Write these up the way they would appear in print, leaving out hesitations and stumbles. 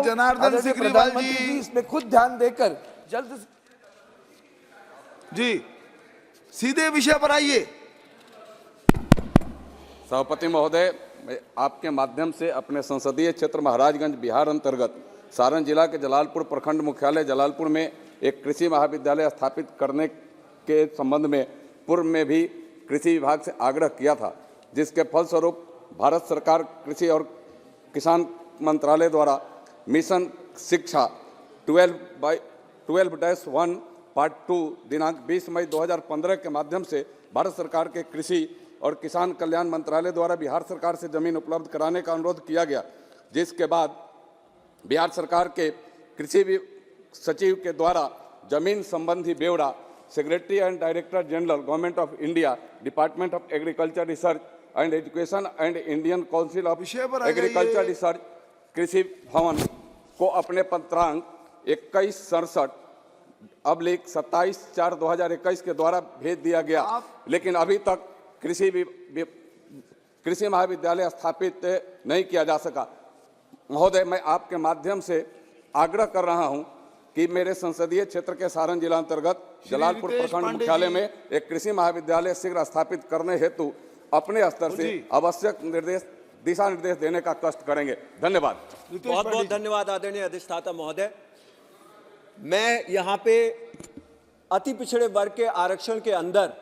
जनार्दन सिकरीवाल जी इसमें खुद ध्यान देकर जल्द जी सीधे विषय पर आइए। सभापति महोदय, मैं आपके माध्यम से अपने संसदीय क्षेत्र महाराजगंज बिहार अंतर्गत सारण जिला के जलालपुर प्रखंड मुख्यालय जलालपुर में एक कृषि महाविद्यालय स्थापित करने के संबंध में पूर्व में भी कृषि विभाग से आग्रह किया था, जिसके फलस्वरूप भारत सरकार कृषि और किसान मंत्रालय द्वारा मिशन शिक्षा 12/1 पार्ट 2 दिनांक 20 मई 2015 के माध्यम से भारत सरकार के कृषि और किसान कल्याण मंत्रालय द्वारा बिहार सरकार से जमीन उपलब्ध कराने का अनुरोध किया गया, जिसके बाद बिहार सरकार के कृषि सचिव के द्वारा जमीन संबंधी ब्यौरा secretary and director general government of India, department of agriculture research and education and Indian council of agriculture research कृषि भवन को अपने पत्रांक 2167/27/2021 के द्वारा भेज दिया गया, लेकिन अभी तक कृषि महाविद्यालय स्थापित नहीं किया जा सका। महोदय, मैं आपके माध्यम से आग्रह कर रहा हूं कि मेरे संसदीय क्षेत्र के सारण जिला अंतर्गत जलालपुर प्रखंड मुख्यालय में एक कृषि महाविद्यालय शीघ्र स्थापित करने हेतु अपने स्तर से आवश्यक दिशा निर्देश देने का कष्ट करेंगे। धन्यवाद। बहुत बहुत धन्यवाद आदरणीय अधिष्ठाता महोदय। मैं यहाँ पे अति पिछड़े वर्ग के आरक्षण के अंदर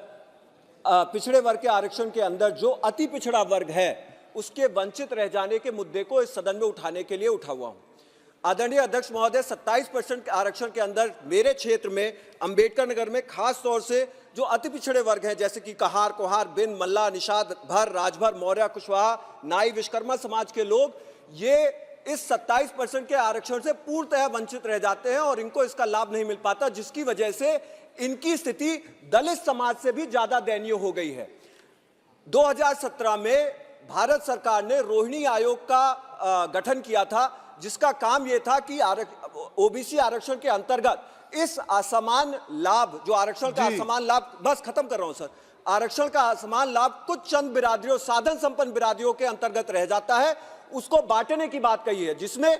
जो अति पिछड़ा वर्ग है उसके वंचित रह जाने के मुद्दे को इस सदन में उठाने के लिए उठा हुआ हूँ। आदरणीय अध्यक्ष महोदय, 27% आरक्षण के अंदर मेरे क्षेत्र में अंबेडकर नगर में खास तौर से जो अति पिछड़े वर्ग हैं, जैसे कि कहार, कोहार, बिन, मल्ला, निषाद भर, राजभर, मौर्य, कुशवाहा, नाई, विश्वकर्मा समाज के लोग ये इस 27% के आरक्षण से पूर्णतः वंचित रह जाते हैं और इनको इसका लाभ नहीं मिल पाता, जिसकी वजह से इनकी स्थिति दलित समाज से भी ज्यादा दयनीय हो गई है। 2017 में भारत सरकार ने रोहिणी आयोग का गठन किया था, जिसका काम यह था कि ओबीसी आरक्षण के अंतर्गत इस असमान लाभ, जो आरक्षण का असमान लाभ, बस खत्म कर रहा हूं सर, आरक्षण का असमान लाभ कुछ चंद बिरादरियों, साधन संपन्न बिरादरियों के अंतर्गत रह जाता है, उसको बांटने की बात कही है, जिसमें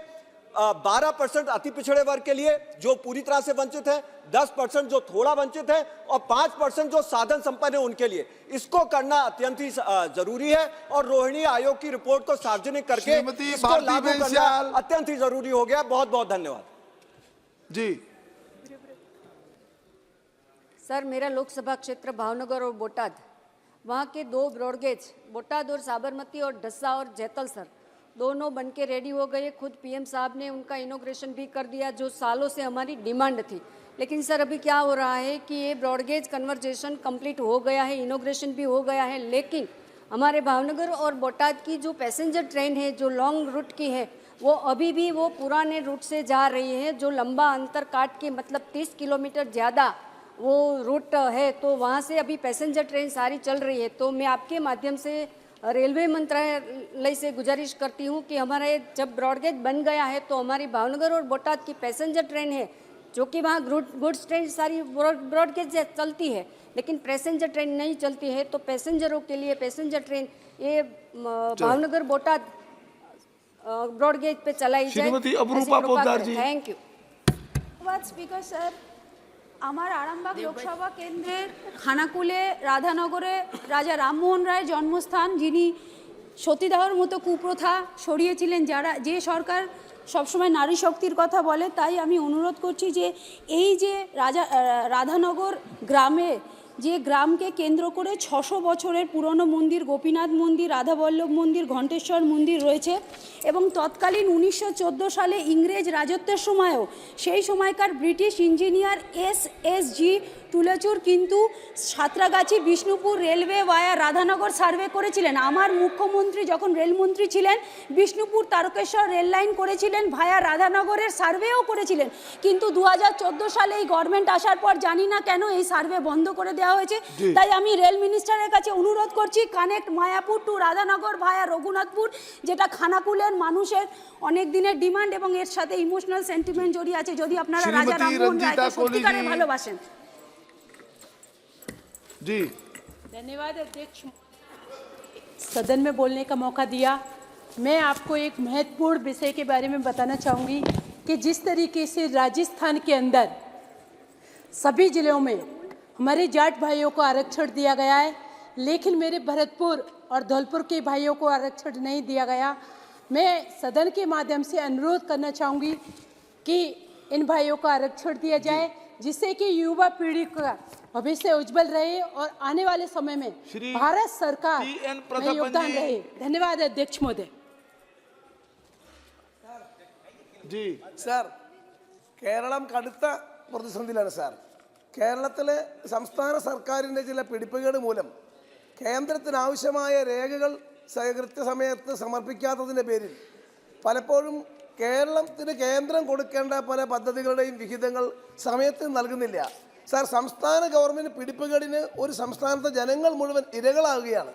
12% अति पिछड़े वर्ग के लिए जो पूरी तरह से वंचित है, 10% जो थोड़ा वंचित है और 5% जो साधन संपन्न है उनके लिए। इसको करना अत्यंत ही जरूरी है और रोहिणी आयोग की रिपोर्ट को सार्वजनिक करके इसको लागू करना अत्यंत ही जरूरी हो गया। बहुत बहुत धन्यवाद जी। सर, मेरा लोकसभा क्षेत्र भावनगर और बोटाद, वहाँ के 2 ब्रॉडगेज, बोटाद और साबरमती और डस्सा और जैतल सर, दोनों बनके रेडी हो गए। खुद पीएम साहब ने उनका इनॉग्रेशन भी कर दिया, जो सालों से हमारी डिमांड थी। लेकिन सर अभी क्या हो रहा है कि ये ब्रॉडगेज कन्वर्जेशन कंप्लीट हो गया है, इनॉग्रेशन भी हो गया है, लेकिन हमारे भावनगर और बोटाद की जो पैसेंजर ट्रेन है, जो लॉन्ग रूट की है, वो अभी भी वो पुराने रूट से जा रही है, जो लंबा अंतर काट के, मतलब 30 किलोमीटर ज़्यादा वो रूट है, तो वहाँ से अभी पैसेंजर ट्रेन सारी चल रही है। तो मैं आपके माध्यम से रेलवे मंत्रालय से गुजारिश करती हूँ कि हमारा ये जब ब्रॉडगेज बन गया है तो हमारी भावनगर और बोटाद की पैसेंजर ट्रेन है, जो कि वहाँ गुड्स ट्रेन सारी ब्रॉडगेज चलती है, लेकिन पैसेंजर ट्रेन नहीं चलती है, तो पैसेंजरों के लिए पैसेंजर ट्रेन ये भावनगर बोटाद ब्रॉडगेज पे चलाई जाए। Thank you. धन्यवाद स्पीकर सर। আমার আরামবাগ লোকসভা কেন্দ্রের খানাকুলে রাধানগরে রাজা রামমোহন রায়ের জন্মস্থান, যিনি সতীদাহর মতো কুপ্রথা সরিয়েছিলেন, যে সরকার সবসময় নারী শক্তির কথা বলে, তাই আমি অনুরোধ করছি যে এই যে রাধানগর গ্রামে, যে গ্রামকে কেন্দ্র করে 600 বছরের পুরনো মন্দির, গোপীনাথ মন্দির, রাধাবল্লভ মন্দির, ঘণ্টেশ্বর মন্দির রয়েছে, এবং তৎকালীন 1914 সালে ইংরেজ রাজত্বের সময়ও সেই সময়কার ব্রিটিশ ইঞ্জিনিয়ার এস.এস.জি. টুলেচুর কিন্তু সাঁতরাগাছি বিষ্ণুপুর রেলওয়ে ওয়ায়া রাধানগর সার্ভে করেছিলেন। আমার মুখ্যমন্ত্রী যখন রেলমন্ত্রী ছিলেন, বিষ্ণুপুর তারকেশ্বর রেল লাইন করেছিলেন, ভায়া রাধানগরের সার্ভেও করেছিলেন, কিন্তু 2014 সালে এই গভর্নমেন্ট আসার পর জানি না কেন এই সার্ভে বন্ধ করে দেওয়া হয়েছে। তাই আমি রেল মিনিস্টারের কাছে অনুরোধ করছি, কানেক্ট মায়াপুর টু রাধানগর ভায়া রঘুনাথপুর, যেটা খানাকুলের মানুষের অনেক দিনের ডিমান্ড এবং এর সাথে ইমোশনাল সেন্টিমেন্ট জড়িয়ে আছে। যদি আপনারা রাজা রামমোহন রায়কে সত্যিকারে ভালোবাসেন। जी धन्यवाद अध्यक्ष, सदन में बोलने का मौका दिया। मैं आपको एक महत्वपूर्ण विषय के बारे में बताना चाहूँगी कि जिस तरीके से राजस्थान के अंदर सभी जिलों में हमारे जाट भाइयों को आरक्षण दिया गया है, लेकिन मेरे भरतपुर और धौलपुर के भाइयों को आरक्षण नहीं दिया गया। मैं सदन के माध्यम से अनुरोध करना चाहूँगी कि इन भाइयों को आरक्षण दिया जाए, जिससे कि युवा पीढ़ी का भविष्य उज्जवल रहे और आने वाले समय में भारत सरकार में योगदान रहे। धन्यवाद अध्यक्ष महोदय। जी സാർ കേരളം കടുത്ത പ്രതിസന്ധിയിലാണ് സാർ. കേരളത്തിലെ സംസ്ഥാന സർക്കാരിൻ്റെ ചില പിടിപ്പുകേട് മൂലം കേന്ദ്രത്തിന് ആവശ്യമായ രേഖകൾ കൃത്യസമയത്ത് സമർപ്പിക്കാത്തതിൻ്റെ പേരിൽ പലപ്പോഴും കേരളത്തിന് കേന്ദ്രം കൊടുക്കേണ്ട പല പദ്ധതികളുടെയും വിഹിതങ്ങൾ സമയത്ത് നൽകുന്നില്ല. സാർ, സംസ്ഥാന ഗവൺമെൻറ് പിടിപ്പുകേടിന് ഒരു സംസ്ഥാനത്തെ ജനങ്ങൾ മുഴുവൻ ഇരകളാവുകയാണ്.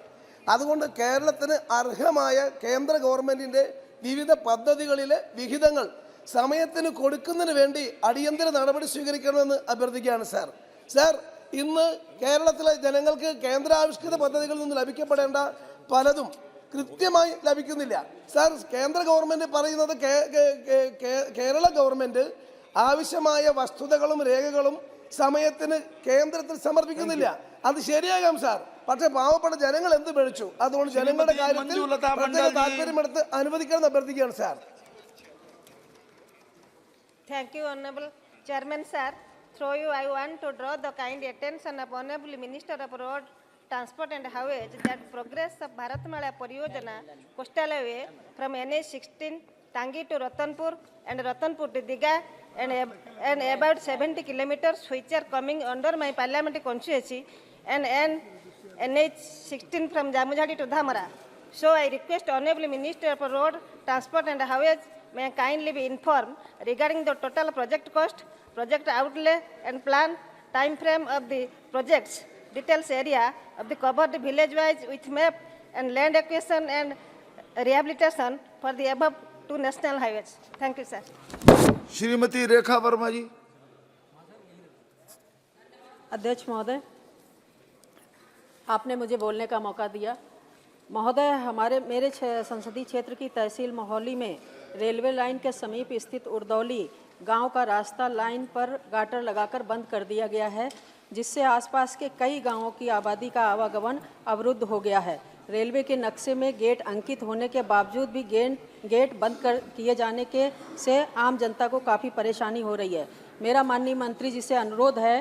അതുകൊണ്ട് കേരളത്തിന് അർഹമായ കേന്ദ്ര ഗവൺമെൻറ്റിൻ്റെ വിവിധ പദ്ധതികളിലെ വിഹിതങ്ങൾ സമയത്തിന് കൊടുക്കുന്നതിന് വേണ്ടി അടിയന്തര നടപടി സ്വീകരിക്കണമെന്ന് അഭ്യർത്ഥിക്കുകയാണ് സാർ. സാർ, ഇന്ന് കേരളത്തിലെ ജനങ്ങൾക്ക് കേന്ദ്രാവിഷ്കൃത പദ്ധതികളിൽ നിന്ന് ലഭിക്കപ്പെടേണ്ട പലതും കൃത്യമായി ലഭിക്കുന്നില്ല. സാർ, കേന്ദ്ര ഗവൺമെൻറ് പറയുന്നത് കേരള ഗവൺമെൻറ് ആവശ്യമായ വസ്തുതകളും രേഖകളും സമയത്തിന് കേന്ദ്രത്തിൽ സമർപ്പിക്കുന്നില്ല. അത് ശരിയാകാം സാർ, പക്ഷേ പാവപ്പെട്ട ജനങ്ങൾ എന്ത് പിഴച്ചു? അതുകൊണ്ട് ജനങ്ങളുടെ കാര്യത്തിൽ പ്രത്യേക താല്പര്യമെടുത്ത് അനുവദിക്കണമെന്ന് അഭ്യർത്ഥിക്കുകയാണ് sir. Thank you, Honorable Chairman, sir. Through you, I want to draw the kind attention of Honorable Minister of Road, Transport and Highways that progress of Bharatmala Pariyojana Coastal Highway from NH16 Tangi to Ratanpur and Ratanpur to Digha and about 70 kilometers which are coming under my parliamentary constituency and NH16 from Jamujhadi to Dhamara. So I request Honorable Minister of Road, Transport and Highways may kindly be informed regarding the total project cost, project outlay and plan, time frame of the projects, details area of the covered village-wise with map and land acquisition and rehabilitation for the above two national highways. Thank you, sir. Shrimati Rekha Verma ji. अध्यक्ष महोदय, आपने मुझे बोलने का मौका दिया। महोदय, मेरे संसदीय क्षेत्र की तहसील मोहाली में रेलवे लाइन के समीप स्थित उर्दौली गांव का रास्ता लाइन पर गाटर लगाकर बंद कर दिया गया है, जिससे आसपास के कई गांवों की आबादी का आवागमन अवरुद्ध हो गया है। रेलवे के नक्शे में गेट अंकित होने के बावजूद भी गेट बंद किए जाने से आम जनता को काफ़ी परेशानी हो रही है। मेरा माननीय मंत्री जी से अनुरोध है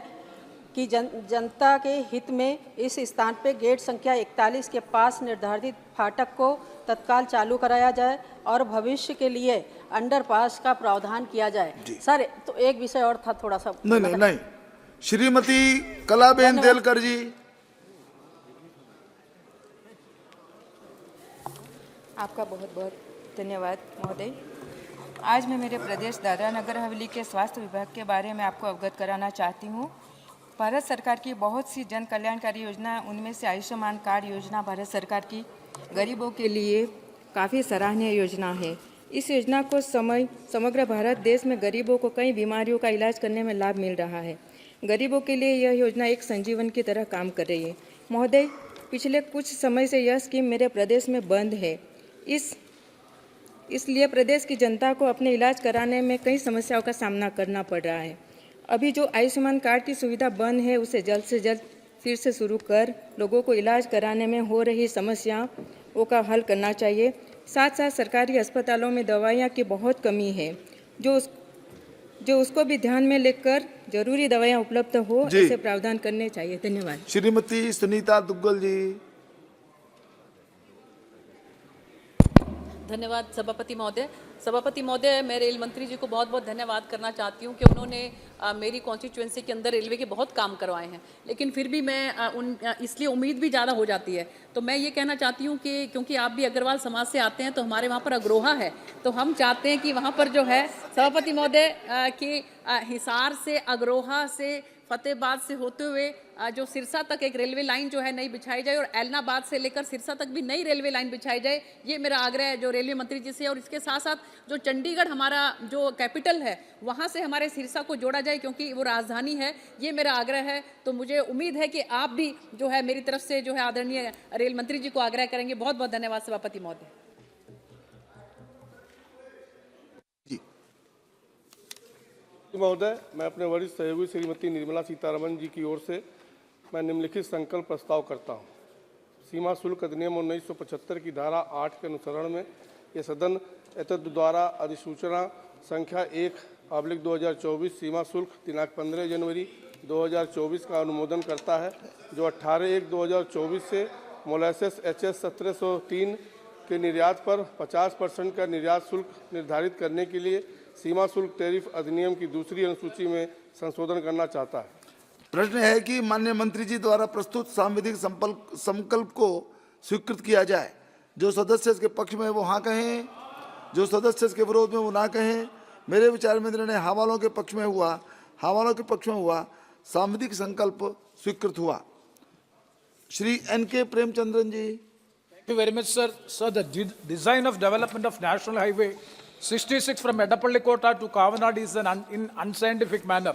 कि जनता के हित में इस स्थान पे गेट संख्या 41 के पास निर्धारित फाटक को तत्काल चालू कराया जाए और भविष्य के लिए अंडरपास का प्रावधान किया जाए। सर, तो एक विषय और था थोड़ा सा। नहीं, श्रीमती कलाबेन देलकर जी। आपका बहुत बहुत धन्यवाद महोदय। आज मैं मेरे प्रदेश दादरा नगर हवेली के स्वास्थ्य विभाग के बारे में आपको अवगत कराना चाहती हूँ। भारत सरकार की बहुत सी जन कल्याणकारी योजना, उनमें से आयुष्मान कार्ड योजना भारत सरकार की गरीबों के लिए काफ़ी सराहनीय योजना है। इस योजना को समग्र भारत देश में गरीबों को कई बीमारियों का इलाज करने में लाभ मिल रहा है। गरीबों के लिए यह योजना एक संजीवन की तरह काम कर रही है। महोदय, पिछले कुछ समय से यह स्कीम मेरे प्रदेश में बंद है। इसलिए प्रदेश की जनता को अपने इलाज कराने में कई समस्याओं का सामना करना पड़ रहा है। अभी जो आयुष्मान कार्ड की सुविधा बंद है, उसे जल्द से जल्द फिर से शुरू कर लोगों को इलाज कराने में हो रही समस्याओं का हल करना चाहिए। साथ साथ सरकारी अस्पतालों में दवाइयाँ की बहुत कमी है, जो उसको भी ध्यान में लेकर जरूरी दवाइयाँ उपलब्ध हो, ऐसे प्रावधान करने चाहिए। धन्यवाद। श्रीमती सुनीता दुग्गल जी। धन्यवाद सभापति महोदय। मैं रेल मंत्री जी को बहुत बहुत धन्यवाद करना चाहती हूँ कि उन्होंने मेरी कॉन्स्टिट्यूएंसी के अंदर रेलवे के बहुत काम करवाए हैं, लेकिन फिर भी मैं इसलिए उम्मीद भी ज़्यादा हो जाती है। तो मैं ये कहना चाहती हूँ कि क्योंकि आप भी अग्रवाल समाज से आते हैं, तो हमारे वहाँ पर अग्रोहा है, तो हम चाहते हैं कि वहाँ पर जो है सभापति महोदय कि हिसार से, अग्रोहा से, फतेहाबाद से होते हुए जो सिरसा तक एक रेलवे लाइन जो है नई बिछाई जाए और एलनाबाद से लेकर सिरसा तक भी नई रेलवे लाइन बिछाई जाए। ये मेरा आग्रह है जो रेलवे मंत्री जी से। और इसके साथ साथ जो चंडीगढ़ हमारा जो कैपिटल है, वहाँ से हमारे सिरसा को जोड़ा जाए, क्योंकि वो राजधानी है। ये मेरा आग्रह है। तो मुझे उम्मीद है कि आप भी जो है मेरी तरफ से जो है आदरणीय रेल मंत्री जी को आग्रह करेंगे। बहुत बहुत धन्यवाद सभापति महोदय। महोदय, मैं अपने वरिष्ठ सहयोगी श्रीमती निर्मला सीतारमण जी की ओर से मैं निम्नलिखित संकल्प प्रस्ताव करता हूं। सीमा शुल्क अधिनियम 1975 की धारा 8 के अनुसरण में ये सदन एतद द्वारा अधिसूचना संख्या 1/2024 सीमा शुल्क दिनांक 15 जनवरी 2024 का अनुमोदन करता है, जो 18/1/2024 से मोलेसेस HS 1703 के निर्यात पर 50% का निर्यात शुल्क निर्धारित करने के लिए सीमा शुल्क टैरिफ अधिनियम की दूसरी अनुसूची में संशोधन करना चाहता है। प्रश्न है कि माननीय मंत्री जी द्वारा प्रस्तुत सांविधिक संकल्प को स्वीकृत किया जाए। जो सदस्य इसके पक्ष में है वो हाँ कहें, जो सदस्य इसके विरोध में वो ना कहें। मेरे विचार में निर्णय हाँ वालों के पक्ष में हुआ, हाँ वालों के पक्ष में हुआ, सांविधिक संकल्प स्वीकृत हुआ। Shri NK Premachandran ji. Thank you very much, sir. Sir, the design of development of National Highway 66 from Edapalli Kota to Kavanad is in unscientific manner.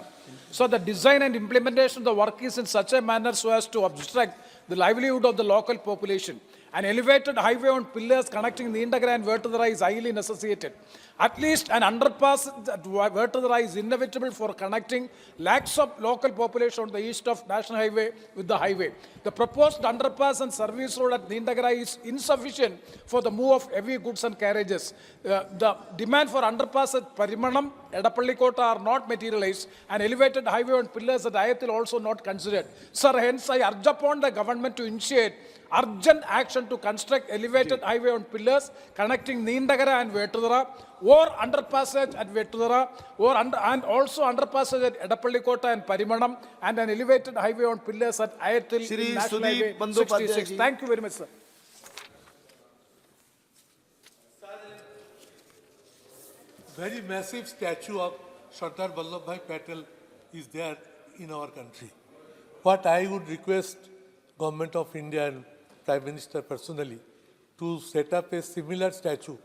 So the design and implementation of the work is in such a manner so as to obstruct the livelihood of the local population. An elevated highway on pillars connecting Neendagara and Vertadara is highly necessitated. At least an underpass at Vertadara is inevitable for connecting lakhs of local population on the east of National Highway with the highway. The proposed underpass and service road at Neendagara is insufficient for the move of heavy goods and carriages. The demand for underpass at Parimanam, Edapalli Kota are not materialized, and elevated highway on pillars at Ayathil also not considered. Sir, hence I urge upon the government to initiate urgent action to construct elevated highway on pillars connecting Neendagara and Vertadara, or underpassage at Vertadara, and also underpassage at Edapalli Kota and Parimanam, and an elevated highway on pillars at Ayathil Shri National Sudeep Highway Bandyopadhyay 66. ji. Thank you very much, sir. Very massive statue of Sardar Vallabhbhai Patel is there in our country. What I would request Government of India and Prime Minister personally to set up a similar statue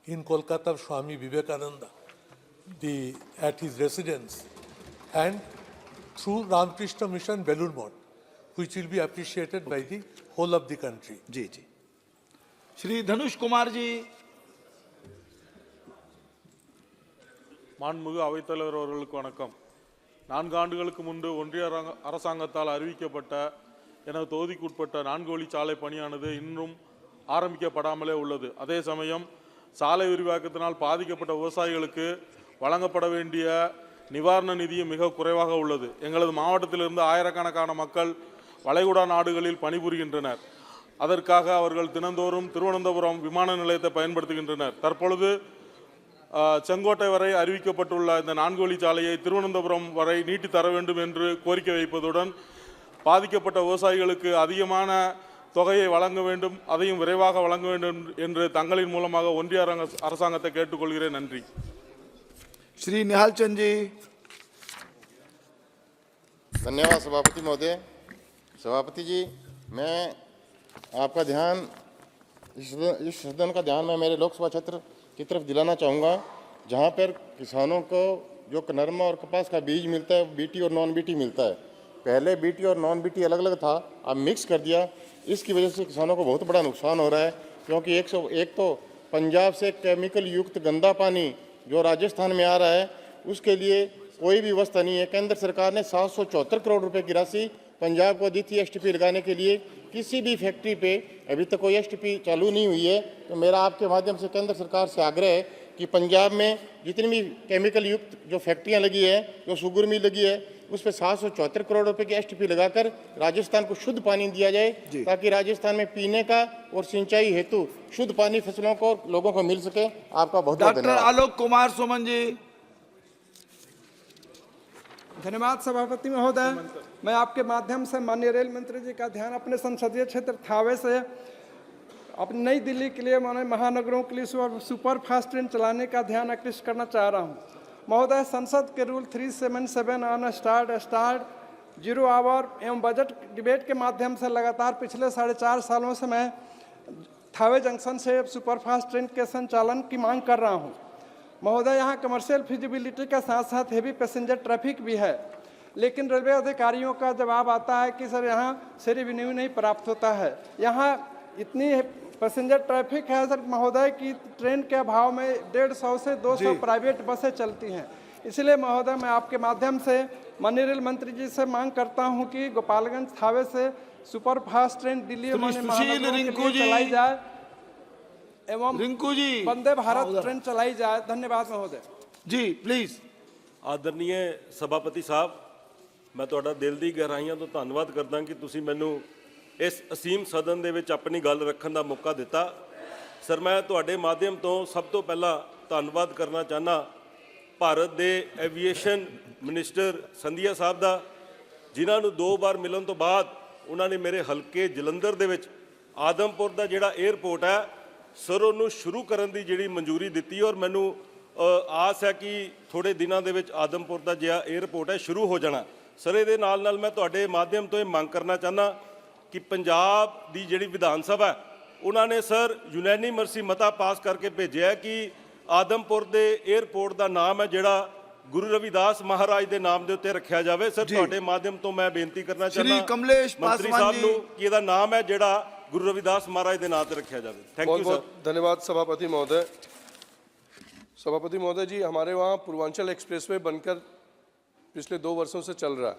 in Kolkata of Swami Vivekananda at his residence, and through Ramakrishna Mission Belur Math, which will be appreciated by the whole of the country. जी जी। श्री धनुष कुमार जी। மாண்புமிகு அவைத்தலைவர் அவர்களுக்கு வணக்கம். 4 ஆண்டுகளுக்கு முன்பு ஒன்றிய அரசாங்கத்தால் அறிவிக்கப்பட்ட எனது தொகுதிக்குட்பட்ட 4 வழிச்சாலை பணியானது இன்னும் ஆரம்பிக்கப்படாமலே உள்ளது. அதே சமயம் சாலை விரிவாக்கத்தினால் பாதிக்கப்பட்ட விவசாயிகளுக்கு வழங்கப்பட வேண்டிய நிவாரண நிதியும் மிக குறைவாக உள்ளது. எங்களது மாவட்டத்திலிருந்து ஆயிரக்கணக்கான மக்கள் வளைகுடா நாடுகளில் பணிபுரிகின்றனர். அதற்காக அவர்கள் தினந்தோறும் திருவனந்தபுரம் விமான நிலையத்தை பயன்படுத்துகின்றனர். தற்பொழுது செங்கோட்டை வரை அறிவிக்கப்பட்டுள்ள இந்த 4 வழிச்சாலையை திருவனந்தபுரம் வரை நீட்டி தர வேண்டும் என்று கோரிக்கை வைப்பதுடன் பாதிக்கப்பட்ட விவசாயிகளுக்கு அதிகமான தொகையை வழங்க வேண்டும், அதையும் விரைவாக வழங்க வேண்டும் என்று தங்களின் மூலமாக ஒன்றிய அரசாங்கத்தை கேட்டுக்கொள்கிறேன். நன்றி. श्री निहाल चंद जी। धन्यवाद सभापति महोदय। सभापति जी, मैं आपका ध्यान इस सदन का ध्यान मैं मेरे लोकसभा क्षेत्र की तरफ दिलाना चाहूँगा, जहाँ पर किसानों को जो नरमा और कपास का बीज मिलता है बीटी और नॉन बीटी मिलता है। पहले बीटी और नॉन बीटी अलग अलग था, अब मिक्स कर दिया। इसकी वजह से किसानों को बहुत बड़ा नुकसान हो रहा है, क्योंकि एक तो पंजाब से केमिकल युक्त गंदा पानी जो राजस्थान में आ रहा है उसके लिए कोई भी व्यवस्था नहीं है। केंद्र सरकार ने 774 करोड़ रुपए की राशि पंजाब को दी थी एसटीपी लगाने के लिए। किसी भी फैक्ट्री पे अभी तक कोई एसटीपी चालू नहीं हुई है। तो मेरा आपके माध्यम से केंद्र सरकार से आग्रह है कि पंजाब में जितनी भी केमिकल युक्त जो फैक्ट्रियाँ लगी है, जो शुगर मिल लगी है, उस पर 774 करोड़ रुपए की एसटीपी लगाकर राजस्थान को शुद्ध पानी दिया जाए, ताकि राजस्थान में पीने का और सिंचाई हेतु शुद्ध पानी फसलों को और लोगों को मिल सके। आपका बहुत बहुत डॉक्टर आलोक कुमार सुमन जी। धन्यवाद सभापति महोदय। मैं आपके माध्यम से माननीय रेल मंत्री जी का ध्यान अपने संसदीय क्षेत्र थावे से अपनी नई दिल्ली के लिए माननीय महानगरों के लिए सुपर फास्ट ट्रेन चलाने का ध्यान आकृष्ट करना चाह रहा हूं। महोदय, संसद के रूल 377 ऑन स्टार्ट 0 आवर एवं बजट डिबेट के माध्यम से लगातार पिछले 4.5 सालों से मैं थावे जंक्शन से सुपरफास्ट ट्रेन के संचालन की मांग कर रहा हूं। महोदय, यहाँ कमर्शियल फिजिबिलिटी के साथ साथ हेवी पैसेंजर ट्रैफिक भी है, लेकिन रेलवे अधिकारियों का जवाब आता है कि सर यहाँ से रेवेन्यू नहीं प्राप्त होता है। यहाँ इतनी पैसेंजर ट्रैफिक है सर महोदय की ट्रेन के अभाव में 150 से 200 प्राइवेट बसें चलती हैं। इसलिए महोदय मैं आपके माध्यम से माननीय रेल मंत्री जी से मांग करता हूं कि गोपालगंज थावे से सुपर फास्ट ट्रेन दिल्ली महानगरों के लिए चलाई जाए एवं रिंकू जी वंदे भारत ट्रेन चलाई जाए। धन्यवाद महोदय जी प्लीज। आदरणीय सभापति साहब, मैं ਤੁਹਾਡਾ ਦਿਲ ਦੀ ਗਹਿਰਾਈਆਂ ਤੋਂ ਧੰਨਵਾਦ ਕਰਦਾ ਕਿ ਤੁਸੀਂ ਮੈਨੂੰ ਇਸ ਅਸੀਮ ਸਦਨ ਦੇ ਵਿੱਚ ਆਪਣੀ ਗੱਲ ਰੱਖਣ ਦਾ ਮੌਕਾ ਦਿੱਤਾ। ਸਰ, ਮੈਂ ਤੁਹਾਡੇ ਮਾਧਿਅਮ ਤੋਂ ਸਭ ਤੋਂ ਪਹਿਲਾਂ ਧੰਨਵਾਦ ਕਰਨਾ ਚਾਹਨਾ ਭਾਰਤ ਦੇ ਐਵੀਏਸ਼ਨ ਮਿਨਿਸਟਰ ਸੰਧੀਆ ਸਾਹਿਬ ਦਾ, ਜਿਨ੍ਹਾਂ ਨੂੰ 2 ਵਾਰ ਮਿਲਣ ਤੋਂ ਬਾਅਦ ਉਹਨਾਂ ਨੇ ਮੇਰੇ ਹਲਕੇ ਜਲੰਧਰ ਦੇ ਵਿੱਚ ਆਦਮਪੁਰ ਦਾ ਜਿਹੜਾ 에ਅਰਪੋਰਟ ਹੈ ਸਰ ਉਹਨੂੰ ਸ਼ੁਰੂ ਕਰਨ ਦੀ ਜਿਹੜੀ ਮਨਜ਼ੂਰੀ ਦਿੱਤੀ ਔਰ ਮੈਨੂੰ ਆਸ ਹੈ ਕਿ ਥੋੜੇ ਦਿਨਾਂ ਦੇ ਵਿੱਚ ਆਦਮਪੁਰ ਦਾ ਜਿਹੜਾ 에ਅਰਪੋਰਟ ਹੈ ਸ਼ੁਰੂ ਹੋ ਜਾਣਾ। ਸਰ, ਇਹਦੇ ਨਾਲ ਨਾਲ ਮੈਂ ਤੁਹਾਡੇ ਮਾਧਿਅਮ ਤੋਂ ਇਹ ਮੰਗ ਕਰਨਾ ਚਾਹੁੰਦਾ ਕਿ ਪੰਜਾਬ ਦੀ ਜਿਹੜੀ ਵਿਧਾਨ ਸਭਾ ਉਹਨਾਂ ਨੇ ਸਰ ਯੂਨੈਨਿਮਸੀ ਮਤਾ ਪਾਸ ਕਰਕੇ ਭੇਜਿਆ ਕਿ ਆਦਮਪੁਰ ਦੇ 에ਅਰਪੋਰਟ ਦਾ ਨਾਮ ਹੈ ਜਿਹੜਾ ਗੁਰੂ ਰਵਿਦਾਸ ਮਹਾਰਾਜ ਦੇ ਨਾਮ ਦੇ ਉੱਤੇ ਰੱਖਿਆ ਜਾਵੇ। ਸਰ, ਤੁਹਾਡੇ ਮਾਧਿਅਮ ਤੋਂ ਮੈਂ ਬੇਨਤੀ ਕਰਨਾ ਚਾਹੁੰਦਾ ਮੰਤਰੀ ਸਾਹਿਬ ਨੂੰ ਕਿ ਇਹਦਾ ਨਾਮ ਹੈ ਜਿਹੜਾ गुरु रविदास महाराज के नाम से रखा जाए। Thank you sir. धन्यवाद सभापति महोदय। सभापति महोदय जी, हमारे वहाँ पूर्वांचल एक्सप्रेसवे बनकर पिछले 2 वर्षों से चल रहा है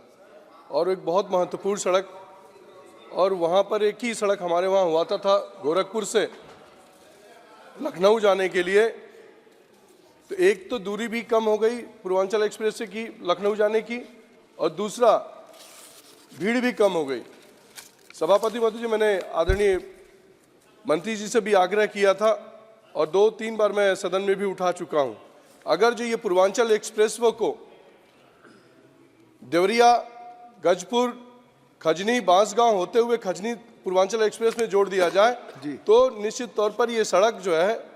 और एक बहुत महत्वपूर्ण सड़क, और वहाँ पर एक ही सड़क हमारे वहाँ हुआ था गोरखपुर से लखनऊ जाने के लिए। तो एक तो दूरी भी कम हो गई पूर्वांचल एक्सप्रेस से की लखनऊ जाने की, और दूसरा भीड़ भी कम हो गई। सभापति महोदय जी, मैंने आदरणीय मंत्री जी से भी आग्रह किया था और 2-3 बार मैं सदन में भी उठा चुका हूं, अगर जो ये पूर्वांचल एक्सप्रेसवे को देवरिया, गजपुर, खजनी, बांसगांव होते हुए खजनी पूर्वांचल एक्सप्रेस में जोड़ दिया जाए तो निश्चित तौर पर ये सड़क जो है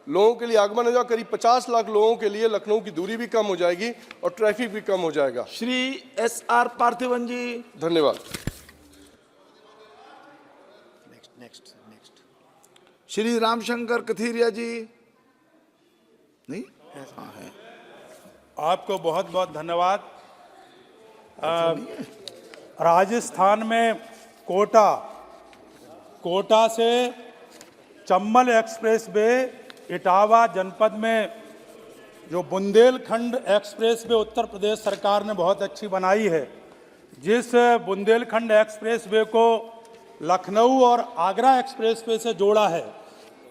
लोगों के लिए आगमन हो जाएगा। करीब 50 लाख लोगों के लिए लखनऊ की दूरी भी कम हो जाएगी और ट्रैफिक भी कम हो जाएगा। श्री SR पार्थिवन जी, धन्यवाद। श्री रामशंकर कथीरिया जी, नहीं हाँ है। आपको बहुत बहुत धन्यवाद। राजस्थान में कोटा से चंबल एक्सप्रेस वे इटावा जनपद में जो बुंदेलखंड एक्सप्रेस वे उत्तर प्रदेश सरकार ने बहुत अच्छी बनाई है। जिस बुंदेलखंड एक्सप्रेस वे को लखनऊ और आगरा एक्सप्रेसवे से जोड़ा है,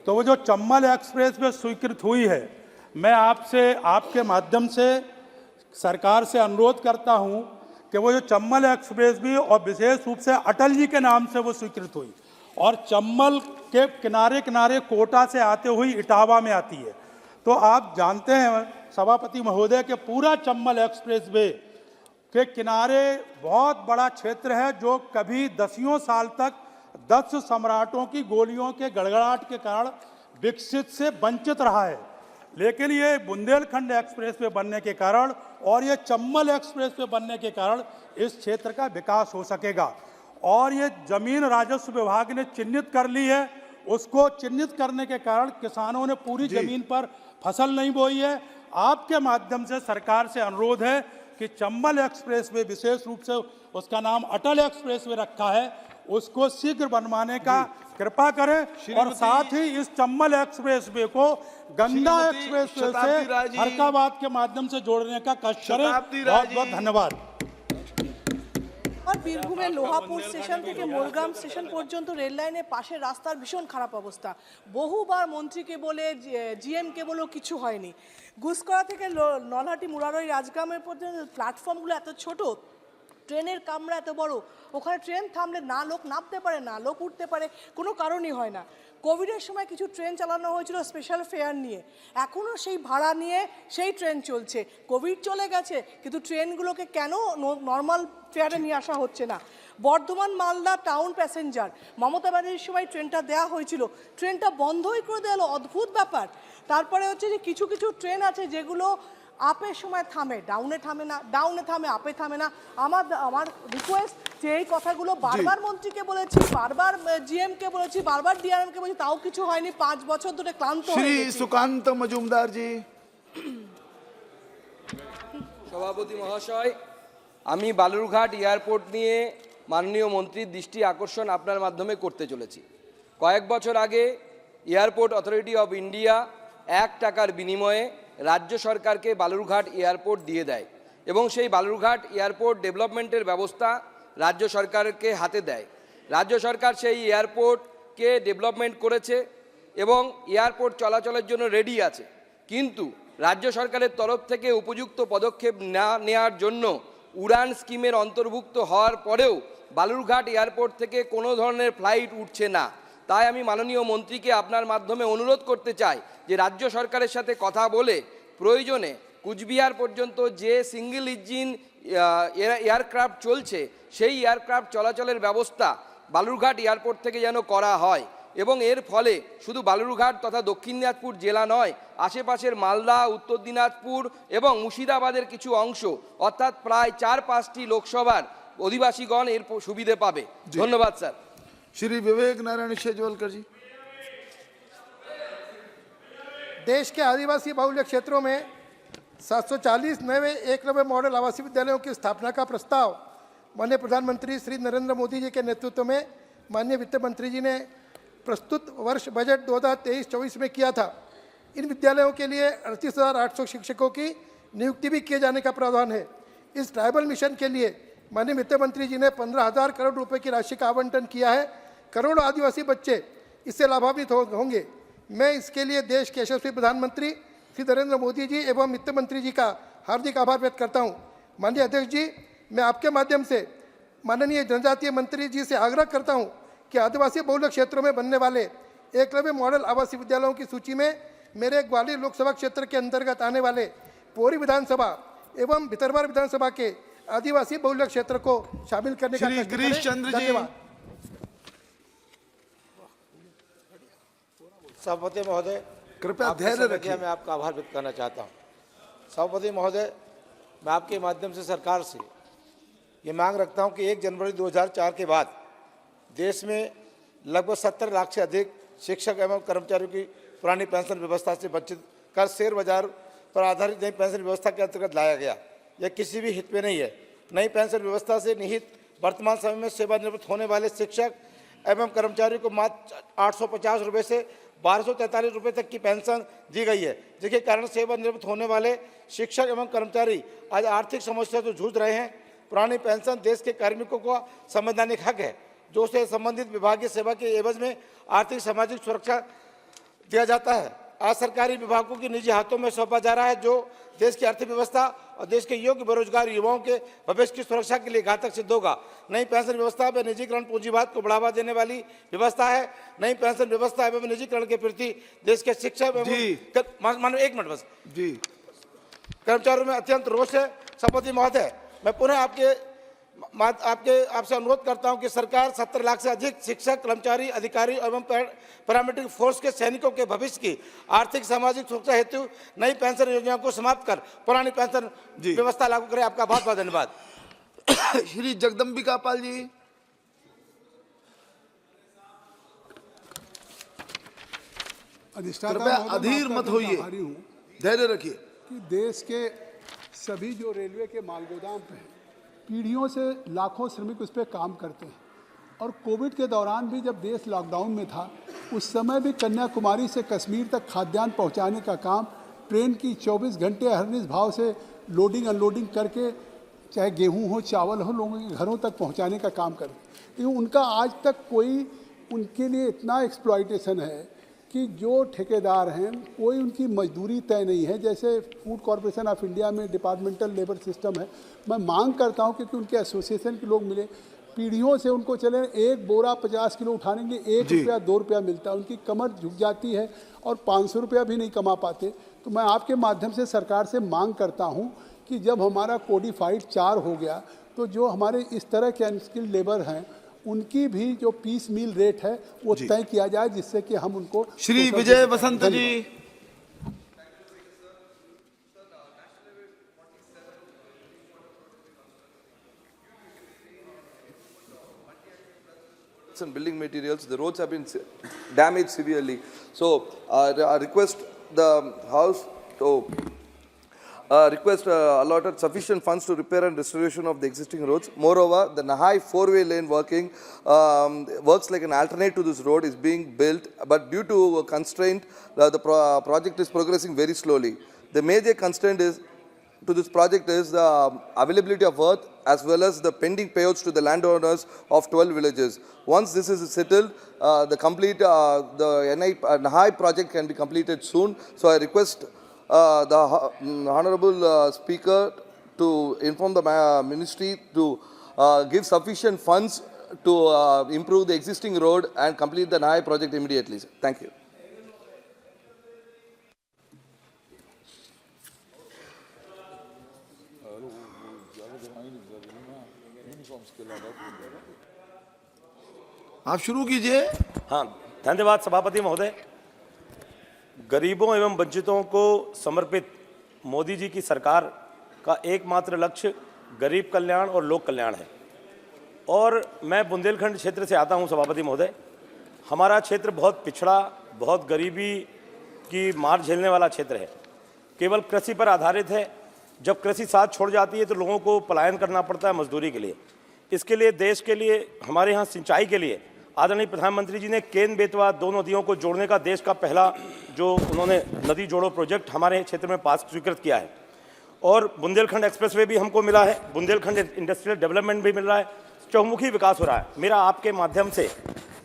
तो वो जो चंबल एक्सप्रेसवे स्वीकृत हुई है, मैं आपसे आपके माध्यम से सरकार से अनुरोध करता हूं कि वो जो चंबल एक्सप्रेसवे और विशेष रूप से अटल जी के नाम से वो स्वीकृत हुई और चंबल के किनारे किनारे कोटा से आते हुई इटावा में आती है। तो आप जानते हैं सभापति महोदय के पूरा चंबल एक्सप्रेसवे के किनारे बहुत बड़ा क्षेत्र है जो कभी दसियों साल तक 10 सम्राटों की गोलियों के गड़गड़ाहट के कारण विकसित से वंचित रहा है। लेकिन ये बुंदेलखंड एक्सप्रेसवे बनने के कारण और ये चंबल एक्सप्रेसवे बनने के कारण इस क्षेत्र का विकास हो सकेगा। और ये जमीन राजस्व विभाग ने चिन्हित कर ली है, उसको चिन्हित करने के कारण किसानों ने पूरी जमीन पर फसल नहीं बोई है। आपके माध्यम से सरकार से अनुरोध है कि चंबल एक्सप्रेसवे विशेष रूप से उसका नाम अटल एक्सप्रेसवे रखा है, उसको शीघ्र बनवाने का कृपा करें और साथ ही इस चंबल एक्सप्रेसवे को गंगा एक्सप्रेसवे से फरक्काबाद के माध्यम से जोड़ने का कष्ट करें। बहुत बहुत धन्यवाद। আর বীরভূমের লোহাপুর স্টেশন থেকে মোলগ্রাম স্টেশন পর্যন্ত রেল লাইনের পাশের রাস্তার ভীষণ খারাপ অবস্থা। বহুবার মন্ত্রীকে বলে জিএমকে বলেও কিছু হয়নি। গুসকরা থেকে নলহাটি মুরারই রাজগ্রামের পর্যন্ত প্ল্যাটফর্মগুলো এত ছোট, ট্রেনের কামরা এত বড়, ওখানে ট্রেন থামলে না লোক নামতে পারে না লোক উঠতে পারে, কোনো কারণই হয় না। কোভিডের সময় কিছু ট্রেন চালানো হয়েছিল স্পেশাল ফেয়ার নিয়ে, এখনও সেই ভাড়া নিয়ে সেই ট্রেন চলছে। কোভিড চলে গেছে কিন্তু ট্রেনগুলোকে কেন নর্মাল ফেয়ারে নিয়ে আসা হচ্ছে না? বর্ধমান মালদা টাউন প্যাসেঞ্জার মমতা ব্যানার্জির সময় ট্রেনটা দেওয়া হয়েছিল, ট্রেনটা বন্ধই করে দেওয়া হলো, অদ্ভুত ব্যাপার। তারপরে হচ্ছে যে কিছু কিছু ট্রেন আছে যেগুলো আপের সময় থামে, ডাউনে থামে না, ডাউনে থামে আপে থামে না। আমার রিকোয়েস্ট যে এই কথাগুলো বারবার মন্ত্রীকে বলেছি, বারবার জিএমকে বলেছি, বারবার ডিআরএমকে বলেছি, তাও কিছু হয়নি। 5 বছর ধরে ক্লান্ত হয়ে श्री গেছি। सुकांत मजूमदार जी। সভাপতি মহাশয়, আমি বালুরঘাট এয়ারপোর্ট নিয়ে মাননীয় মন্ত্রীর দৃষ্টি আকর্ষণ আপনার মাধ্যমে করতে চলেছি। কয়েক বছর আগে এয়ারপোর্ট অথরিটি অফ ইন্ডিয়া 1 টাকার বিনিময়ে রাজ্য সরকারকে বালুরঘাট এয়ারপোর্ট দিয়ে দেয় এবং সেই বালুরঘাট এয়ারপোর্ট ডেভেলপমেন্টের ব্যবস্থা রাজ্য সরকারকে হাতে দেয়। রাজ্য সরকার সেই এয়ারপোর্টকে ডেভেলপমেন্ট করেছে এবং এয়ারপোর্ট চলাচলের জন্য রেডি আছে, কিন্তু রাজ্য সরকারের তরফ থেকে উপযুক্ত পদক্ষেপ না নেওয়ার জন্য উড়ান স্কিমের অন্তর্ভুক্ত হওয়ার পরেও বালুরঘাট এয়ারপোর্ট থেকে কোনো ধরনের ফ্লাইট উঠছে না। তাই আমি মাননীয় মন্ত্রীকে আপনার মাধ্যমে অনুরোধ করতে চাই যে রাজ্য সরকারের সাথে কথা বলে প্রয়োজনে কুচবিহার পর্যন্ত যে সিঙ্গেল ইঞ্জিন এয়ারক্রাফট চলছে সেই এয়ারক্রাফট চলাচলের ব্যবস্থা বালুরঘাট এয়ারপোর্ট থেকে যেন করা হয় এবং এর ফলে শুধু বালুরঘাট তথা দক্ষিণ দিনাজপুর জেলা নয়, আশেপাশের মালদা, উত্তর দিনাজপুর এবং মুর্শিদাবাদের কিছু অংশ অর্থাৎ প্রায় 4-5টি লোকসভার অধিবাসীগণ এর সুবিধে পাবে। ধন্যবাদ স্যার। श्री विवेक नारायण शेजवलकर जी। देश के आदिवासी बहुल्य क्षेत्रों में 740 नए एकलव्य मॉडल आवासीय विद्यालयों की स्थापना का प्रस्ताव माननीय प्रधानमंत्री श्री नरेंद्र मोदी जी के नेतृत्व में माननीय वित्त मंत्री जी ने प्रस्तुत वर्ष बजट 2023-24 में किया था। इन विद्यालयों के लिए 38,800 शिक्षकों की नियुक्ति भी किए जाने का प्रावधान है। इस ट्राइबल मिशन के लिए माननीय वित्त मंत्री जी ने 15,000 करोड़ रुपए की राशि का आवंटन किया है। करोड़ों आदिवासी बच्चे इससे लाभान्वित होंगे। मैं इसके लिए देश के यशस्वी प्रधानमंत्री श्री नरेंद्र मोदी जी एवं वित्त मंत्री जी का हार्दिक आभार व्यक्त करता हूं। माननीय अध्यक्ष जी, मैं आपके माध्यम से माननीय जनजातीय मंत्री जी से आग्रह करता हूं कि आदिवासी बहुल्य क्षेत्रों में बनने वाले एकलव्य मॉडल आवासीय विद्यालयों की सूची में मेरे ग्वालियर लोकसभा क्षेत्र के अंतर्गत आने वाले पोरी विधानसभा एवं भितरवार विधानसभा के आदिवासी बहुल्य क्षेत्र को शामिल करने का गिरीश चंद्र जी। धन्यवाद। सभापति महोदय, कृपया धैर्य रखिए। मैं आपका आभार व्यक्त करना चाहता हूं। सभापति महोदय, मैं आपके माध्यम से सरकार से ये मांग रखता हूं कि 1 जनवरी 2004 के बाद देश में लगभग 70 लाख से अधिक शिक्षक एवं कर्मचारियों की पुरानी पेंशन व्यवस्था से वंचित कर शेयर बाजार पर आधारित नई पेंशन व्यवस्था के अंतर्गत लाया गया। यह किसी भी हित में नहीं है। नई पेंशन व्यवस्था से निहित वर्तमान समय में सेवानिवृत्त होने वाले शिक्षक एवं कर्मचारियों को मात्र 850 रुपये से 1243 रुपये तक की पेंशन दी गई है, जिसके कारण सेवानिवृत्त होने वाले शिक्षक एवं कर्मचारी आज आर्थिक समस्या से जूझ रहे हैं। पुरानी पेंशन देश के कार्मिकों का संवैधानिक हक है, जो उसे संबंधित विभागीय सेवा के एवज में आर्थिक सामाजिक सुरक्षा दिया जाता है। आज सरकारी विभागों की निजी हाथों में सौंपा जा रहा है, जो देश की अर्थव्यवस्था और देश के योग्य बेरोजगार युवाओं के भविष्य की सुरक्षा के लिए घातक सिद्ध होगा। नई पेंशन व्यवस्था में निजीकरण पूंजीवाद को बढ़ावा देने वाली व्यवस्था है। नई पेंशन व्यवस्था एवं निजीकरण के प्रति देश के शिक्षा मानो 1 मिनट बस जी कर्मचारियों में अत्यंत रोष है। सभापति महोदय, मैं पुनः आपसे अनुरोध करता हूं कि सरकार 70 लाख से अधिक शिक्षक, कर्मचारी, अधिकारी एवं पैरामिलिट्री फोर्स के सैनिकों के भविष्य की आर्थिक सामाजिक सुरक्षा हेतु नई पेंशन योजना को समाप्त कर पुरानी पेंशन व्यवस्था लागू करे। आपका बहुत बहुत धन्यवाद। श्री जगदम्बिका पाल जी। कृपया अधीर मत होइए, धैर्य रखिए। कि देश के सभी जो रेलवे के मालगोदाम पे हैं, पीढ़ियों से लाखों श्रमिक उस पर काम करते हैं और कोविड के दौरान भी जब देश लॉकडाउन में था, उस समय भी कन्याकुमारी से कश्मीर तक खाद्यान्न पहुंचाने का काम ट्रेन की 24 घंटे हरनिश भाव से लोडिंग अनलोडिंग करके, चाहे गेहूं हो चावल हो, लोगों के घरों तक पहुंचाने का काम करते। लेकिन उनका आज तक कोई उनके लिए इतना एक्सप्लॉइटेशन है कि जो ठेकेदार हैं कोई उनकी मजदूरी तय नहीं है। जैसे फूड कॉरपोरेशन ऑफ इंडिया में डिपार्टमेंटल लेबर सिस्टम है, मैं मांग करता हूं कि उनके एसोसिएशन के लोग मिले, पीढ़ियों से उनको चले। एक बोरा 50 किलो उठाने के लिए 1 रुपया 2 रुपया मिलता है, उनकी कमर झुक जाती है और 500 रुपया भी नहीं कमा पाते। तो मैं आपके माध्यम से सरकार से मांग करता हूँ कि जब हमारा कोडिफाइड 4 हो गया, तो जो हमारे इस तरह के अनस्किल्ड लेबर हैं उनकी भी जो पीस मील रेट है वो तय किया जाए, जिससे कि हम उनको। श्री विजय वसंत जी। and building materials, the roads have been damaged severely. So I request the House to request allotted sufficient funds to repair and restoration of the existing roads. Moreover, the Nahai four-way lane works like an alternate to this road is being built, but due to a constraint, the project is progressing very slowly. The major constraint to this project is the availability of earth as well as the pending payouts to the landowners of 12 villages. Once this is settled, the Nahai project can be completed soon. So I request the Honorable Speaker to inform the Ministry to give sufficient funds to improve the existing road and complete the Nahai project immediately. Thank you. आप शुरू कीजिए। हाँ, धन्यवाद सभापति महोदय। गरीबों एवं वंचितों को समर्पित मोदी जी की सरकार का एकमात्र लक्ष्य गरीब कल्याण और लोक कल्याण है। और मैं बुंदेलखंड क्षेत्र से आता हूं सभापति महोदय। हमारा क्षेत्र बहुत पिछड़ा, बहुत गरीबी की मार झेलने वाला क्षेत्र है, केवल कृषि पर आधारित है। जब कृषि साथ छोड़ जाती है तो लोगों को पलायन करना पड़ता है मजदूरी के लिए। इसके लिए देश के लिए, हमारे यहाँ सिंचाई के लिए आदरणीय प्रधानमंत्री जी ने केन बेतवा दो नदियों को जोड़ने का देश का पहला जो उन्होंने नदी जोड़ो प्रोजेक्ट हमारे क्षेत्र में पास स्वीकृत किया है। और बुंदेलखंड एक्सप्रेसवे भी हमको मिला है, बुंदेलखंड इंडस्ट्रियल डेवलपमेंट भी मिल रहा है, चहुमुखी विकास हो रहा है। मेरा आपके माध्यम से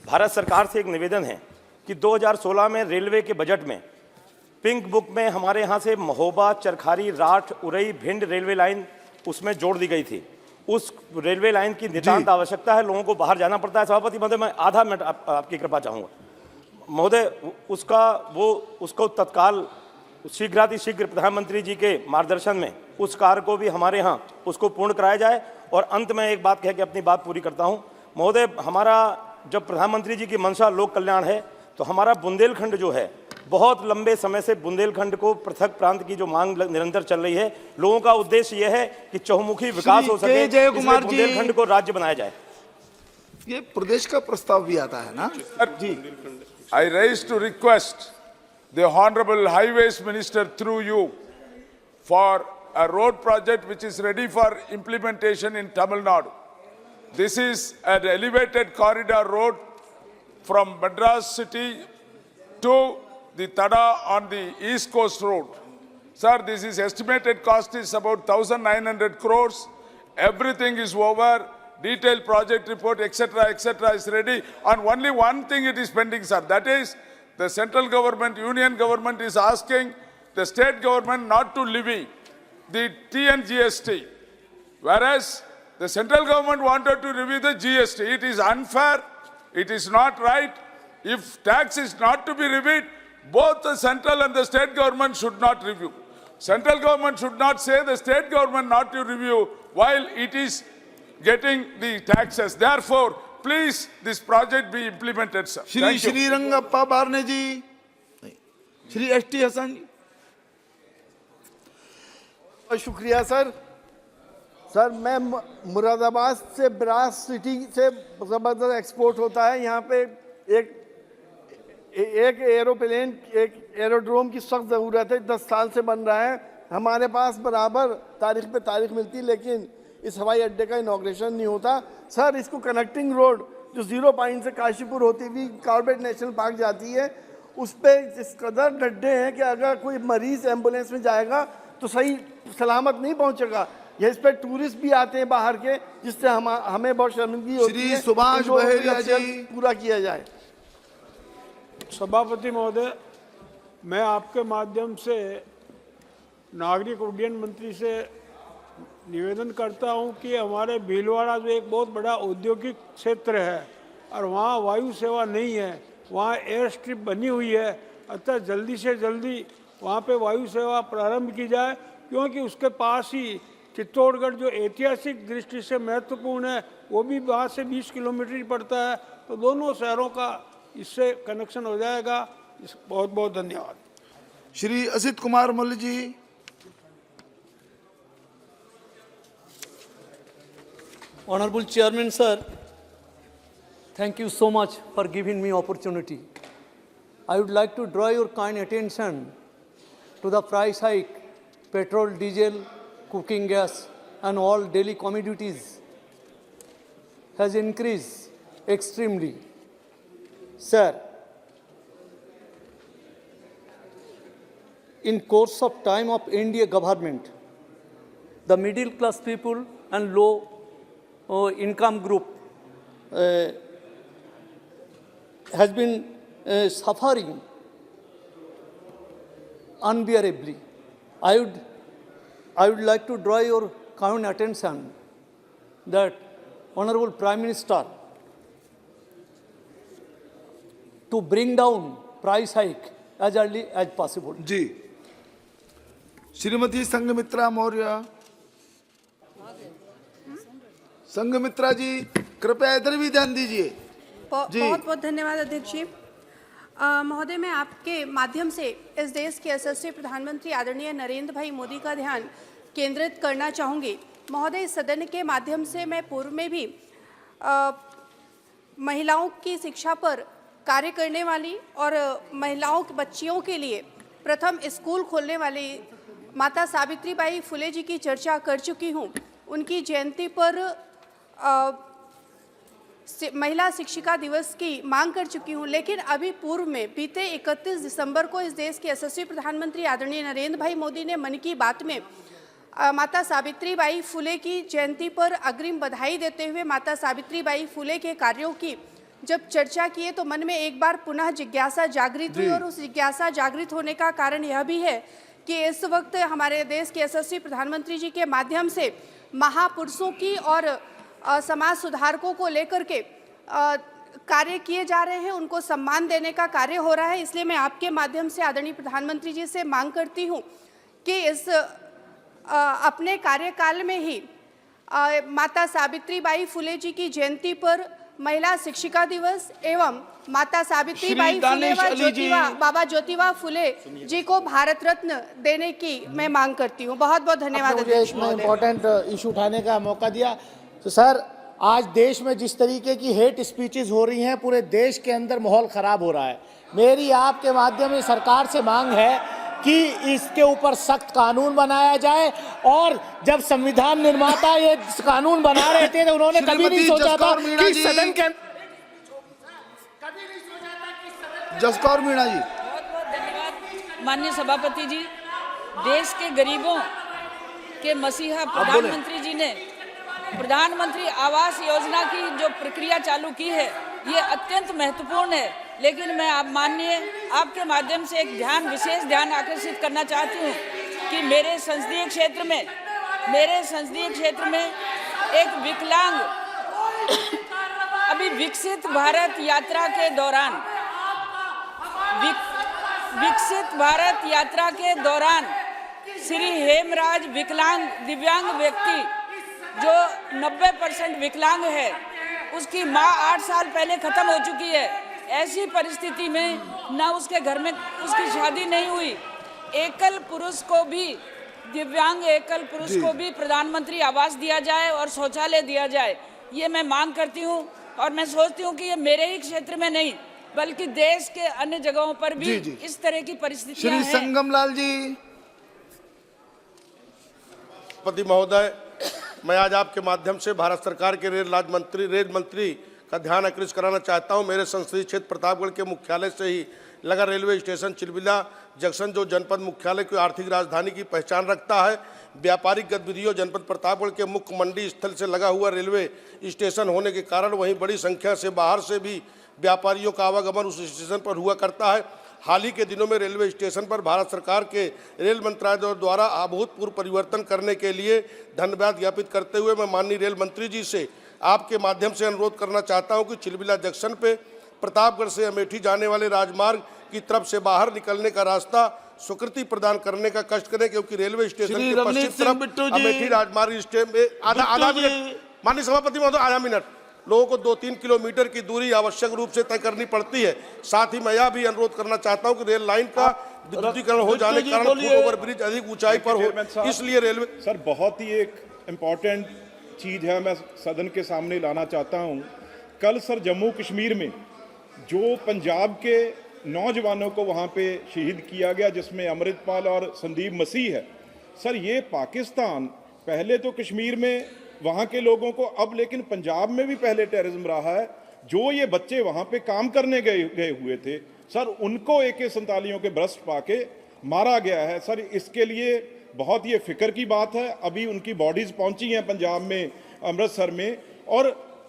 भारत सरकार से एक निवेदन है कि 2016 में रेलवे के बजट में पिंक बुक में हमारे यहाँ से महोबा, चरखारी, राठ, उरई, भिंड रेलवे लाइन उसमें जोड़ दी गई थी। उस रेलवे लाइन की नितांत आवश्यकता है, लोगों को बाहर जाना पड़ता है। सभापति महोदय, मैं आधा मिनट आपकी कृपा चाहूँगा महोदय। उसको तत्काल शीघ्रातिशीघ्र प्रधानमंत्री जी के मार्गदर्शन में उस कार्य को भी हमारे यहाँ उसको पूर्ण कराया जाए। और अंत में एक बात कह के अपनी बात पूरी करता हूँ महोदय। हमारा जब प्रधानमंत्री जी की मंशा लोक कल्याण है तो हमारा बुंदेलखंड जो है, बहुत लंबे समय से बुंदेलखंड को पृथक प्रांत की जो मांग निरंतर चल रही है, लोगों का उद्देश्य यह है कि चहुमुखी विकास हो सके, इसलिए बुंदेलखंड को राज्य बनाया जाए। ये प्रदेश का प्रस्ताव भी आता है ना जी। I raise to request the Honorable Highways Minister through you for a road project which is ready for implementation in Tamil Nadu. This is an elevated corridor road from Madras city to the Tada on the East Coast Road. Sir, this is estimated cost is about 1,900 crores. Everything is over. Detailed project report, etc., is ready. And only one thing it is pending, sir. That is, the central government, union government is asking the state government not to levy the TNGST. Whereas the central government wanted to levy the GST. It is unfair. It is not right. If tax is not to be levied, both the central and the state government should not review. Central government should not say the state government not to review while it is getting the taxes. Therefore, please, this project be implemented, sir. Shri Shrirangappa Barne ji, Shri ST Hasan ji. शुक्रिया sir. Sir, मैं मुरादाबाद से brass city से ज़बरदस्त export होता है। यहाँ पे एक एरोप्लेन, एक एरोड्रोम की सख्त ज़रूरत है। 10 साल से बन रहा है। हमारे पास बराबर तारीख पे तारीख मिलती है, लेकिन इस हवाई अड्डे का इनॉग्रेशन नहीं होता। सर, इसको कनेक्टिंग रोड जो 0 पॉइंट से काशीपुर होती हुई कॉर्बेट नेशनल पार्क जाती है, उस पर इस कदर गड्ढे हैं कि अगर कोई मरीज एम्बुलेंस में जाएगा तो सही सलामत नहीं पहुंचेगा। ये इस पर टूरिस्ट भी आते हैं बाहर के, जिससे हमें बहुत शर्मिंदगी होती है। श्री सुभाष बहेरिया जी, पूरा किया जाए। सभापति महोदय, मैं आपके माध्यम से नागरिक उड्डयन मंत्री से निवेदन करता हूं कि हमारे भीलवाड़ा जो एक बहुत बड़ा औद्योगिक क्षेत्र है और वहां वायु सेवा नहीं है, वहां एयर स्ट्रिप बनी हुई है, अतः जल्दी से जल्दी वहां पे वायु सेवा प्रारंभ की जाए, क्योंकि उसके पास ही चित्तौड़गढ़ जो ऐतिहासिक दृष्टि से महत्वपूर्ण है वो भी वहाँ से 20 किलोमीटर ही पड़ता है। तो दोनों शहरों का इससे कनेक्शन हो जाएगा। बहुत बहुत धन्यवाद। श्री असित कुमार मल्ल जी। Honorable Chairman, sir, thank you so much for giving me opportunity. I would like to draw your kind attention to the price hike petrol, diesel, cooking gas, and all daily commodities has increased extremely. Sir, in course of time of India government, the middle class people and low income group has been suffering unbearably. I would like to draw your kind attention that Honorable Prime Minister to bring down price hike as early as possible. जी, श्रीमती संघमित्रा मौर्य। संघमित्रा जी, कृपया इधर भी ध्यान दीजिए। बहुत बहुत धन्यवाद अध्यक्ष जी। महोदय, मैं आपके माध्यम से इस देश के यशस्वी प्रधानमंत्री आदरणीय नरेंद्र भाई मोदी का ध्यान केंद्रित करना चाहूँगी। महोदय, सदन के माध्यम से मैं पूर्व में भी महिलाओं की शिक्षा पर कार्य करने वाली और महिलाओं बच्चियों के लिए प्रथम स्कूल खोलने वाली माता सावित्रीबाई फुले जी की चर्चा कर चुकी हूँ। उनकी जयंती पर महिला शिक्षिका दिवस की मांग कर चुकी हूं, लेकिन अभी पूर्व में बीते 31 दिसंबर को इस देश के यशस्वी प्रधानमंत्री आदरणीय नरेंद्र भाई मोदी ने मन की बात में माता सावित्रीबाई फुले की जयंती पर अग्रिम बधाई देते हुए माता सावित्रीबाई फुले के कार्यों की जब चर्चा किए तो मन में एक बार पुनः जिज्ञासा जागृत हुई। और उस जिज्ञासा जागृत होने का कारण यह भी है कि इस वक्त हमारे देश के यशस्वी प्रधानमंत्री जी के माध्यम से महापुरुषों की और समाज सुधारकों को लेकर के कार्य किए जा रहे हैं, उनको सम्मान देने का कार्य हो रहा है। इसलिए मैं आपके माध्यम से आदरणीय प्रधानमंत्री जी से मांग करती हूं कि इस अपने कार्यकाल में ही माता सावित्रीबाई फुले जी की जयंती पर महिला शिक्षिका दिवस एवं माता सावित्रीबाई फुले व बाबा ज्योतिबा फुले जी को भारत रत्न देने की मैं मांग करती हूं। बहुत बहुत धन्यवाद। देश में इम्पोर्टेंट इशू उठाने का मौका दिया। तो सर, आज देश में जिस तरीके की हेट स्पीचेस हो रही हैं, पूरे देश के अंदर माहौल खराब हो रहा है। मेरी आपके माध्यम से सरकार से मांग है कि इसके ऊपर सख्त कानून बनाया जाए। और जब संविधान निर्माता ये कानून बना रहे थे तो उन्होंने कभी नहीं सोचा था कि सदन के जसकौर मीणा जी। बहुत बहुत धन्यवाद माननीय सभापति जी। देश के गरीबों के मसीहा प्रधानमंत्री जी ने प्रधानमंत्री आवास योजना की जो प्रक्रिया चालू की है ये अत्यंत महत्वपूर्ण है। लेकिन मैं आप माननीय आपके माध्यम से एक विशेष ध्यान आकर्षित करना चाहती हूँ कि मेरे संसदीय क्षेत्र में एक विकलांग अभी विकसित भारत यात्रा के दौरान श्री हेमराज विकलांग दिव्यांग व्यक्ति जो 90% विकलांग है, उसकी माँ 8 साल पहले खत्म हो चुकी है। ऐसी परिस्थिति में न उसके घर में उसकी शादी नहीं हुई। दिव्यांग एकल पुरुष को भी प्रधानमंत्री आवास दिया जाए और शौचालय दिया जाए, ये मैं मांग करती हूँ। और मैं सोचती हूँ कि ये मेरे ही क्षेत्र में नहीं बल्कि देश के अन्य जगहों पर भी इस तरह की परिस्थितियां हैं। श्री संगमलाल जी। पति महोदय, मैं आज आपके माध्यम से भारत सरकार के रेल मंत्री का ध्यान आकर्षित कराना चाहता हूं। मेरे संसदीय क्षेत्र प्रतापगढ़ के मुख्यालय से ही लगा रेलवे स्टेशन चिलबिला जंक्शन जो जनपद मुख्यालय की आर्थिक राजधानी की पहचान रखता है, व्यापारिक गतिविधियों जनपद प्रतापगढ़ के मुख्य मंडी स्थल से लगा हुआ रेलवे स्टेशन होने के कारण वहीं बड़ी संख्या से बाहर से भी व्यापारियों का आवागमन उस स्टेशन पर हुआ करता है। हाल ही के दिनों में रेलवे स्टेशन पर भारत सरकार के रेल मंत्रालय द्वारा अभूतपूर्व परिवर्तन करने के लिए धन्यवाद ज्ञापित करते हुए मैं माननीय रेल मंत्री जी से आपके माध्यम से अनुरोध करना चाहता हूं कि चिलबिला जंक्शन पे प्रतापगढ़ से अमेठी जाने वाले राजमार्ग की तरफ से बाहर निकलने का रास्ता स्वीकृति प्रदान करने का कष्ट करें, क्योंकि रेलवे स्टेशन के पश्चिम तरफ अमेठी राजमार्ग आधा मिनट माननीय सभापति महोदय, आधा मिनट लोगों को 2-3 किलोमीटर की दूरी आवश्यक रूप से तय करनी पड़ती है। साथ ही मैं यह भी अनुरोध करना चाहता हूं कि रेल लाइन का विद्युतीकरण हो जाने के कारण ओवर ब्रिज अधिक ऊंचाई पर हो, इसलिए रेलवे सर बहुत ही एक इम्पॉर्टेंट चीज़ है, मैं सदन के सामने लाना चाहता हूं। कल सर जम्मू कश्मीर में जो पंजाब के नौजवानों को वहां पे शहीद किया गया जिसमें अमृतपाल और संदीप मसीह है, सर ये पाकिस्तान पहले तो कश्मीर में वहाँ के लोगों को, अब लेकिन पंजाब में भी पहले टेररिज्म रहा है। जो ये बच्चे वहाँ पे काम करने गए हुए थे सर, उनको AK-47 के ब्रस्ट पाके मारा गया है सर। इसके लिए बहुत ये फिक्र की बात है। अभी उनकी बॉडीज़ पहुंची हैं पंजाब में, अमृतसर में, और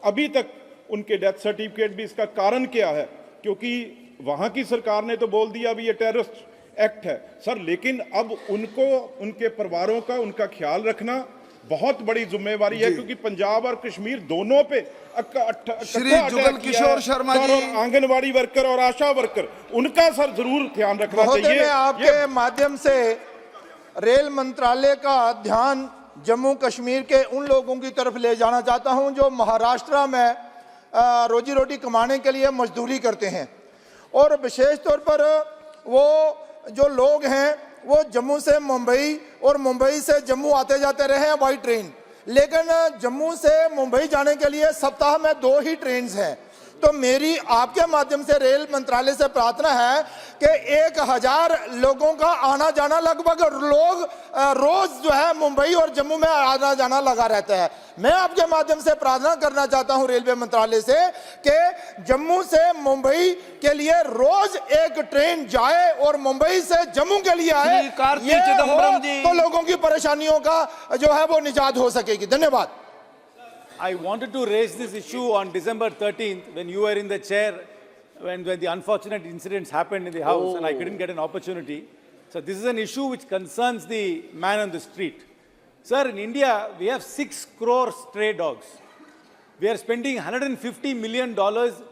अभी तक उनके डेथ सर्टिफिकेट भी। इसका कारण क्या है? क्योंकि वहाँ की सरकार ने तो बोल दिया अभी ये टेररिस्ट एक्ट है सर, लेकिन अब उनको, उनके परिवारों का, उनका ख्याल रखना बहुत बड़ी जिम्मेवारी है, क्योंकि पंजाब और कश्मीर दोनों पे श्री जुगल किशोर शर्मा जी, आंगनवाड़ी वर्कर और आशा वर्कर, उनका सर जरूर ध्यान रखना चाहिए। मैं आपके माध्यम से रेल मंत्रालय का ध्यान जम्मू कश्मीर के उन लोगों की तरफ ले जाना चाहता हूं जो महाराष्ट्र में रोजी रोटी कमाने के लिए मजदूरी करते हैं, और विशेष तौर पर वो जो लोग हैं वो जम्मू से मुंबई और मुंबई से जम्मू आते जाते रहे हैं बाई ट्रेन, लेकिन जम्मू से मुंबई जाने के लिए सप्ताह में 2 ही ट्रेन हैं। तो मेरी आपके माध्यम से रेल मंत्रालय से प्रार्थना है कि 1000 लोगों का आना जाना, लगभग लोग रोज जो है मुंबई और जम्मू में आना जाना लगा रहता है। मैं आपके माध्यम से प्रार्थना करना चाहता हूं रेलवे मंत्रालय से कि जम्मू से मुंबई के लिए रोज एक ट्रेन जाए और मुंबई से जम्मू के लिए आए, तो लोगों की परेशानियों का जो है वो निजात हो सकेगी। धन्यवाद। I wanted to raise this issue on December 13th when you were in the chair, when the unfortunate incidents happened in the house, and I couldn't get an opportunity. So this is an issue which concerns the man on the street. Sir, in India, we have 6 crore stray dogs. We are spending $150 million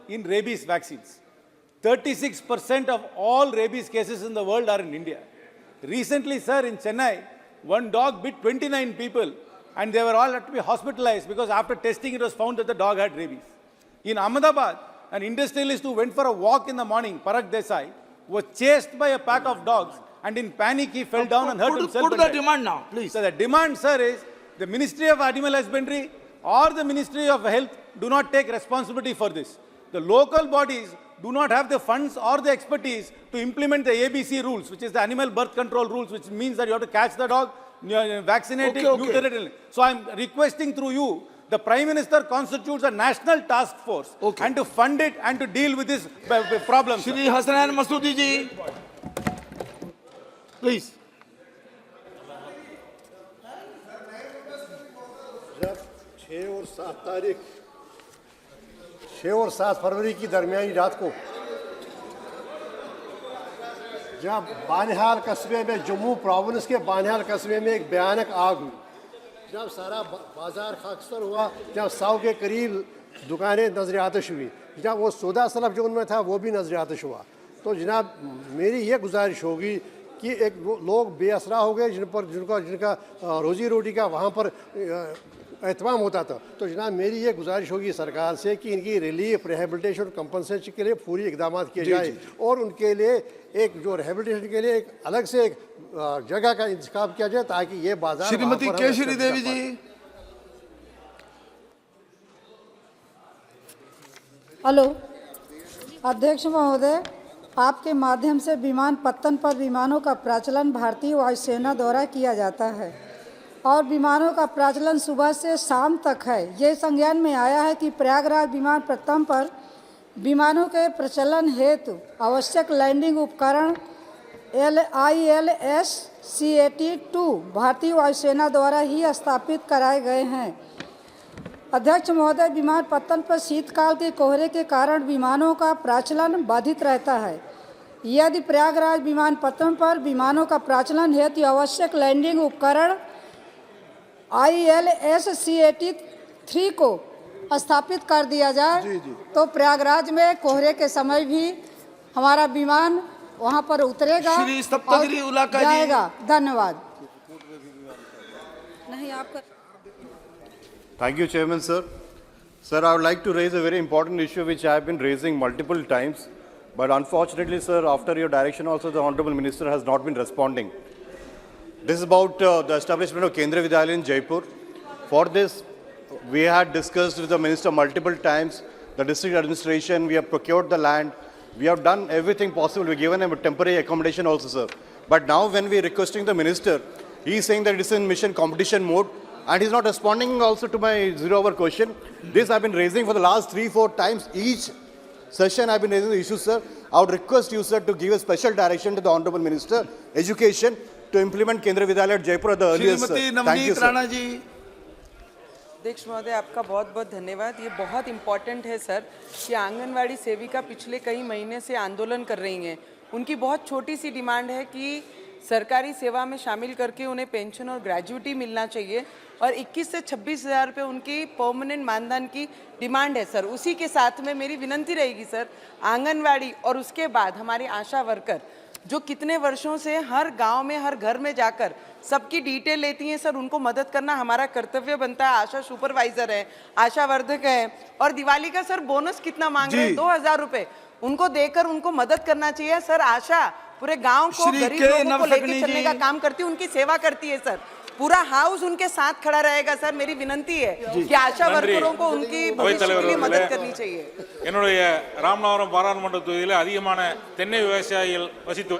in rabies vaccines. 36% of all rabies cases in the world are in India. Recently, sir, in Chennai, one dog bit 29 people, and they were all had to be hospitalized because after testing it was found that the dog had rabies. In Ahmedabad, an industrialist who went for a walk in the morning, Parag Desai, was chased by a pack of dogs, and in panic he fell down and hurt himself. Put the demand now, please. So the demand, sir, is the Ministry of Animal Husbandry or the Ministry of Health do not take responsibility for this. The local bodies do not have the funds or the expertise to implement the ABC rules, which is the animal birth control rules, which means that you have to catch the dog, vaccinate it, neuter it. So I'm requesting through you, the Prime Minister constitutes a national task force and to fund it and to deal with this problem. Shri Hassanan Masoodi ji, please. जब 6 और 7 फरवरी की दरमियानी रात को जब बानिहाल कस्बे में, Jammu province के बानिहाल कस्बे में एक भयानक आग हुई, जब सारा बाजार खाकस्तर हुआ, जब 100 के करीब दुकानें नजर आतिश हुई, जब वो 14 सलफ जो उनमें था वो भी नजर आतिश हुआ, तो जनाब मेरी ये गुजारिश होगी कि एक लोग बेअसरा हो गए जिनका रोजी रोटी का वहाँ पर एहतमाम होता था। तो जनाब मेरी ये गुजारिश होगी सरकार से कि इनकी रिलीफ, रिहेबिलिटेशन और कंपनसेशन के लिए पूरी इकदाम किए जाए और उनके लिए एक जो रिहेबिलिटेशन के लिए एक अलग से एक जगह का इंतखाब किया जाए ताकि ये बाजार। श्रीमती केशरी देवी जी। हेलो अध्यक्ष महोदय, आपके माध्यम से विमानपत्तन पर विमानों का प्रचलन भारतीय वायुसेना द्वारा किया जाता है और विमानों का प्रचलन सुबह से शाम तक है। ये संज्ञान में आया है कि प्रयागराज विमानपत्तन पर विमानों के प्रचलन हेतु आवश्यक लैंडिंग उपकरण ILS CAT-2 भारतीय वायुसेना द्वारा ही स्थापित कराए गए हैं। अध्यक्ष महोदय, विमानपत्तन पर शीतकाल के कोहरे के कारण विमानों का प्रचलन बाधित रहता है। यदि प्रयागराज विमानपत्तन पर विमानों का प्रचलन हेतु आवश्यक लैंडिंग उपकरण ILS CAT-3 को स्थापित कर दिया जाए तो प्रयागराज में कोहरे के समय भी हमारा विमान वहां पर उतरेगा और जाएगा। धन्यवाद। नहीं आपका। Thank you, Chairman, sir. Sir, I would like to raise a very important issue which I have been raising multiple times, but unfortunately, sir, after your direction also the Honorable Minister has not been responding. This is about the establishment of Kendriya Vidyalaya in Jaipur. For this, we had discussed with the Minister multiple times, the district administration, we have procured the land, we have done everything possible, we have given him a temporary accommodation also, sir. But now when we are requesting the Minister, He is saying that it's in mission competition mode, and he's not responding also to my zero-hour question. This I've been raising for the last 3-4 times. Each session I've been raising the issue, sir. I would request you, sir, to give a special direction to the Honorable Minister, Education, to implement Kendriya Vidyalaya at Jaipur at the earliest, sir. Thank you, sir. अध्यक्ष महोदय, आपका बहुत बहुत धन्यवाद। ये बहुत important है sir कि आंगनवाड़ी सेविका पिछले कई महीने से आंदोलन कर रही हैं। उनकी बहुत छोटी सी डिमांड है कि सरकारी सेवा में शामिल करके उन्हें पेंशन और ग्रेजुइटी मिलना चाहिए, और 21 से 26 हज़ार रुपये उनकी परमानेंट मानधन की डिमांड है सर। उसी के साथ में मेरी विनंती रहेगी सर, आंगनवाड़ी और उसके बाद हमारे आशा वर्कर जो कितने वर्षों से हर गांव में हर घर में जाकर सबकी डिटेल लेती हैं सर, उनको मदद करना हमारा कर्तव्य बनता है। आशा सुपरवाइजर है, आशा वर्धक है, और दिवाली का सर बोनस कितना मांग रहे हैं, 2000 रुपए, उनको देकर उनको मदद करना चाहिए सर। आशा पूरे गांव को, गरीब लोगों को लेकर चलने का काम करती है, उनकी सेवा करती है सर। पूरा हाउस उनके साथ खड़ा रहेगा सर। मेरी विनंती है कि आशा वर्करों को उनकी भविष्य के लिए मदद करनी चाहिए। என்னுடைய ராமநாதபுரம் பாராளுமன்ற தொகுதியில் அதிகமான தென்னை விவசாயிகள் வசித்து,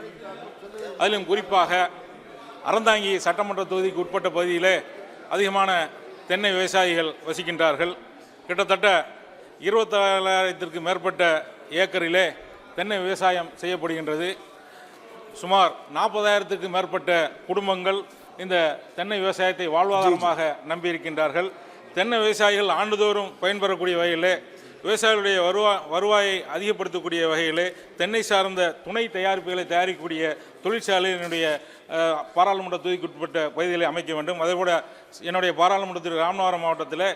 அதிலும் குறிப்பாக அறந்தாங்கி சட்டமன்ற தொகுதிக்கு உட்பட்ட பகுதியிலே அதிகமான தென்னை விவசாயிகள் வசிக்கின்றார்கள். கிட்டத்தட்ட 27,000த்திற்கு மேற்பட்ட ஏக்கரிலே தென்னை விவசாயம் செய்யப்படுகின்றது. சுமார் 40,000த்துக்கு மேற்பட்ட குடும்பங்கள் இந்த தென்னை விவசாயத்தை வாழ்வாதாரமாக நம்பியிருக்கின்றார்கள். தென்னை விவசாயிகள் ஆண்டுதோறும் பயன்பெறக்கூடிய வகையிலே, விவசாயிகளுடைய வருவாயை அதிகப்படுத்தக்கூடிய வகையிலே தென்னை சார்ந்த துணை தயாரிப்புகளை தயாரிக்கக்கூடிய தொழிற்சாலையினுடைய பாராளுமன்ற தொகுதிக்குட்பட்ட பகுதிகளை அமைக்க வேண்டும். அதேபோல என்னுடைய பாராளுமன்றத்தில் ராமநாதபுரம் மாவட்டத்தில்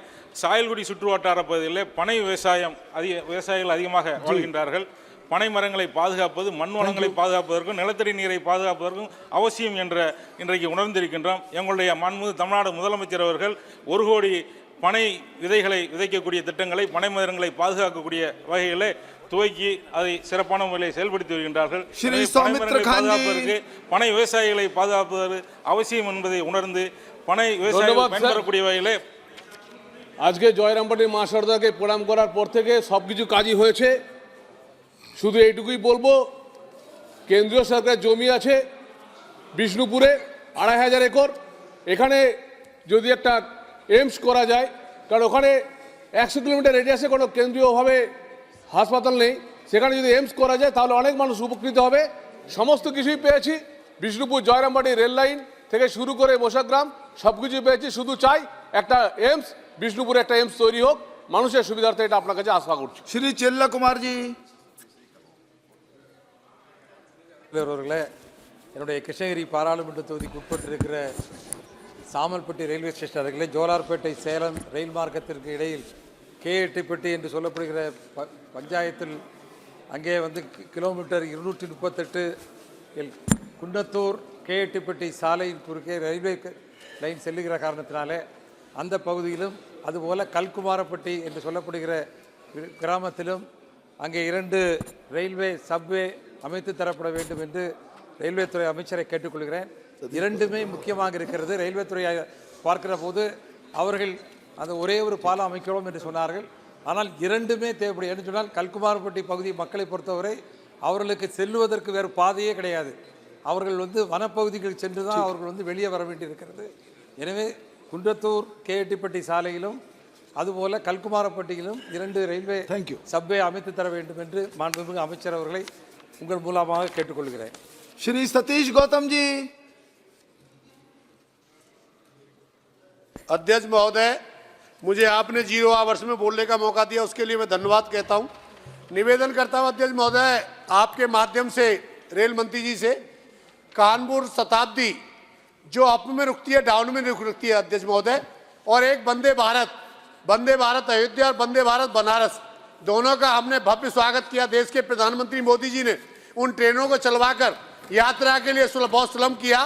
சாயல்குடி சுற்று வட்டார பகுதிகளில் பனை விவசாயிகள் அதிகமாக வாழ்கின்றார்கள். பனை மரங்களை பாதுகாப்பது, மண் வளங்களை பாதுகாப்பதற்கும் நிலத்தடி நீரை பாதுகாப்பதற்கும் அவசியம் என்ற இன்றைக்கு உணர்ந்திருக்கின்றோம். எங்களுடைய மாண்புமிகு தமிழ்நாடு முதலமைச்சர் அவர்கள் 1 கோடி பனை விதைகளை விதைக்கக்கூடிய திட்டங்களை, பனை மரங்களை பாதுகாக்கக்கூடிய வகையிலே துவக்கி அதை சிறப்பான முறையில் செயல்படுத்தி வருகின்றார்கள். பாதுகாப்பதற்கு பனை விவசாயிகளை பாதுகாப்பது அவசியம் என்பதை உணர்ந்து பனை விவசாயிகள் பயன்பெறக்கூடிய வகையிலே আজকে জয়রামবাটির মা সরদাকে প্রণাম করার পর থেকে সব কিছু কাজই হয়েছে। শুধু এইটুকুই বলবো, কেন্দ্রীয় সরকারের জমি আছে বিষ্ণুপুরে 2,500 একর। এখানে যদি একটা এইমস করা যায়, কারণ ওখানে 100 কিলোমিটার রেডিয়াসে কোনো কেন্দ্রীয়ভাবে হাসপাতাল নেই, সেখানে যদি এইমস করা যায় তাহলে অনেক মানুষ উপকৃত হবে। সমস্ত কিছুই পেয়েছি, বিষ্ণুপুর জয়রামবাটি রেল লাইন থেকে শুরু করে মোশাগ্রাম সব কিছুই পেয়েছি। শুধু চাই একটা এইমস, বিষ্ণুপুরে একটা এইমস তৈরি হোক, মানুষের সুবিধার্থে এটা আপনার কাছে আশা করছি। श्री चेल्ला कुमार जी। அவர்களே, என்னுடைய கிருஷ்ணகிரி பாராளுமன்ற தொகுதிக்கு உட்பட்டிருக்கிற சாமல்பட்டி ரயில்வே ஸ்டேஷன் அருகிலே ஜோலார்பேட்டை சேலம் ரயில் மார்க்கத்திற்கு இடையில் கேஎட்டிப்பட்டி என்று சொல்லப்படுகிற பஞ்சாயத்தில் அங்கே கிலோமீட்டர் 238 குன்னத்தூர் கேஎட்டிப்பட்டி சாலையின் குறுக்கே ரயில்வே லைன் செல்லுகிற காரணத்தினாலே அந்த பகுதியிலும், அதுபோல் கல்குமாரப்பட்டி என்று சொல்லப்படுகிற கிராமத்திலும் அங்கே 2 ரயில்வே சப்வே அமைத்து தரப்பட வேண்டும் என்று ரயில்வே துறை அமைச்சரை கேட்டுக்கொள்கிறேன். இரண்டுமே முக்கியமாக இருக்கிறது. ரயில்வே துறையை பார்க்கிற போது அவர்கள் அந்த ஒரே ஒரு பாலம் அமைக்கிறோம் என்று சொன்னார்கள். ஆனால் இரண்டுமே தேவைப்படும் என்று சொன்னால், கல்குமாரப்பட்டி பகுதி மக்களை பொறுத்தவரை அவர்களுக்கு செல்லுவதற்கு வேறு பாதையே கிடையாது. அவர்கள் வனப்பகுதிகளுக்கு சென்று தான் அவர்கள் வெளியே வர வேண்டியிருக்கிறது. எனவே குன்றத்தூர் கேஎட்டிப்பட்டி சாலையிலும் அதுபோல கல்குமாரப்பட்டியிலும் 2 ரயில்வே சப்வே அமைத்து தர வேண்டும் என்று மாண்புமிகு அமைச்சர் அவர்களை உங்கள் மூலமாக கேட்டுக்கொள்கிறேன். श्री सतीश गौतम जी। अध्यक्ष महोदय, मुझे आपने 0 आवर्स में बोलने का मौका दिया, उसके लिए मैं धन्यवाद कहता हूं। निवेदन करता हूं अध्यक्ष महोदय आपके माध्यम से रेल मंत्री जी से, कानपुर शताब्दी जो अप में रुकती है डाउन में रुकती है अध्यक्ष महोदय, और एक वंदे भारत अयोध्या और वंदे भारत बनारस, दोनों का हमने भव्य स्वागत किया। देश के प्रधानमंत्री मोदी जी ने उन ट्रेनों को चलवाकर यात्रा के लिए बहुत सुलभ किया।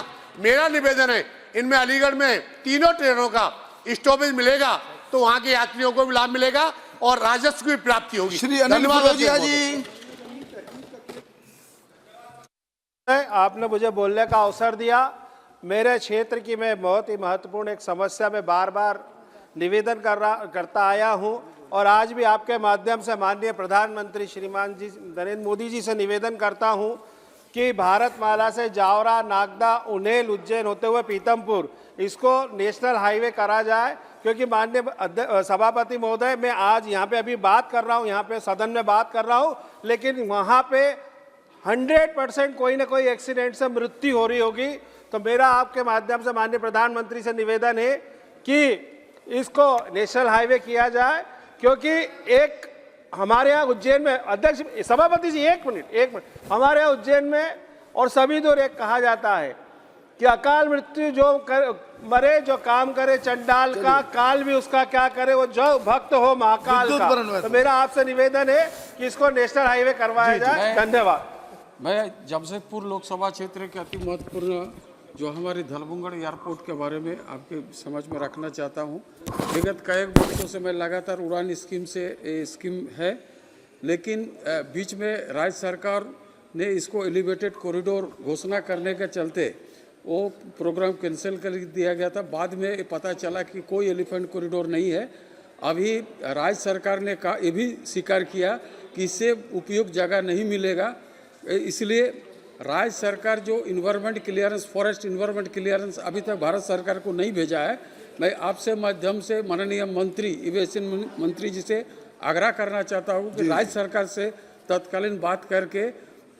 मेरा निवेदन है, इनमें अलीगढ़ में 3 ट्रेनों का स्टॉपेज मिलेगा तो वहां के यात्रियों को भी लाभ मिलेगा और राजस्व की प्राप्ति होगी। श्री अनिल फिरोजिया जी। आपने मुझे बोलने का अवसर दिया। मेरे क्षेत्र की मैं बहुत ही महत्वपूर्ण एक समस्या में बार बार निवेदन करता आया हूं, और आज भी आपके माध्यम से माननीय प्रधानमंत्री श्रीमान जी नरेंद्र मोदी जी से निवेदन करता हूं कि भारतमाला से जावरा, नागदा, उन्हेल, उज्जैन होते हुए पीतमपुर इसको नेशनल हाईवे करा जाए, क्योंकि माननीय सभापति महोदय, मैं आज यहाँ पे अभी बात कर रहा हूँ, यहाँ पे सदन में बात कर रहा हूँ, लेकिन वहाँ पे 100% कोई ना कोई एक्सीडेंट से मृत्यु हो रही होगी। तो मेरा आपके माध्यम से माननीय प्रधानमंत्री से निवेदन है कि इसको नेशनल हाईवे किया जाए, क्योंकि एक हमारे यहाँ उज्जैन में, अध्यक्ष सभापति जी एक मिनट, हमारे यहाँ उज्जैन में और सभी दूर एक कहा जाता है कि अकाल मृत्यु जो मरे जो काम करे चंडाल का, काल भी उसका क्या करे, वो जो भक्त हो महाकाल का। तो मेरा आपसे निवेदन है कि इसको नेशनल हाईवे करवाया जाए। धन्यवाद। मैं जमशेदपुर लोकसभा क्षेत्र के अति महत्वपूर्ण जो हमारे धलबुंगड़ एयरपोर्ट के बारे में आपके समझ में रखना चाहता हूं। विगत कई वर्षों से मैं लगातार उड़ान स्कीम है, लेकिन बीच में राज्य सरकार ने इसको एलिवेटेड कॉरिडोर घोषणा करने के चलते वो प्रोग्राम कैंसिल कर दिया गया था। बाद में पता चला कि कोई एलिफेंट कॉरिडोर नहीं है। अभी राज्य सरकार ने ये भी स्वीकार किया कि इससे उपयुक्त जगह नहीं मिलेगा, इसलिए राज्य सरकार जो environment clearance, forest environment clearance अभी तक भारत सरकार को नहीं भेजा है। मैं आपसे माध्यम से माननीय मंत्री, एविएशन मंत्री जी से आग्रह करना चाहता हूँ कि राज्य सरकार से तत्कालीन बात करके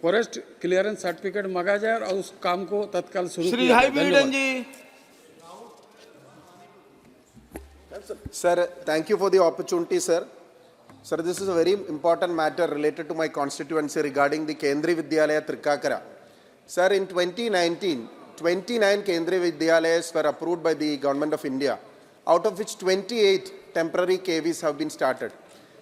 फॉरेस्ट क्लियरेंस सर्टिफिकेट मंगा जाए और उस काम को तत्काल शुरू किया जाए। Sir, thank you for the opportunity, sir. Sir, this is a very important matter related to my constituency regarding the Kendriya Vidyalaya Trikakara. Sir, in 2019, 29 Kendriya Vidyalayas were approved by the Government of India, out of which 28 temporary KVs have been started.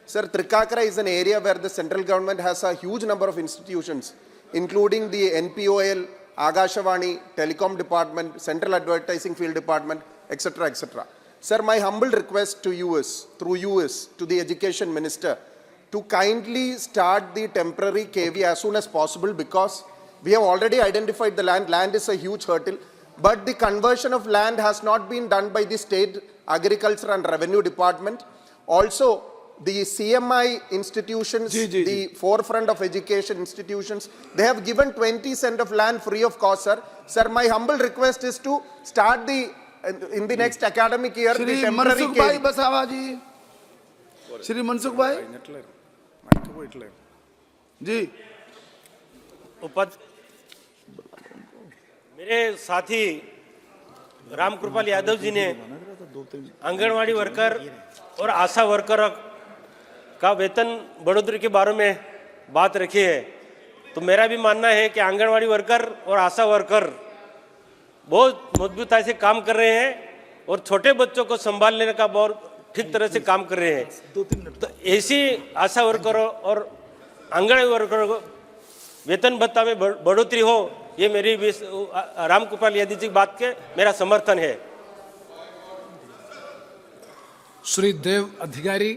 Sir, Trikakara is an area where the central government has a huge number of institutions, including the NPOL, Agashawani, Telecom Department, Central Advertising Field Department, etc., etc. Sir, my humble request to you is, through you is, to the Education Minister, to kindly start the temporary KV as soon as possible, because we have already identified the land. Land is a huge hurdle, but the conversion of land has not been done by the State Agriculture and Revenue Department. Also, the CMI institutions, the forefront of education institutions, they have given 20 cents of land free of cost, sir. Sir, my humble request is to start in the next academic year, the temporary KV. Shri Mansukh भाई जी। मेरे साथी रामकृपाल यादव जी ने anganwadi worker और आशा worker का वेतन बढ़ोतरी के बारे में बात रखी है। तो मेरा भी मानना है कि आंगनवाड़ी वर्कर और आशा वर्कर बहुत मजबूताई से काम कर रहे हैं और छोटे बच्चों को संभाल लेने का बहुत ठीक तरह से काम कर रहे हैं। तो ऐसी आशा वर्करों और आंगनवाड़ी वर्करों को वेतन भत्ता में बढ़ोतरी हो, ये मेरी रामकृपाल यादव जी की बात के मेरा समर्थन है। श्री देव अधिकारी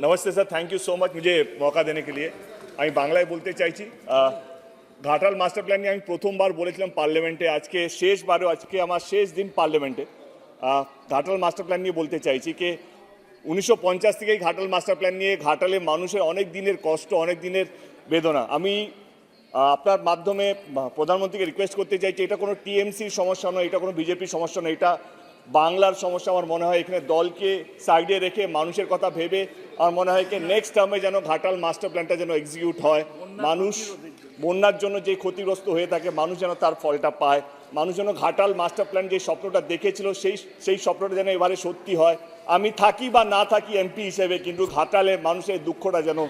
नमस्ते sir, thank you so much मुझे मौका देने के लिए। আমি বাংলায় বলতে চাইছি, ঘাটাল মাস্টার প্ল্যান নিয়ে আমি প্রথমবার বলেছিলাম পার্লামেন্টে, আজকে শেষবারও, আজকে আমার শেষ দিন পার্লামেন্টে। ঘাটাল মাস্টার প্ল্যান নিয়ে বলতে চাইছি কি 1950 থেকেই ঘাটাল মাস্টার প্ল্যান নিয়ে ঘাটালের মানুষের অনেক দিনের কষ্ট, অনেক দিনের বেদনা। আমি আপনার মাধ্যমে প্রধানমন্ত্রীকে রিকোয়েস্ট করতে চাইছি, এটা কোনো টিএমসির সমস্যা নয়, এটা কোনো বিজেপির সমস্যা নয়, এটা বাংলার সমস্যা। আমার মনে হয় এখানে দলকে সাইডে রেখে মানুষের কথা ভেবে আমার মনে হয় কি নেক্সট টার্মে যেন ঘাটাল মাস্টার প্ল্যানটা যেন এক্সিকিউট হয়। মানুষ বন্যার জন্য যে ক্ষতিগ্রস্ত হয়ে থাকে, মানুষ যেন তার ফলটা পায়, মানুষ যেন ঘাটাল মাস্টার প্ল্যান যে স্বপ্নটা দেখেছিল সেই স্বপ্নটা যেন এবারে সত্যি হয়। আমি থাকি বা না থাকি এমপি হিসেবে, কিন্তু ঘাটালে মানুষের দুঃখটা যেন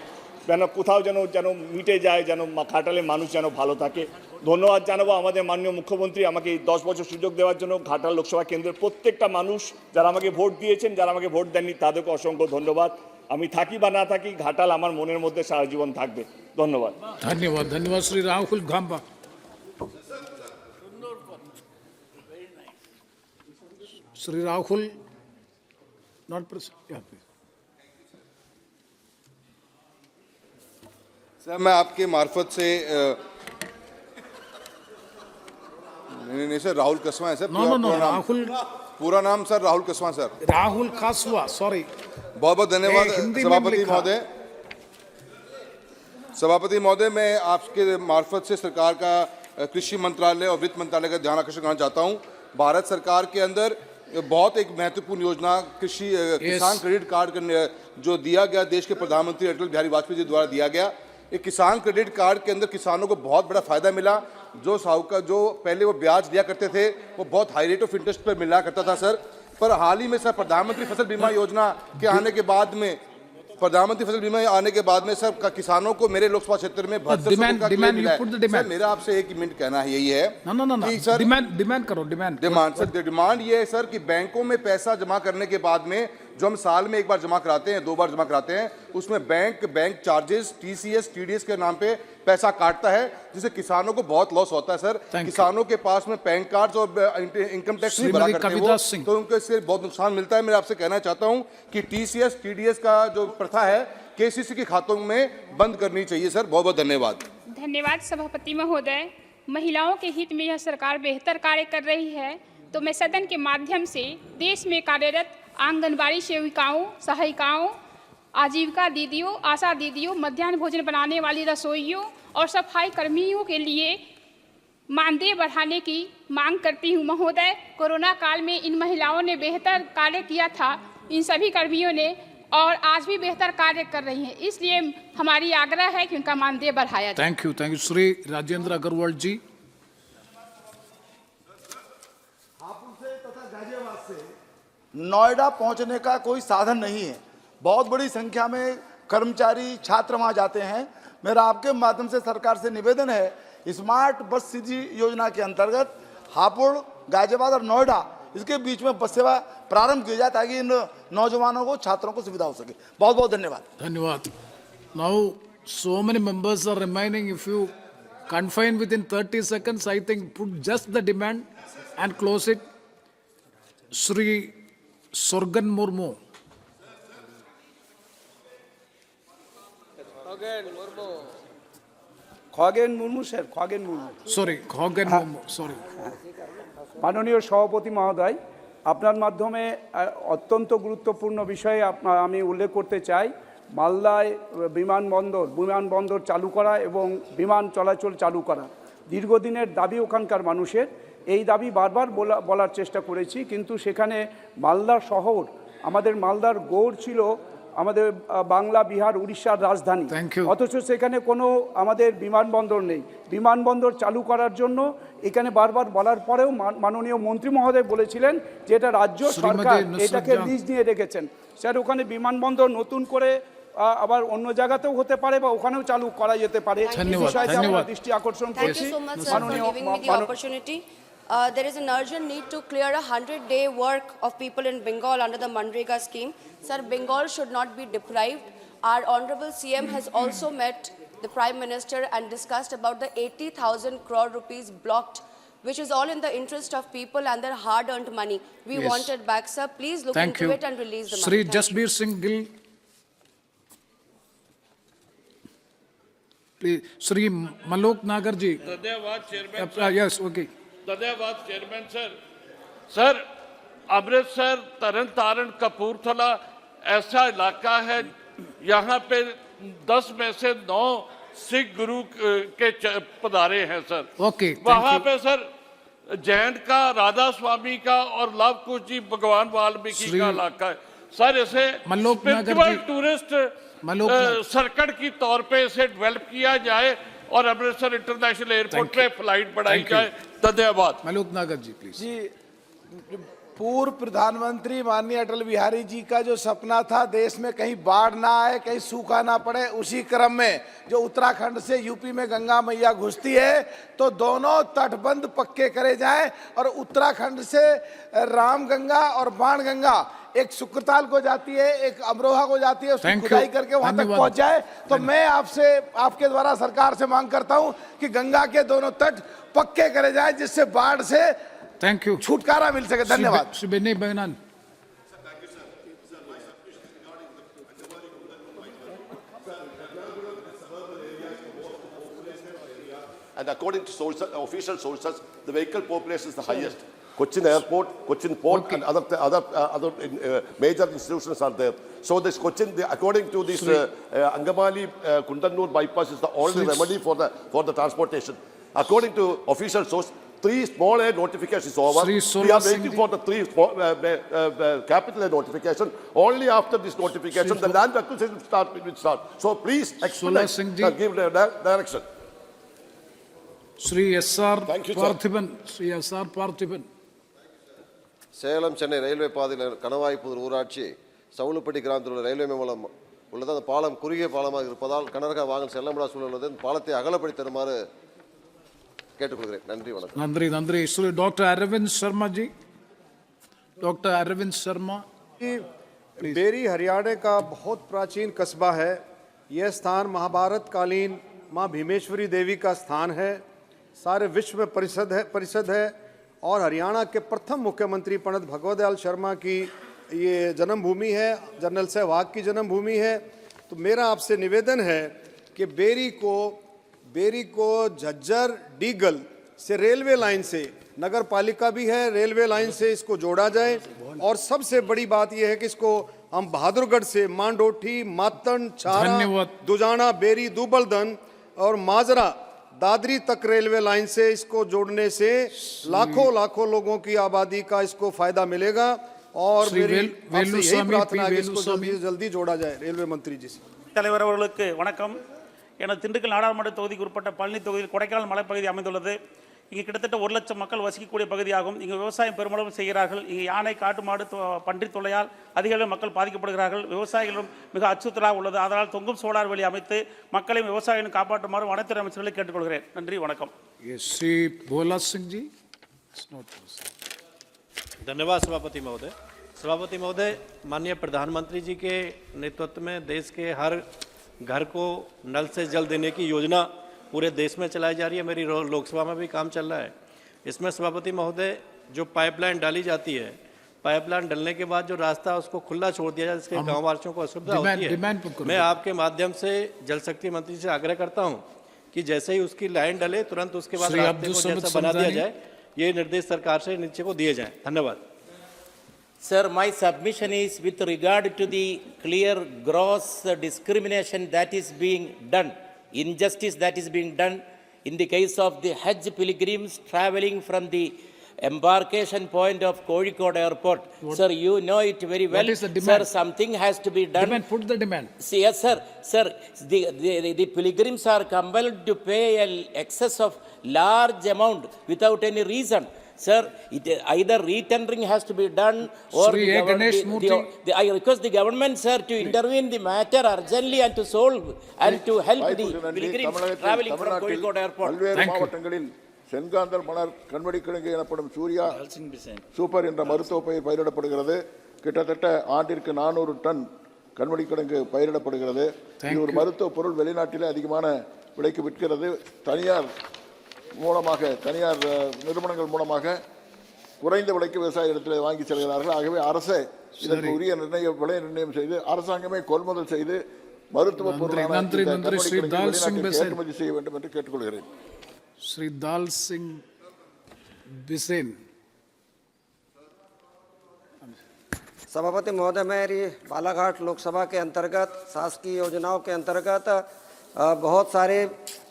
কোথাও যেন মিটে যায়, যেন ঘাটালে মানুষ যেন ভালো থাকে। ধন্যবাদ জানাবো আমাদের মাননীয় মুখ্যমন্ত্রী আমাকে 10 বছর সুযোগ দেওয়ার জন্য। ঘাটাল লোকসভা কেন্দ্রের প্রত্যেকটা মানুষ যারা আমাকে ভোট দিয়েছেন, যারা আমাকে ভোট দেননি, তাদেরকে অসংখ্য ধন্যবাদ। আমি থাকি বা না থাকি, ঘাটাল আমার মনের মধ্যে সারা জীবন থাকবে। ধন্যবাদ। धन्यवाद। धन्यवाद। Shri Rahul Gamba. Shri Rahul not present. Sir, मैं आपके मार्फत से नहीं सर, राहुल कसवा है सर। नो राहुल पूरा नाम sir Rahul Kaswan sir. Rahul Kaswa, sorry. बहुत बहुत धन्यवाद हिंदी में सभापति लिखा। महोदय। सभापति महोदय, मैं आपके मार्फत से सरकार का कृषि मंत्रालय और वित्त मंत्रालय का ध्यान आकर्षण करना चाहता हूं। भारत सरकार के अंदर बहुत एक महत्वपूर्ण योजना कृषि किसान क्रेडिट कार्ड जो दिया गया देश के प्रधानमंत्री अटल बिहारी वाजपेयी जी द्वारा दिया गया। एक किसान क्रेडिट कार्ड के अंदर किसानों को बहुत बड़ा फायदा मिला। जो साहूकार जो पहले वो ब्याज दिया करते थे वो बहुत हाई रेट ऑफ इंटरेस्ट पर मिला करता था सर। पर हाल ही में सर प्रधानमंत्री फसल बीमा योजना के आने के बाद में सर किसानों को मेरे लोकसभा क्षेत्र में 7200 का क्लेम मिला है। सर मेरा आपसे एक मिनट कहना है यही है कि सर डिमांड ये है सर कि बैंकों में पैसा जमा करने के बाद में जो हम साल में एक बार जमा कराते हैं, 2 बार जमा कराते हैं, उसमें बैंक चार्जेस TCS TDS के नाम पे पैसा काटता है, जिससे किसानों को बहुत लॉस होता है सर। किसानों के पास में पैन कार्ड और इनकम टैक्स नहीं भरा करते वो, तो उनको इससे बहुत नुकसान मिलता है। मैं आपसे कहना चाहता हूं कि TCS TDS का जो प्रथा है KCC के खातों में बंद करनी चाहिए सर। बहुत बहुत धन्यवाद। धन्यवाद सभापति महोदय। महिलाओं के हित में यह सरकार बेहतर कार्य कर रही है, तो मैं सदन के माध्यम से देश में कार्यरत आंगनबाड़ी सेविकाओं, सहायिकाओं, आजीविका दीदियों, आशा दीदियों, मध्याह्न भोजन बनाने वाली रसोइयों और सफाई कर्मियों के लिए मानदेय बढ़ाने की मांग करती हूं। महोदय, कोरोना काल में इन महिलाओं ने बेहतर कार्य किया था, इन सभी कर्मियों ने, और आज भी बेहतर कार्य कर रही हैं, इसलिए हमारी आग्रह है कि उनका मानदेय बढ़ाया जाए। थैंक यू श्री राजेंद्र अग्रवाल जी। नोएडा पहुंचने का कोई साधन नहीं है। बहुत बड़ी संख्या में कर्मचारी छात्र वहां जाते हैं। मेरा आपके माध्यम से सरकार से निवेदन है, स्मार्ट बस सिटी योजना के अंतर्गत हापुड़, गाजियाबाद और नोएडा इसके बीच में बस सेवा प्रारंभ की जाए ताकि इन नौजवानों को, छात्रों को सुविधा हो सके। बहुत बहुत धन्यवाद। Now so many members are remaining. If you confine within 30 seconds, I think put just the demand and close it. Shri Sorgan Murmu. Khagen Murmu sir, Khagen Murmu. Sorry, Khoghen Murmu. Sorry. মাননীয় সভাপতি মহোদয়, আপনার মাধ্যমে অত্যন্ত গুরুত্বপূর্ণ বিষয়ে আমি উল্লেখ করতে চাই। মালদায় বিমানবন্দর চালু করা এবং বিমান চলাচল চালু করা দীর্ঘদিনের দাবি ওখানকার মানুষের। এই দাবি বারবার বলার চেষ্টা করেছি, কিন্তু সেখানে মালদা শহর, আমাদের মালদার গৌড় ছিল আমাদের বাংলা, বিহার, উড়িষ্যার রাজধানী, অথচ সেখানে কোনো আমাদের বিমানবন্দর নেই। বিমানবন্দর চালু করার জন্য এখানে বারবার বলার পরেও মাননীয় মন্ত্রী মহোদয় বলেছিলেন যে এটা রাজ্য সরকার এটাকে লিজ নিয়ে রেখেছেন। স্যার, ওখানে বিমানবন্দর নতুন করে আবার অন্য জায়গাতেও হতে পারে বা ওখানেও চালু করা যেতে পারে। বিষয়টা আমরা দৃষ্টি আকর্ষণ করছি। There is an urgent need to clear 100-day work of people in Bengal under the Manrega scheme. Sir, Bengal should not be deprived. Our Honorable CM has also met the Prime Minister and discussed about the 80,000 crore rupees blocked, which is all in the interest of people and their hard-earned money. We want it back, sir. Please look into it and release the money. Shri Jasbir Singh Gill. Please, Shri Malok Nagar ji. धन्यवाद chairman. Yes, okay. धन्यवाद chairman sir. Sir, Amritsar, तरन तारण, कपूरथला ऐसा इलाका है, यहाँ पे 10 में से 9 सिख गुरु के पधारे हैं सर। ओके, वहाँ पे सर जैन का, राधा स्वामी का और लव कुश जी भगवान वाल्मीकि का इलाका है सर। इसे स्पिरिचुअल टूरिस्ट सर्किट की तौर पे इसे डेवलप किया जाए और अमृतसर इंटरनेशनल एयरपोर्ट पे फ्लाइट बढ़ाई जाए। धन्यवाद। मलोक नागर जी प्लीज। जी, पूर्व प्रधानमंत्री माननीय अटल बिहारी जी का जो सपना था देश में कहीं बाढ़ ना आए, कहीं सूखा ना पड़े, उसी क्रम में जो उत्तराखंड से यूपी में गंगा मैया घुसती है तो दोनों तटबंध पक्के करे जाएं और उत्तराखंड से रामगंगा और बाणगंगा एक सुक्रताल को जाती है, एक अमरोहा को जाती है, उसकी खुदाई करके वहां तक पहुंच जाए। तो मैं आपसे, आपके द्वारा सरकार से मांग करता हूं कि गंगा के दोनों तट पक्के करे जाएं, जिससे बाढ़ से छुटकारा मिल सके। धन्यवाद। Shri Benny Behanan. And according to sources, official sources, the vehicle population is the highest. Cochin Airport, Cochin Port, and other major institutions are there. So this Cochin, according to this Angamali Kundannur bypass is the only remedy for the transportation. According to official source, 3 small air notifications is over. We are waiting for the 3 capital air notification. Only after this notification, the land acquisition will start. So please expedite and give the direction. Sri S.R. Parthiban. Sri S.R. Parthiban. Salem Chennai railway பாதையில் கணவாய்ப்புதூர் ஊராட்சி சவுளுப்பட்டி கிராமத்தில் உள்ள railway மூலம் உள்ளது. அந்த பாலம் குறுகிய பாலமாக இருப்பதால் கனரக வாகனம் செல்ல முடியாத சூழல் உள்ளது. இந்த பாலத்தை அகலப்படுத்தி தருமாறு கேட்டுக்கொள்கிறேன். நன்றி, வணக்கம். नंद्री Shri doctor Arvind Sharma ji. Doctor Arvind Sharma. Berry Haryana का बहुत प्राचीन कस्बा है। यह स्थान महाभारत कालीन माँ भीमेश्वरी देवी का स्थान है। सारे विश्व में परिषद है और हरियाणा के प्रथम मुख्यमंत्री पंडित भगवदयाल शर्मा की ये जन्मभूमि है, जनरल सहवाग की जन्मभूमि है। तो मेरा आपसे निवेदन है कि बेरी को झज्जर डीगल से रेलवे लाइन से, नगर पालिका भी है, रेलवे लाइन से इसको जोड़ा जाए। और सबसे बड़ी बात यह है कि इसको हम बहादुरगढ़ से मांडोठी, मातन, छारा, दुजाना, बेरी, दुबलदन और माजरा, दादरी तक रेलवे लाइन से इसको जोड़ने से लाखों लोगों की आबादी का इसको फायदा मिलेगा। और मेरी आपसे यही प्रार्थना है कि इसको जल्दी से जल्दी जोड़ा जाए। रेलवे मंत्री जी से தலைவர் அவர்களுக்கு வணக்கம். எனது திண்டுக்கல் நாடாளுமன்ற தொகுதிக்கு உட்பட்ட பழனி தொகுதியில் கொடைக்கானல் மலைப்பகுதி அமைந்துள்ளது. இங்கே கிட்டத்தட்ட 1 லட்சம் மக்கள் வசிக்கக்கூடிய பகுதியாகும். இங்கு விவசாயம் பெருமளவு செய்கிறார்கள். இங்கே யானை, காட்டு மாடு, பன்றி தொல்லையால் அதிக அளவில் மக்கள் பாதிக்கப்படுகிறார்கள். விவசாயிகளும் மிக அச்சுறுத்தலாக உள்ளது. அதனால் தொங்கும் சோலார் வேலி அமைத்து மக்களையும் விவசாயிகளும் காப்பாற்றுமாறு வனத்துறை அமைச்சர்களை கேட்டுக்கொள்கிறேன். நன்றி, வணக்கம். श्री भोला सिंह जी. धन्यवाद सभापति महोदय. सभापति महोदय, माननीय प्रधानमंत्री जी के नेतृत्व में देश के हर घर को नल से जल देने की योजना पूरे देश में चलाई जा रही है। मेरी लोकसभा में भी काम चल रहा है। इसमें सभापति महोदय जो पाइपलाइन डाली जाती है, पाइपलाइन डलने के बाद जो रास्ता है उसको खुला छोड़ दिया जाए, जिसके गाँव वासियों को असुविधा होती है। मैं आपके माध्यम से जल शक्ति मंत्री से आग्रह करता हूँ कि जैसे ही उसकी लाइन डले तुरंत उसके बाद रास्ते को जैसा बना दिया जाए, ये निर्देश सरकार से नीचे को दिए जाए। धन्यवाद. Sir, my submission is with regard to the clear gross discrimination that is being done, injustice that is being done in the case of the Hajj pilgrims traveling from the embarkation point of Kozhikode Airport. Sir, you know it very well. What is the demand? Sir, something has to be done. Put the demand. See, yes, sir. Sir, the pilgrims are compelled to pay an excess of large amount without any reason. Sir, either retendering has to be done or I request the government, sir, to intervene the matter urgently and to solve and to help the pilgrims traveling from Kozhikode Airport. மாவட்டங்களில் செங்காந்தல் மலர் கண்மடி கிழங்கு எனப்படும் Surya super என்ற மருத்துவ பயிர் பயிரிடப்படுகிறது. கிட்டத்தட்ட ஆண்டிற்கு 400 ton கண்மடி கிழங்கு பயிரிடப்படுகிறது. இது ஒரு மருத்துவ பொருள் வெளிநாட்டிலே அதிகமான விலைக்கு விற்கிறது. தனியார் நிறுவனங்கள் மூலமாக குறைந்த விலைக்கு விவசாயிகளிடத்தில் வாங்கி செல்கிறார்கள். ஆகவே அரசே இதற்கு உரிய விலை நிர்ணயம் செய்து அரசாங்கமே கொள்முதல் செய்து மருத்துவ பொருளான ஏற்றுமதி செய்ய வேண்டும் என்று கேட்டுக்கொள்கிறேன். श्री दाल सिंह बिसेन. सभापति महोदय, मेरी बालाघाट लोकसभा के अंतर्गत शासकीय योजनाओं के अंतर्गत बहुत सारे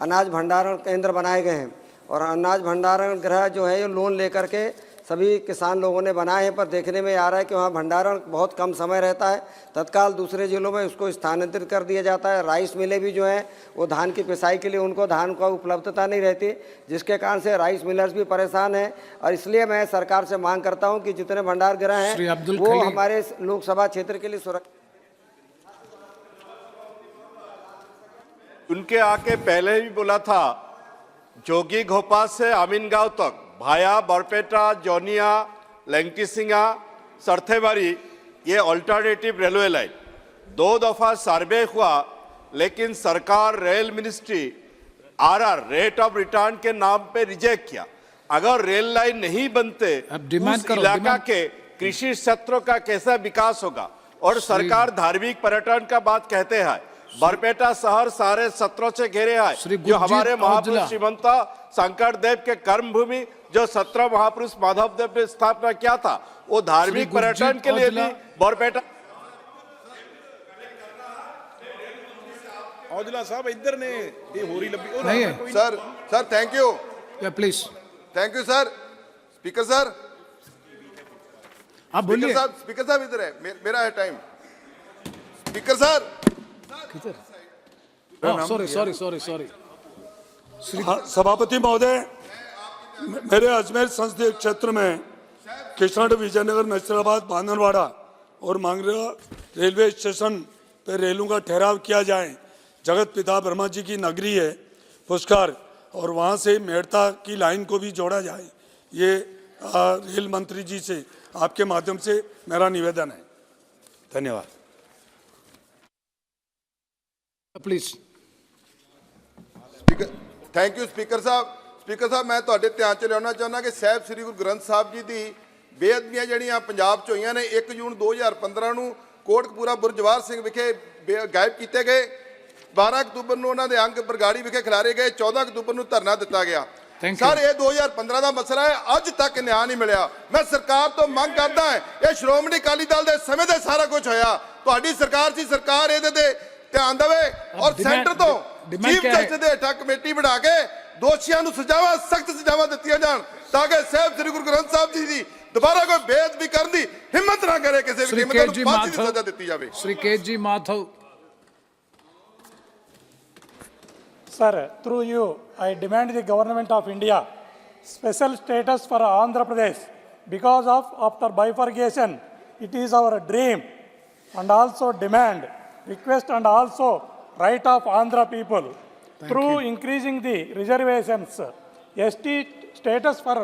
अनाज भंडारण केंद्र बनाए गए हैं और अनाज भंडारण गृह जो है ये लोन लेकर के सभी किसान लोगों ने बनाए हैं। पर देखने में आ रहा है कि वहाँ भंडारण बहुत कम समय रहता है, तत्काल दूसरे जिलों में उसको स्थानांतरित कर दिया जाता है। राइस मिलें भी जो हैं वो धान की पिसाई के लिए उनको धान का उपलब्धता नहीं रहती, जिसके कारण से राइस मिलर्स भी परेशान हैं। और इसलिए मैं सरकार से मांग करता हूँ कि जितने भंडार गृह हैं वो हमारे लोकसभा क्षेत्र के लिए सुरक्षित। उनके आके पहले भी बोला था, जोगी घोपा से आमीनगांव तक भाया बरपेटा, जोनिया, लंगटीसिंगा, सरथेबारी ये अल्टरनेटिव रेलवे लाइन 2 दफा सर्वे हुआ, लेकिन सरकार rail ministry RR rate of return के नाम पे रिजेक्ट किया। अगर रेल लाइन नहीं बनते उस इलाका के कृषि क्षेत्रों का कैसा विकास होगा। और सरकार धार्मिक पर्यटन का बात कहते हैं, बरपेटा शहर सारे सत्रों से घिरे है, श्री जो हमारे गुरजीत महापुरुष औजला। श्रीमंत शंकर देव के कर्म भूमि, जो 17 महापुरुष माधव देव ने स्थापना किया था, वो धार्मिक गुरजीत पर्यटन के लिए भी औजला। बरपेटा। औजला साहब इधर ने ये हो रही लंबी नहीं है। Sir thank you please sir. Speaker sir, आप बोलिए। स्पीकर साहब इधर है, मेरा है टाइम। स्पीकर सर, सॉरी सभापति महोदय, मेरे अजमेर संसदीय क्षेत्र में कृष्णाड, विजयनगर, नसीराबाद, बांधनवाड़ा और मांगरा रेलवे स्टेशन पर रेलों का ठहराव किया जाए। जगत पिता ब्रह्मा जी की नगरी है पुष्कर, और वहाँ से मेड़ता की लाइन को भी जोड़ा जाए। ये रेल मंत्री जी से आपके माध्यम से मेरा निवेदन है। धन्यवाद। प्लीज। थैंक यू स्पीकर साहब मैं ਤੁਹਾਡੇ ਧਿਆਨ ਚ ਲਿਆਉਣਾ ਚਾਹੁੰਦਾ ਕਿ ਸਾਹਿਬ ਸ੍ਰੀ ਗੁਰੂ ਗ੍ਰੰਥ ਸਾਹਿਬ ਜੀ ਦੀ ਬੇਅਦਬੀਆਂ ਜਿਹੜੀਆਂ ਪੰਜਾਬ ਚ ਹੋਈਆਂ ਨੇ 1 ਜੂਨ 2015 ਨੂੰ ਕੋਟਕਪੂਰਾ ਬੁਰਜਵਾਰ ਸਿੰਘ ਵਿਖੇ ਗਾਇਬ ਕੀਤੇ ਗਏ। 12 ਅਕਤੂਬਰ ਨੂੰ ਉਹਨਾਂ ਦੇ ਅੰਗ ਬਰਗਾੜੀ ਵਿਖੇ ਖਿਲਾਰੇ ਗਏ। 14 ਅਕਤੂਬਰ ਨੂੰ ਧਰਨਾ ਦਿੱਤਾ ਗਿਆ। ਸਰ ਇਹ 2015 ਦਾ ਮਸਲਾ ਹੈ, ਅੱਜ ਤੱਕ ਨਿਆਂ ਨਹੀਂ ਮਿਲਿਆ। ਮੈਂ ਸਰਕਾਰ ਤੋਂ ਮੰਗ ਕਰਦਾ ਹਾਂ, ਇਹ ਸ਼੍ਰੋਮਣੀ ਅਕਾਲੀ ਦਲ ਦੇ ਸਮੇਂ ਤੇ ਸਾਰਾ ਕੁਝ ਹੋਇਆ। ਤੁਹਾਡੀ ਸਰਕਾਰ ਸੀ, ਸਰਕਾਰ ਇਹਦੇ ਤੇ ਧਿਆਨ ਦੇਵੇ ਔਰ ਸੈਂਟਰ ਤੋਂ ਚੀਫ ਜਸਟਿਸ ਦੇ ਹੇਠਾਂ ਕਮੇਟੀ ਬਣਾ ਕੇ ਦੋਸ਼ੀਆਂ ਨੂੰ ਸਜ਼ਾਵਾਂ, ਸਖਤ ਸਜ਼ਾਵਾਂ ਦਿੱਤੀਆਂ ਜਾਣ, ਤਾਂ ਕਿ ਸਾਹਿਬ ਸ੍ਰੀ ਗੁਰੂ ਗ੍ਰੰਥ ਸਾਹਿਬ ਜੀ ਦੀ ਦੁਬਾਰਾ ਕੋਈ ਬੇਅਦਬੀ ਕਰਨ ਦੀ ਹਿੰਮਤ ਨਾ ਕਰੇ। ਕਿਸੇ ਵੀ ਹਿੰਮਤ ਨੂੰ ਫਾਂਸੀ ਦੀ ਸਜ਼ਾ ਦਿੱਤੀ ਜਾਵੇ। श्री के जी Madhav. Sir, through you, I demand the government of India special status for Andhra Pradesh because of after bifurcation, it is our dream and also demand, request and also right of Andhra people through increasing the reservations, ST status for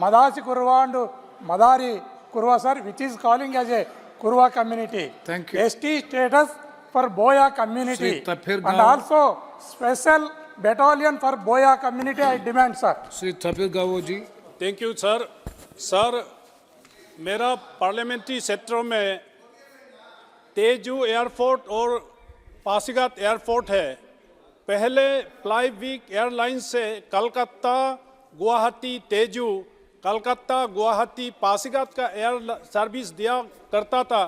Madasi Kurva and Madari Kurva sir, which is calling as a Kurva community. Thank you. ST status for Boya community and also special battalion for Boya community I demand sir. Shri थपिर गावो जी। Thank you sir, मेरा parliamentary क्षेत्रों में Tezu airport और Pasighat airport है। पहले फ्लाईवीक airline से कलकत्ता, गुवाहाटी, तेजू, कलकत्ता, गुवाहाटी, पासीघाट का air service दिया करता था,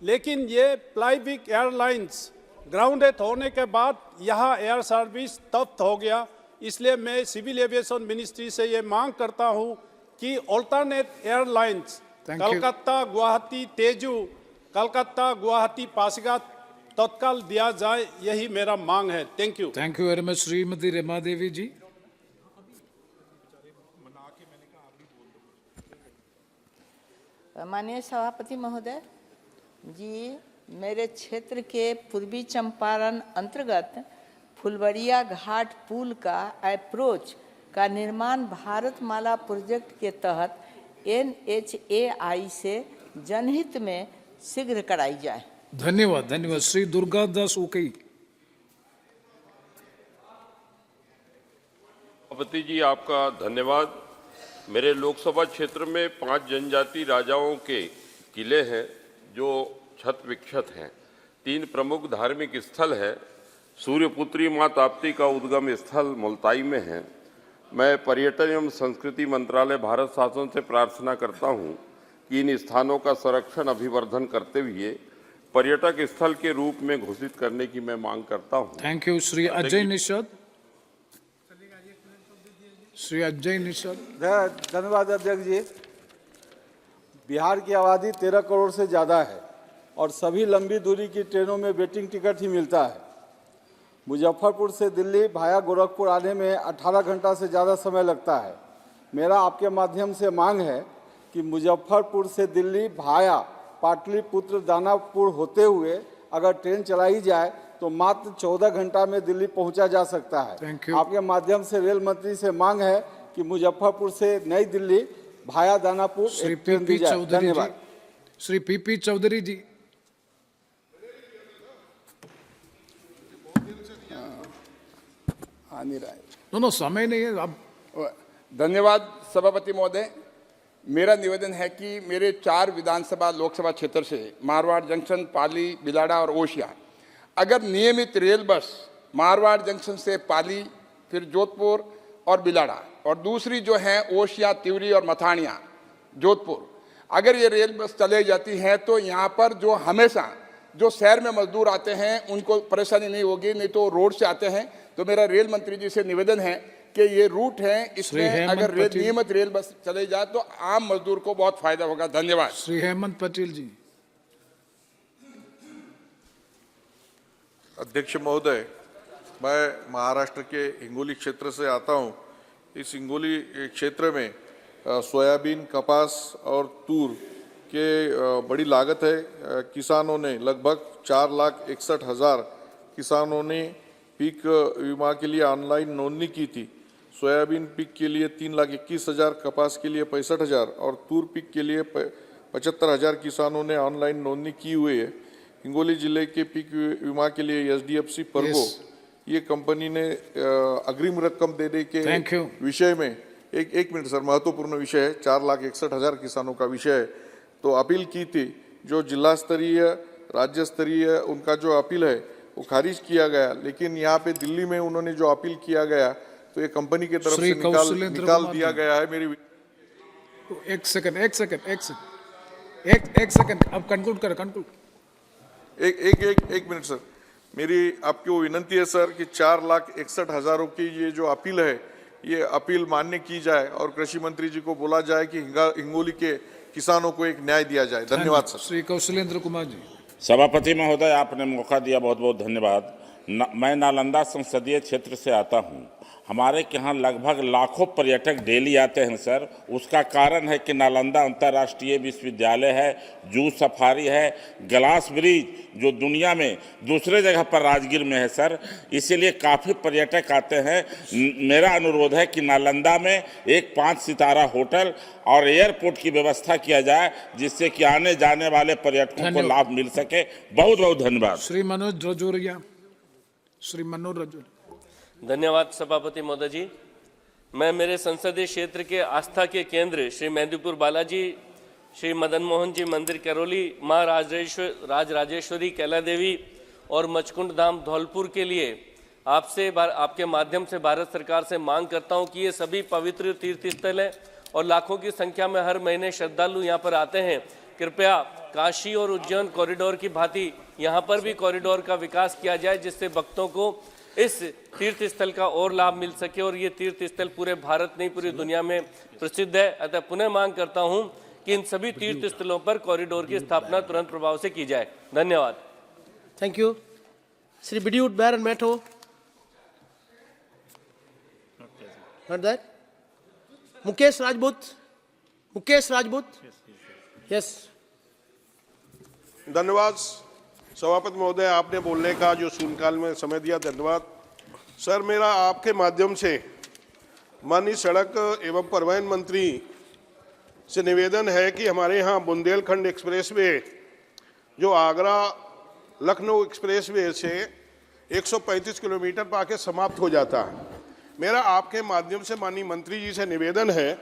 लेकिन ये फ्लाईवीक एयरलाइंस ग्राउंडेड होने के बाद यहाँ एयर सर्विस तब्त हो गया। इसलिए मैं सिविल एविएशन मिनिस्ट्री से ये मांग करता हूँ कि ऑल्टरनेट एयरलाइंस कलकत्ता, गुवाहाटी, तेजू, कलकत्ता, गुवाहाटी, पासीघाट तत्काल दिया जाए, यही मेरा मांग है। Thank you very much. Shrimati Rama Devi ji. माननीय सभापति महोदय जी, मेरे क्षेत्र के पूर्वी चंपारण अंतर्गत फुलवरिया घाट पुल का अप्रोच का निर्माण भारतमाला प्रोजेक्ट के तहत NHAI से जनहित में शीघ्र कराई जाए। धन्यवाद। श्री दुर्गा दास उकई। सभापति जी आपका धन्यवाद। मेरे लोकसभा क्षेत्र में 5 जनजाति राजाओं के किले हैं जो छत विक्षत हैं। 3 प्रमुख धार्मिक स्थल है। सूर्यपुत्री माँ ताप्ती का उद्गम स्थल मुल्ताई में है। मैं पर्यटन एवं संस्कृति मंत्रालय भारत शासन से प्रार्थना करता हूँ कि इन स्थानों का संरक्षण अभिवर्धन करते हुए पर्यटक स्थल के रूप में घोषित करने की मैं मांग करता हूँ। Thank you. श्री अजय निषाद। श्री अजय निषाद। धन्यवाद अध्यक्ष जी। बिहार की आबादी 13 करोड़ से ज़्यादा है और सभी लंबी दूरी की ट्रेनों में वेटिंग टिकट ही मिलता है। मुजफ्फरपुर से दिल्ली भाया गोरखपुर आने में 18 घंटा से ज़्यादा समय लगता है। मेरा आपके माध्यम से मांग है कि मुजफ्फरपुर से दिल्ली भाया पाटलिपुत्र दानापुर होते हुए अगर ट्रेन चलाई जाए तो मात्र 14 घंटा में दिल्ली पहुंचा जा सकता है। आपके माध्यम से रेल मंत्री से मांग है कि मुजफ्फरपुर से नई दिल्ली भाया दानापुर एक ट्रेन दी जाए। धन्यवाद। श्री पीपी चौधरी जी। नो समय नहीं है अब। धन्यवाद सभापति महोदय। मेरा निवेदन है कि मेरे 4 विधानसभा लोकसभा क्षेत्र से मारवाड़ जंक्शन, पाली, बिलाड़ा और ओशिया अगर नियमित रेल बस मारवाड़ जंक्शन से पाली, फिर जोधपुर और बिलाड़ा, और दूसरी जो है ओशिया, तिवरी और मथानिया जोधपुर, अगर ये रेल बस चले जाती है तो यहाँ पर जो हमेशा जो शहर में मजदूर आते हैं उनको परेशानी नहीं होगी, नहीं तो रोड से आते हैं। तो मेरा रेल मंत्री जी से निवेदन है कि ये रूट है, इसमें अगर नियमित रेल बस चले जाए तो आम मजदूर को बहुत फायदा होगा। धन्यवाद। श्री हेमंत पटेल जी। अध्यक्ष महोदय, मैं महाराष्ट्र के हिंगोली क्षेत्र से आता हूं। इस हिंगोली क्षेत्र में सोयाबीन, कपास और तूर के बड़ी लागत है। किसानों ने लगभग 4,61,000 किसानों ने पीक बीमा के लिए ऑनलाइन नोंदनी की थी। सोयाबीन पीक के लिए 3,21,000, कपास के लिए 65,000 और तूर पीक के लिए 75,000 किसानों ने ऑनलाइन नोंदनी की हुई है। हिंगोली जिले के पीक बीमा के लिए एसडीएफसी परगो ये कंपनी ने अग्रिम रकम देने के विषय में एक मिनट सर, महत्वपूर्ण विषय है, 4,61,000 किसानों का विषय है, तो अपील की थी। जो जिला स्तरीय, राज्य स्तरीय उनका जो अपील है वो खारिज किया गया, लेकिन यहाँ पे दिल्ली में उन्होंने जो अपील किया गया तो ये कंपनी की तरफ से निकाल दिया गया है। मेरी एक सेकंड, अब कंक्लूड कर, एक मिनट सर, मेरी आपको विनंती है सर कि 4,61,000 की ये जो अपील है ये अपील मान्य की जाए और कृषि मंत्री जी को बोला जाए कि हिंगोली के किसानों को एक न्याय दिया जाए। धन्यवाद सर। श्री कौशलेंद्र कुमार जी। सभापति महोदय, आपने मौका दिया, बहुत बहुत धन्यवाद। मैं नालंदा संसदीय क्षेत्र से आता हूं। हमारे यहाँ लगभग लाखों पर्यटक डेली आते हैं सर। उसका कारण है कि नालंदा अंतर्राष्ट्रीय विश्वविद्यालय है, जू सफारी है, ग्लास ब्रिज जो दुनिया में दूसरे जगह पर राजगीर में है सर, इसीलिए काफ़ी पर्यटक आते हैं। मेरा अनुरोध है कि नालंदा में एक 5 सितारा होटल और एयरपोर्ट की व्यवस्था किया जाए, जिससे कि आने जाने वाले पर्यटकों को लाभ मिल सके। बहुत बहुत धन्यवाद। श्री मनोज रजोरिया। धन्यवाद सभापति महोदय जी। मैं मेरे संसदीय क्षेत्र के आस्था के केंद्र श्री मेहंदीपुर बालाजी, श्री मदन मोहन जी मंदिर करौली, माँ राजराजेश्वरी कैला देवी और मचकुंड धाम धौलपुर के लिए आपके माध्यम से भारत सरकार से मांग करता हूं कि ये सभी पवित्र तीर्थ स्थल हैं और लाखों की संख्या में हर महीने श्रद्धालु यहाँ पर आते हैं। कृपया काशी और उज्जैन कॉरिडोर की भांति यहाँ पर भी कॉरिडोर का विकास किया जाए, जिससे भक्तों को इस तीर्थ स्थल का और लाभ मिल सके और ये तीर्थ स्थल पूरे भारत नहीं पूरी दुनिया में प्रसिद्ध है। अतः पुनः मांग करता हूं कि इन सभी तीर्थ स्थलों पर कॉरिडोर की स्थापना तुरंत प्रभाव से की जाए। धन्यवाद। Thank you. Shri Bidyut Baran Mahato. Mukesh Rajput. Yes. धन्यवाद सभापति महोदय, आपने बोलने का जो शून्यकाल में समय दिया, धन्यवाद सर। मेरा आपके माध्यम से माननीय सड़क एवं परिवहन मंत्री से निवेदन है कि हमारे यहाँ बुंदेलखंड एक्सप्रेसवे जो आगरा लखनऊ एक्सप्रेसवे से 135 किलोमीटर पर आके समाप्त हो जाता है। मेरा आपके माध्यम से माननीय मंत्री जी से निवेदन है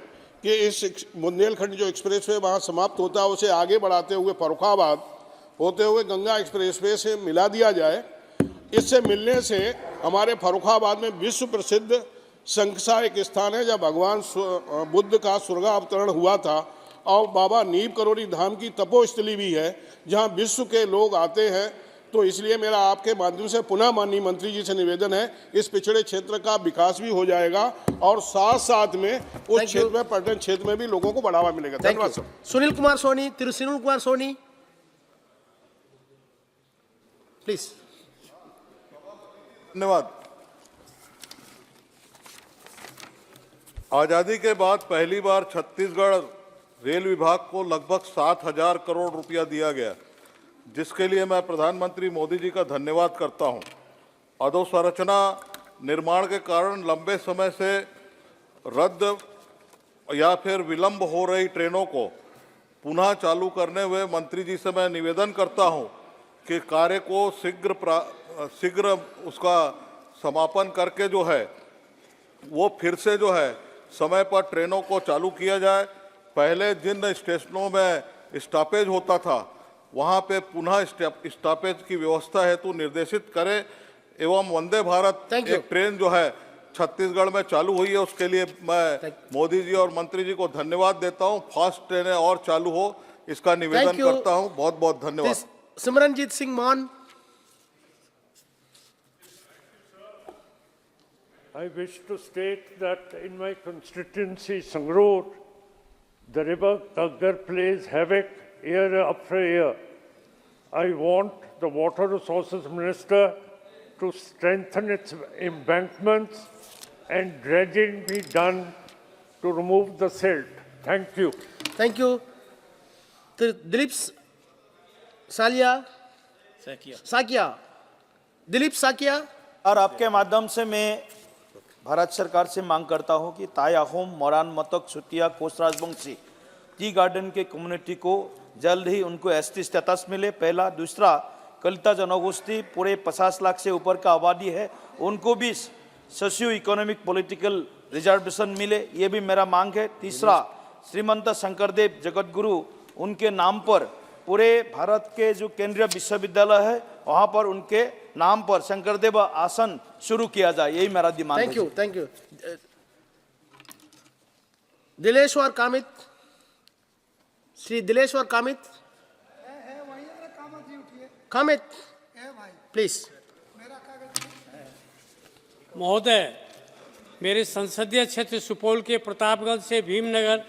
कि इस बुंदेलखंड जो एक्सप्रेसवे वहाँ समाप्त होता है उसे आगे बढ़ाते हुए फर्रुखाबाद होते हुए गंगा एक्सप्रेसवे से मिला दिया जाए। इससे मिलने से हमारे फर्रुखाबाद में विश्व प्रसिद्ध शंखसा एक स्थान है जहाँ भगवान बुद्ध का स्वर्गावतरण हुआ था, और बाबा नीम करोड़ी धाम की तपोस्थली भी है जहाँ विश्व के लोग आते हैं। तो इसलिए मेरा आपके माध्यम से पुनः माननीय मंत्री जी से निवेदन है, इस पिछड़े क्षेत्र का विकास भी हो जाएगा और साथ साथ में उस क्षेत्र में पर्यटन क्षेत्र में भी लोगों को बढ़ावा मिलेगा। धन्यवाद सर। सुनील कुमार सोनी, सुनील कुमार सोनी प्लीज। धन्यवाद। आजादी के बाद पहली बार छत्तीसगढ़ रेल विभाग को लगभग 7,000 करोड़ रुपया दिया गया, जिसके लिए मैं प्रधानमंत्री मोदी जी का धन्यवाद करता हूं। अधोसंरचना निर्माण के कारण लंबे समय से रद्द या फिर विलंब हो रही ट्रेनों को पुनः चालू करने हुए मंत्री जी से मैं निवेदन करता हूं कि कार्य को शीघ्र उसका समापन करके जो है वो फिर से जो है समय पर ट्रेनों को चालू किया जाए। पहले जिन स्टेशनों में स्टॉपेज होता था वहाँ पे पुनः स्टॉपेज की व्यवस्था हेतु निर्देशित करें एवं वंदे भारत एक ट्रेन जो है छत्तीसगढ़ में चालू हुई है, उसके लिए मैं मोदी जी और मंत्री जी को धन्यवाद देता हूँ। फास्ट ट्रेनें और चालू हो, इसका निवेदन करता हूँ। बहुत बहुत धन्यवाद। सिमरनजीत सिंह मान। I wish to state that in my constituency, Sangrur, the river Gaggar plays havoc year after year. I want the Water Resources Minister to strengthen its embankments and dredging be done to remove the silt. Thank you. Thank you. Dilip Sakia. Dilip Saikia. और आपके माध्यम से मैं भारत सरकार से मांग करता हूं कि ताई आहोम, मोरान मतक, सुतिया, कोस राजवंशी टी गार्डन के कम्युनिटी को जल्द ही उनको एसटी स्टेटस मिले, पहला। दूसरा, कलिता जनगोष्ठी पूरे 50 लाख से ऊपर का आबादी है, उनको भी सोशियो इकोनॉमिक पॉलिटिकल रिजर्वेशन मिले, ये भी मेरा मांग है। तीसरा, श्रीमंत शंकरदेव जगतगुरु उनके नाम पर पूरे भारत के जो केंद्रीय विश्वविद्यालय है वहाँ पर उनके नाम पर शंकरदेव आसन शुरू किया जाए, यही मेरा डिमांड है। Thank you. Dileshwar कामित, Shri Dileshwar कामित, please. महोदय, मेरे संसदीय क्षेत्र सुपौल के प्रतापगढ़ से भीमनगर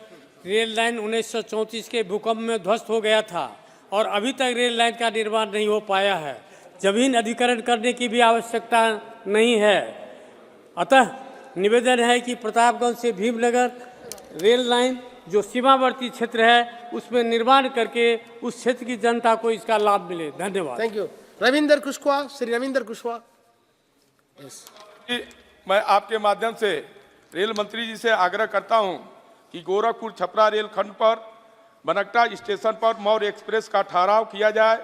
रेल लाइन 1934 के भूकंप में ध्वस्त हो गया था और अभी तक रेल लाइन का निर्माण नहीं हो पाया है। जमीन अधिग्रहण करने की भी आवश्यकता नहीं है। अतः निवेदन है कि प्रतापगढ़ से भीमनगर रेल लाइन जो सीमावर्ती क्षेत्र है उसमें निर्माण करके उस क्षेत्र की जनता को इसका लाभ मिले। धन्यवाद। Thank you. रविंदर कुशवाहा, श्री रविंदर कुशवाहा। मैं आपके माध्यम से रेल मंत्री जी से आग्रह करता हूं कि गोरखपुर छपरा रेलखंड पर बनकटा स्टेशन पर मौर्य एक्सप्रेस का ठहराव किया जाए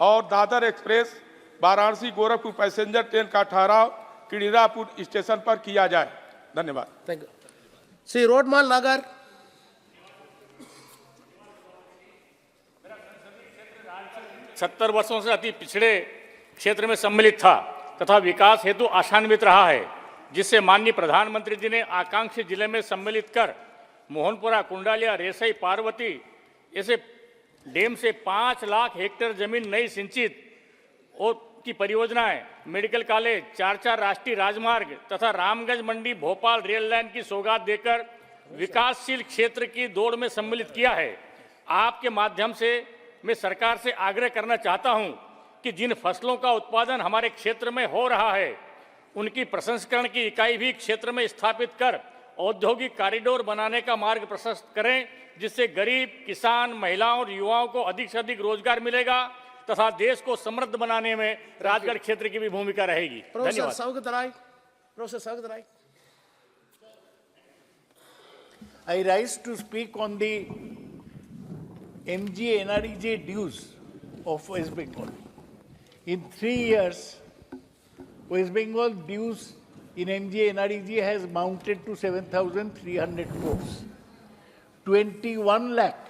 और Dadar express Varanasi Gorakhpur passenger train का ठहराव किड़ीरापुर स्टेशन पर किया जाए। धन्यवाद। Thank you. श्री रोडमाल नागर। 70 वर्षों से अति पिछड़े क्षेत्र में सम्मिलित था तथा विकास हेतु आशान्वित रहा है, जिससे माननीय प्रधानमंत्री जी ने आकांक्षी जिले में सम्मिलित कर मोहनपुरा, कुंडालिया, रेसई, पार्वती ऐसे डैम से 5 लाख हेक्टेयर जमीन नई सिंचित और की परियोजनाएं, मेडिकल कॉलेज, 4 राष्ट्रीय राजमार्ग तथा रामगंज मंडी भोपाल रेल लाइन की सौगात देकर विकासशील क्षेत्र की दौड़ में सम्मिलित किया है। आपके माध्यम से मैं सरकार से आग्रह करना चाहता हूं कि जिन फसलों का उत्पादन हमारे क्षेत्र में हो रहा है उनकी प्रसंस्करण की इकाई भी क्षेत्र में स्थापित कर औद्योगिक कॉरिडोर बनाने का मार्ग प्रशस्त करें, जिससे गरीब, किसान, महिलाओं और युवाओं को अधिक से अधिक रोजगार मिलेगा तथा देश को समृद्ध बनाने में राजगढ़ क्षेत्र की भी भूमिका रहेगी। धन्यवाद। Professor Rai. I rise to speak on the MG NREG dues of West Bengal. In 3 years, West Bengal dues in MG NREG has mounted to 7,300 crores. 21 lakh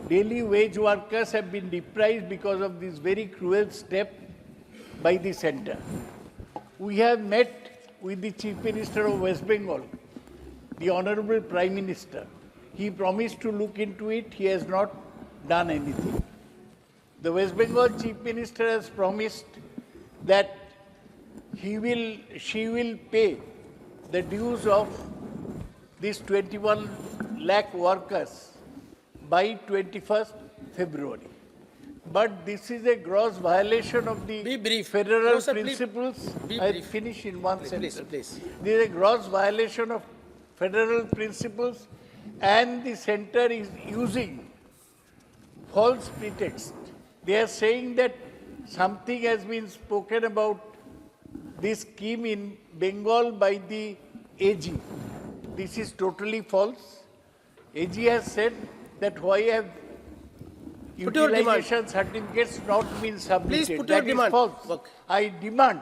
daily wage workers have been deprived because of this very cruel step by the center. We have met with the Chief Minister of West Bengal, the Honorable Prime Minister. He promised to look into it. He has not done anything. The West Bengal Chief Minister has promised that she will pay the dues of these 21 lakh workers by 21st February. But this is a gross violation of the federal principles. I'll finish in one sentence. Please. This is a gross violation of federal principles, and the center is using false pretext. They are saying that something has been spoken about this scheme in Bengal by the AG. This is totally false. AG has said that why have utilization certificates not been submitted. Please put your demand. That is false. I demand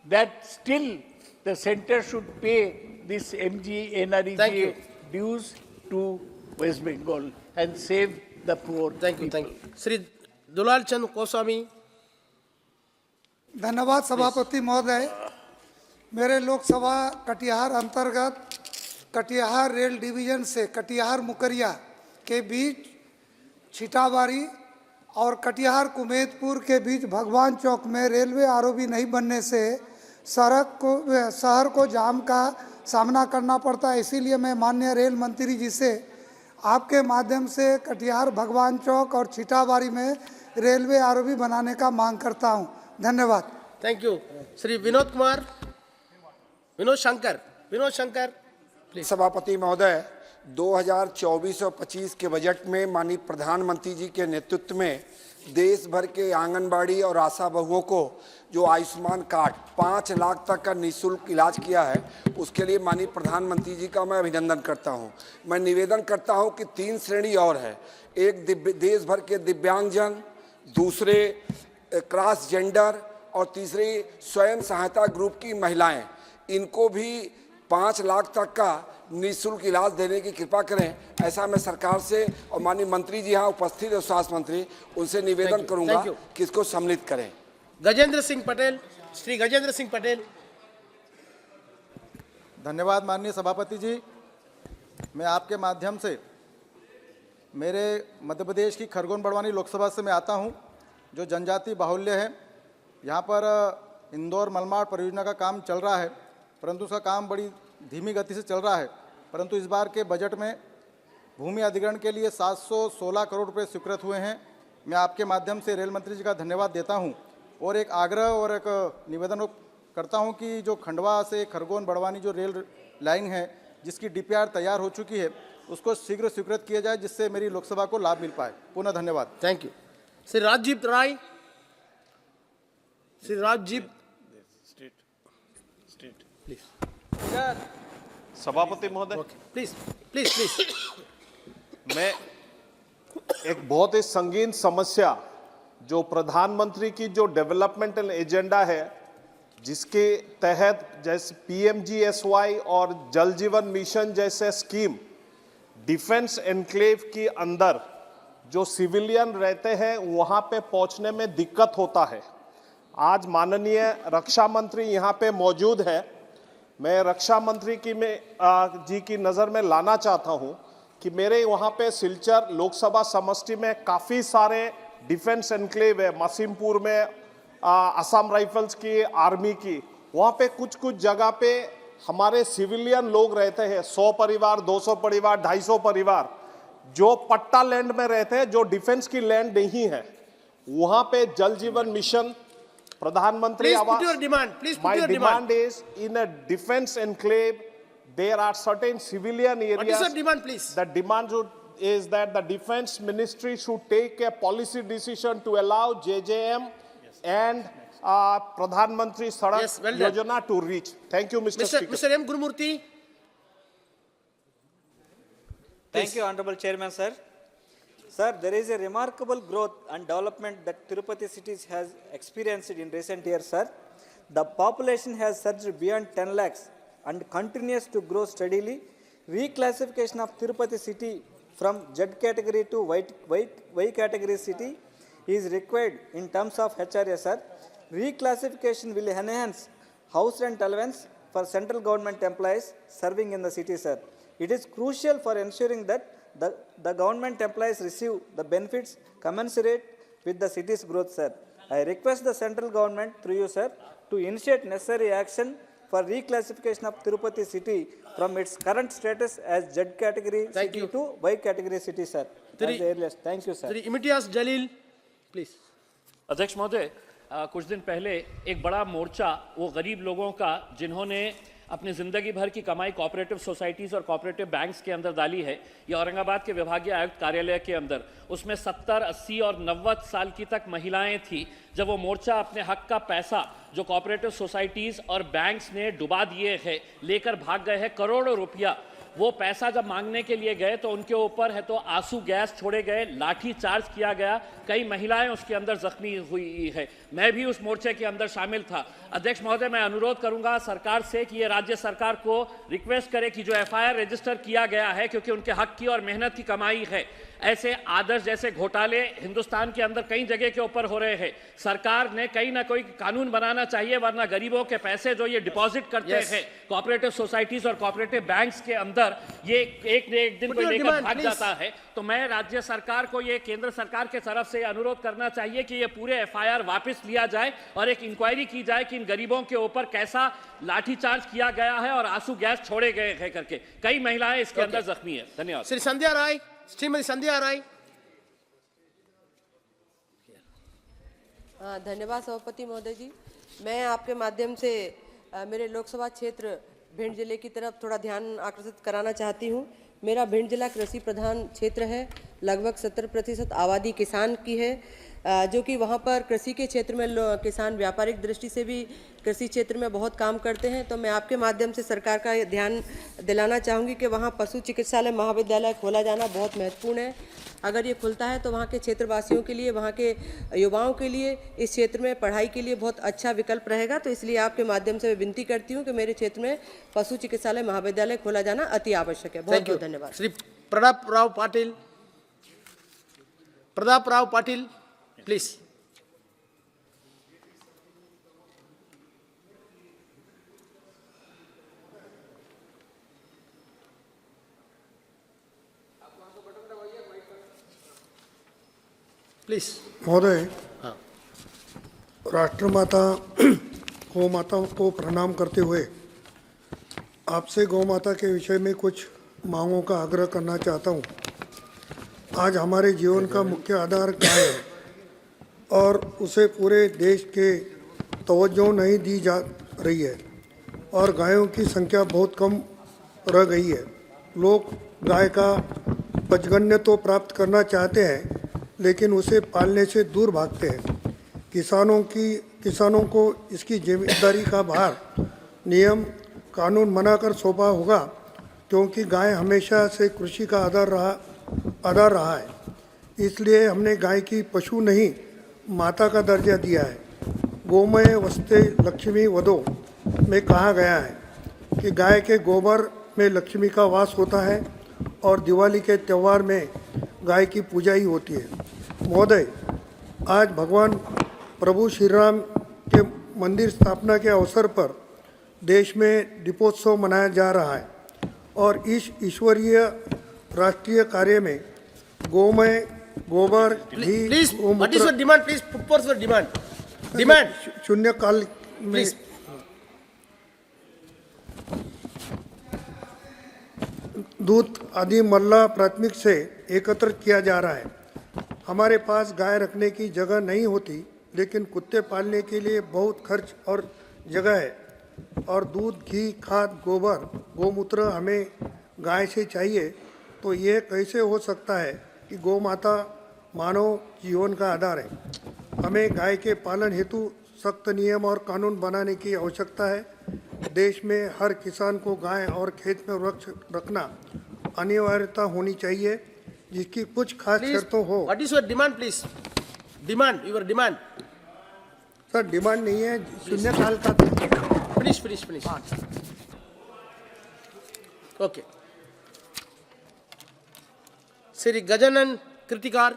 that still the center should pay this MG NREG dues to West Bengal and save the poor. Thank you. Thank you. Sri Dulal Chand Goswami. धन्यवाद सभापति महोदय। मेरे लोकसभा कटिहार अंतर्गत Katihar rail division से कटिहार मुकरिया के बीच छिटाबारी और कटिहार कुमेदपुर के बीच भगवान चौक में रेलवे आरओबी नहीं बनने से शहर को जाम का सामना करना पड़ता है। इसीलिए मैं माननीय रेल मंत्री जी से आपके माध्यम से कटिहार भगवान चौक और छिटाबारी में रेलवे आरओबी बनाने का मांग करता हूं। धन्यवाद। Thank you. Shri Vinod Kumar, Vinod Shankar please. सभापति महोदय, 2024 और 25 के बजट में माननीय प्रधानमंत्री जी के नेतृत्व में देश भर के आंगनबाड़ी और आशा बहुओं को जो आयुष्मान कार्ड 5 लाख तक का निःशुल्क इलाज किया है, उसके लिए माननीय प्रधानमंत्री जी का मैं अभिनंदन करता हूं। मैं निवेदन करता हूं कि 3 श्रेणी और है। एक देश भर के दिव्यांगजन, दूसरे क्रॉस जेंडर और तीसरी स्वयं सहायता ग्रुप की महिलाएं, इनको भी 5 लाख तक का निःशुल्क इलाज देने की कृपा करें। ऐसा मैं सरकार से और माननीय मंत्री जी यहाँ उपस्थित है, स्वास्थ्य मंत्री, उनसे निवेदन करूंगा कि इसको सम्मिलित करें। गजेंद्र सिंह पटेल, श्री गजेंद्र सिंह पटेल। धन्यवाद माननीय सभापति जी। मैं आपके माध्यम से मेरे मध्य प्रदेश की खरगोन बड़वानी लोकसभा से मैं आता हूं, जो जनजाति बाहुल्य है। यहाँ पर इंदौर मलमाड़ परियोजना का काम चल रहा है, परंतु उसका काम बड़ी धीमी गति से चल रहा है। परंतु इस बार के बजट में भूमि अधिग्रहण के लिए 716 करोड़ रुपए स्वीकृत हुए हैं। मैं आपके माध्यम से रेल मंत्री जी का धन्यवाद देता हूं और एक आग्रह और एक निवेदन करता हूं कि जो खंडवा से खरगोन बड़वानी जो रेल लाइन है, जिसकी डीपीआर तैयार हो चुकी है, उसको शीघ्र स्वीकृत किया जाए, जिससे मेरी लोकसभा को लाभ मिल पाए। पुनः धन्यवाद। Thank you. Shri Rajiv Rai, Shri Rajiv please. सभापति महोदय, प्लीज प्लीज प्लीज। मैं एक बहुत ही संगीन समस्या जो प्रधानमंत्री की जो डेवलपमेंटल एजेंडा है, जिसके तहत जैसे पीएमजीएसवाई और जल जीवन मिशन जैसे स्कीम, डिफेंस एनक्लेव के अंदर जो सिविलियन रहते हैं वहां पे पहुंचने में दिक्कत होता है। आज माननीय रक्षा मंत्री यहाँ पे मौजूद है। मैं रक्षा मंत्री जी की नज़र में लाना चाहता हूँ कि मेरे वहाँ पे सिलचर लोकसभा समष्टि में काफ़ी सारे डिफेंस एनक्लेव है। मसीमपुर में असम राइफल्स की, आर्मी की, वहाँ पे कुछ जगह पे हमारे सिविलियन लोग रहते हैं। 100 परिवार, 200 परिवार, 250 परिवार जो पट्टा लैंड में रहते हैं, जो डिफेंस की लैंड नहीं है। वहाँ पे जल जीवन मिशन, प्रधानमंत्री आवास। My demand is in a defense enclave there are certain civilian areas. What is your demand, please? The demand is that the defense ministry should take a policy decision to allow JJM and Pradhan Mantri Sadak Yojana to reach. Thank you, Mr. Speaker. Mr. M. Gurumurthy. Thank you, Honorable Chairman, sir. Sir, there is a remarkable growth and development that Tirupati city has experienced in recent years, sir. The population has surged beyond 10 lakhs and continues to grow steadily. Reclassification of Tirupati city from Z category to Y category city is required in terms of HRA, sir. Reclassification will enhance house rent allowance for central government employees serving in the city, sir. It is crucial for ensuring that the government employees receive the benefits commensurate with the city's growth, sir. I request the central government through you, sir, to initiate necessary action for reclassification of Tirupati city from its current status as Z category city to Y category city, sir. Thank you, sir. Imtiaz Jalil, please. अध्यक्ष महोदय, कुछ दिन पहले एक बड़ा मोर्चा वो गरीब लोगों का जिन्होंने अपनी ज़िंदगी भर की कमाई कोऑपरेटिव सोसाइटीज़ और कोऑपरेटिव बैंक्स के अंदर डाली है, ये औरंगाबाद के विभागीय आयुक्त कार्यालय के अंदर, उसमें 70, 80 और 90 साल की तक महिलाएं थी। जब वो मोर्चा अपने हक का पैसा जो कोऑपरेटिव सोसाइटीज़ और बैंक्स ने डुबा दिए हैं लेकर भाग गए हैं, करोड़ों रुपया वो पैसा जब मांगने के लिए गए तो उनके ऊपर है तो आंसू गैस छोड़े गए, लाठी चार्ज किया गया, कई महिलाएं उसके अंदर जख्मी हुई है। मैं भी उस मोर्चे के अंदर शामिल था। अध्यक्ष महोदय, मैं अनुरोध करूंगा सरकार से कि ये राज्य सरकार को रिक्वेस्ट करे कि जो एफआईआर रजिस्टर किया गया है, क्योंकि उनके हक की और मेहनत की कमाई है, ऐसे आदर्श जैसे घोटाले हिंदुस्तान के अंदर कई जगह के ऊपर हो रहे हैं। सरकार ने कहीं ना कोई कानून बनाना चाहिए, वरना गरीबों के पैसे जो ये डिपॉजिट करते हैं कोऑपरेटिव सोसाइटीज और कोऑपरेटिव बैंक्स के अंदर, ये एक न एक दिन कोई लेकर भाग जाता है। तो मैं राज्य सरकार को, ये केंद्र सरकार के तरफ से अनुरोध करना चाहिए कि ये पूरे एफआईआर वापस लिया जाए और एक इंक्वायरी की जाए कि इन गरीबों के ऊपर कैसा लाठीचार्ज किया गया है और आंसू गैस छोड़े गए हैं करके। कई महिलाएं इसके अंदर जख्मी है। धन्यवाद। श्री संध्या राय, श्रीमती संध्या राय। धन्यवाद सभापति महोदय जी। मैं आपके माध्यम से मेरे लोकसभा क्षेत्र भिंड जिले की तरफ थोड़ा ध्यान आकर्षित कराना चाहती हूँ। मेरा भिंड जिला कृषि प्रधान क्षेत्र है, लगभग 70% आबादी किसान की है, जो कि वहाँ पर कृषि के क्षेत्र में किसान व्यापारिक दृष्टि से भी कृषि क्षेत्र में बहुत काम करते हैं। तो मैं आपके माध्यम से सरकार का ध्यान दिलाना चाहूँगी कि वहाँ पशु चिकित्सालय महाविद्यालय खोला जाना बहुत महत्वपूर्ण है। अगर ये खुलता है तो वहाँ के क्षेत्रवासियों के लिए, वहाँ के युवाओं के लिए इस क्षेत्र में पढ़ाई के लिए बहुत अच्छा विकल्प रहेगा। तो इसलिए आपके माध्यम से मैं विनती करती हूँ कि मेरे क्षेत्र में पशु चिकित्सालय महाविद्यालय खोला जाना अति आवश्यक है। बहुत बहुत धन्यवाद। श्री प्रताप राव पाटिल, प्रताप राव पाटिल प्लीज। प्लीज महोदय, राष्ट्रमाता गौ माता को प्रणाम करते हुए आपसे गौ माता के विषय में कुछ मांगों का आग्रह करना चाहता हूँ। आज हमारे जीवन का मुख्य आधार गाय है और उसे पूरे देश के तवज्जो नहीं दी जा रही है और गायों की संख्या बहुत कम रह गई है। लोग गाय का पचगन्य तो प्राप्त करना चाहते हैं, लेकिन उसे पालने से दूर भागते हैं। किसानों को इसकी जिम्मेदारी का भार नियम कानून बनाकर सौंपा होगा, क्योंकि गाय हमेशा से कृषि का आधार रहा है। इसलिए हमने गाय की पशु नहीं माता का दर्जा दिया है। गोमय वस्ते लक्ष्मी वधो में कहा गया है कि गाय के गोबर में लक्ष्मी का वास होता है और दिवाली के त्यौहार में गाय की पूजा ही होती है। महोदय, आज भगवान प्रभु श्री राम के मंदिर स्थापना के अवसर पर देश में दीपोत्सव मनाया जा रहा है और इस ईश्वरीय राष्ट्रीय कार्य में गोमय, गोबर, घी, what is your demand? Please put for your demand. शून्य काल में दूध आदि मल्ला प्राथमिक से एकत्र किया जा रहा है। हमारे पास गाय रखने की जगह नहीं होती, लेकिन कुत्ते पालने के लिए बहुत खर्च और जगह है और दूध, घी, खाद, गोबर, गोमूत्र हमें गाय से चाहिए। तो ये कैसे हो सकता है कि गौ माता मानव जीवन का आधार है? हमें गाय के पालन हेतु सख्त नियम और कानून बनाने की आवश्यकता है। देश में हर किसान को गाय और खेत में वृक्ष रखना अनिवार्यता होनी चाहिए, जिसकी कुछ खास शर्तों हो। What is your demand please? Demand, your demand. Sir, demand नहीं है, शून्य काल का। फिनिश। ओके। श्री गजानन कृतिकार।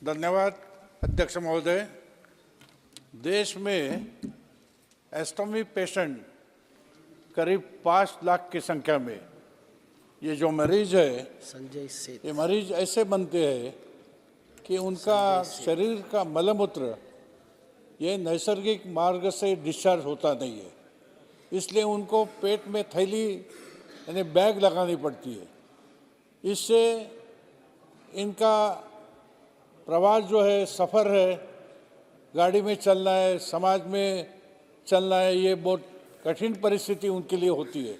धन्यवाद अध्यक्ष महोदय। देश में एस्टमी पेशेंट करीब 5 लाख की संख्या में ये जो मरीज है, संजय सेठ, ये मरीज ऐसे बनते हैं कि उनका शरीर का मलमूत्र ये नैसर्गिक मार्ग से डिस्चार्ज होता नहीं है, इसलिए उनको पेट में थैली यानी बैग लगानी पड़ती है। इससे इनका प्रवास जो है, सफ़र है, गाड़ी में चलना है, समाज में चलना है, ये बहुत कठिन परिस्थिति उनके लिए होती है।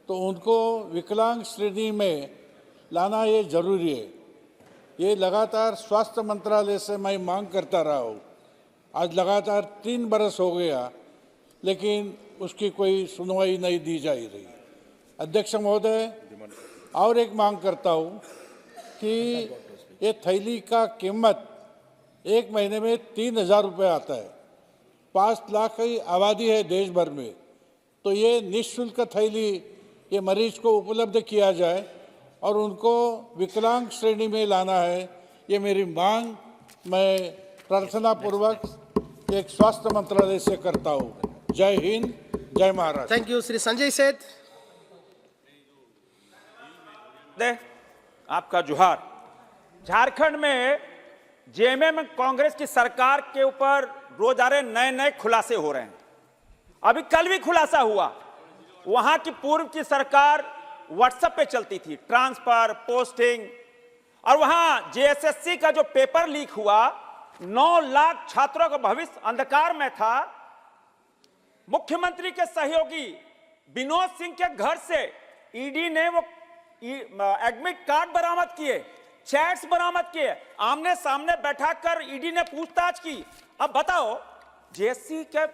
तो उनको विकलांग श्रेणी में लाना ये जरूरी है। ये लगातार स्वास्थ्य मंत्रालय से मैं मांग करता रहा हूँ। आज लगातार 3 बरस हो गया, लेकिन उसकी कोई सुनवाई नहीं दी जा रही। अध्यक्ष महोदय, और एक मांग करता हूँ कि ये थैली का कीमत एक महीने में 3,000 रुपये आता है। 5 लाख की आबादी है देश भर में, तो ये निःशुल्क थैली ये मरीज को उपलब्ध किया जाए और उनको विकलांग श्रेणी में लाना है। ये मेरी मांग मैं प्रार्थना पूर्वक एक स्वास्थ्य मंत्रालय से करता हूँ। जय हिंद, जय महाराष्ट्र। Thank you. श्री संजय सेठ। आपका जोहार। झारखंड में जेएमएम कांग्रेस की सरकार के ऊपर रोजाना नए खुलासे हो रहे हैं। अभी कल भी खुलासा हुआ, वहां की पूर्व की सरकार व्हाट्सएप पे चलती थी, ट्रांसफर, पोस्टिंग, और वहां जेएसएससी का जो पेपर लीक हुआ, 9 लाख छात्रों का भविष्य अंधकार में था। मुख्यमंत्री के सहयोगी विनोद सिंह के घर से ईडी ने वो एडमिट कार्ड बरामद किए, चैट्स बरामद किए, आमने सामने बैठाकर ईडी ने पूछताछ की। अब बताओ, जेएससी के